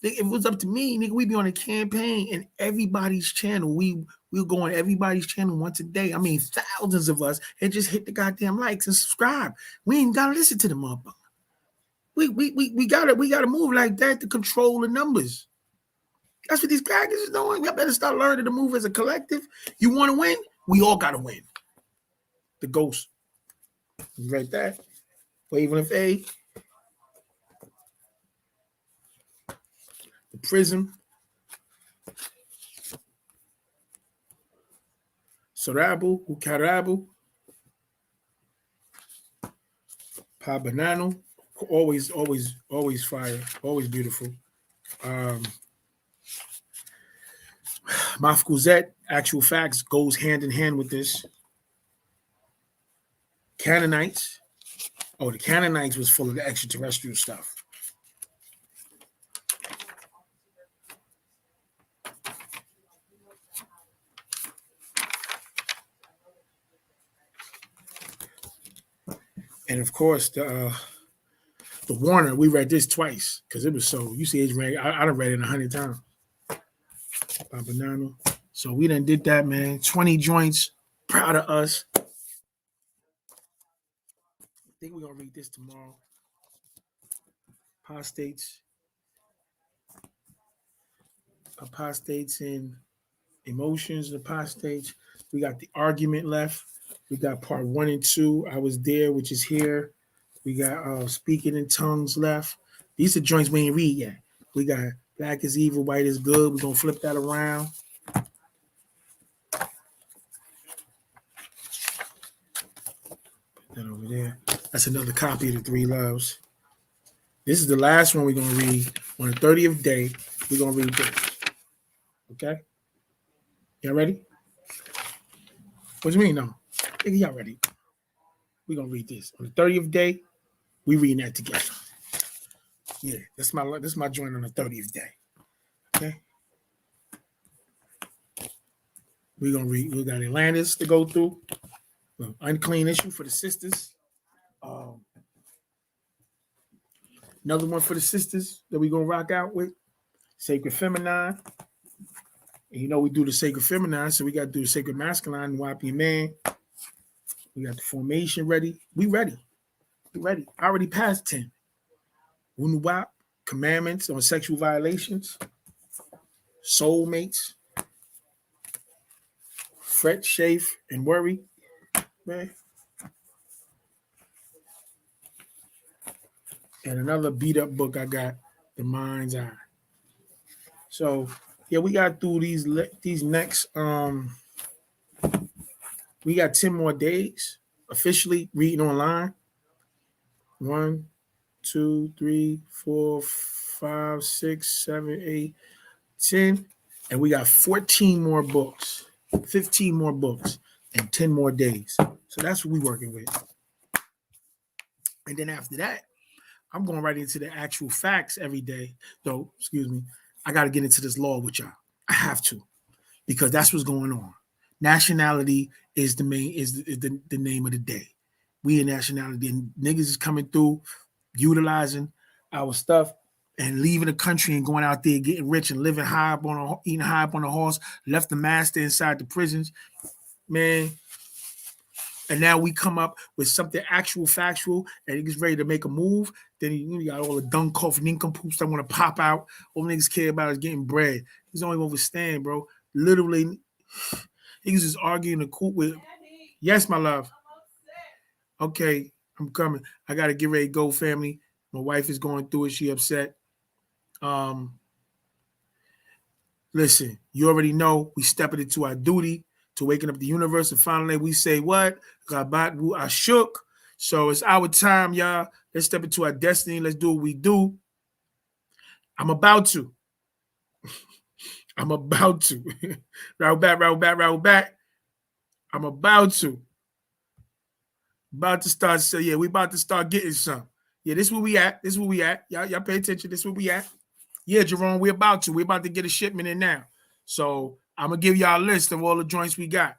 If it was up to me, nigga, we'd be on a campaign in everybody's channel. We'll go on everybody's channel once a day. I mean, thousands of us, and just hit the goddamn likes and subscribe. We ain't gotta listen to the motherfucker. We gotta move like that to control the numbers. That's what these crackers is doing. We better start learning to move as a collective. You want to win? We all gotta win. The ghost, right there. Waving of A. The prism. Sarabu, Ukarabu. Pa Banano. Always fire. Always beautiful. Mafkuzet, Actual Facts, goes hand in hand with this. Canaanites. Oh, the Canaanites was full of the extraterrestrial stuff. And of course, the Warner, we read this twice because it was so. You see, I done read it 100 times. Banana. So we done did that, man. 20 joints. Proud of us. I think we're gonna read this tomorrow. Apostates and emotions. Apostates. We got the argument left. We got part 1 and 2. I was there, which is here. We got speaking in tongues left. These are joints we ain't read yet. We got black is evil, white is good. We're gonna flip that around. Put that over there. That's another copy of the Three Loves. This is the last one we're gonna read. On the 30th day, we're gonna read this. Okay? Y'all ready? What do you mean, no? Y'all ready? We're gonna read this. On the 30th day, we reading that together. Yeah, that's my joint on the 30th day. Okay. We're gonna read. We got Atlantis to go through. Unclean issue for the sisters. Another one for the sisters that we're gonna rock out with. Sacred Feminine. And you know we do the Sacred Feminine, so we got to do the Sacred Masculine and Wappy Man. We got the formation ready. We ready. We ready. I already passed 10. Wunuwap, commandments on sexual violations, soulmates, fret, chafe, and worry. Man. And another beat up book I got, The Mind's Eye. So yeah, we got through these next we got 10 more days officially reading online. 1, 2, 3, 4, 5, 6, 7, 8, 10. And we got 14 more books, 15 more books, and 10 more days. So that's what we're working with. And then after that, I'm going right into the actual facts every day. Though, excuse me, I got to get into this law with y'all. I have to, because that's what's going on. Nationality is the name of the day. We in nationality, and niggas is coming through, utilizing our stuff and leaving the country and going out there getting rich and living eating high up on a horse, left the master inside the prisons, man. And now we come up with something actual, factual, and niggas ready to make a move. Then you got all the dunk off nincompoops that want to pop out. All niggas care about is getting bread. Niggas don't even understand, bro. Literally, niggas is arguing the court with. Yes, my love. Okay, I'm coming. I gotta get ready to go, family. My wife is going through it. She upset. Listen, you already know we stepping into our duty. to waking up the universe. And finally, we say what? Rabat Wu Ashuk. So it's our time, y'all. Let's step into our destiny. Let's do what we do. I'm about to. I'm about to. Roll back. I'm about to. About to start. So yeah, we about to start getting some. Yeah, this is where we at. This is where we at. Y'all pay attention. This is where we at. Yeah, Jerome, we're about to. We're about to get a shipment in now. So I'm going to give y'all a list of all the joints we got.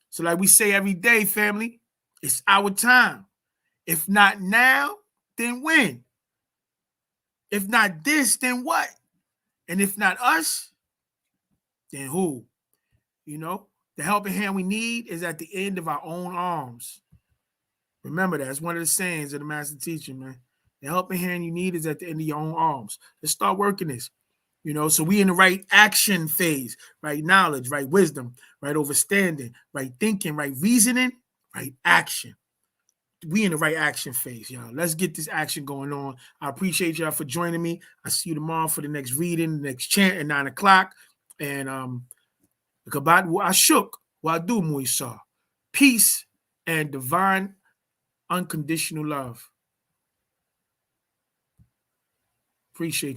So like we say every day, family, it's our time. If not now, then when? If not this, then what? And if not us, then who? You know, the helping hand we need is at the end of our own arms. Remember that. It's one of the sayings of the master teacher, man. The helping hand you need is at the end of your own arms. Let's start working this. You know, so we in the right action phase, right knowledge, right wisdom, right understanding, right thinking, right reasoning, right action. We in the right action phase, y'all. Let's get this action going on. I appreciate y'all for joining me. I see you tomorrow for the next reading, the next chant at 9 o'clock. And Kabat Ashuk, Wadu Muisa. Peace and divine unconditional love. Appreciate you.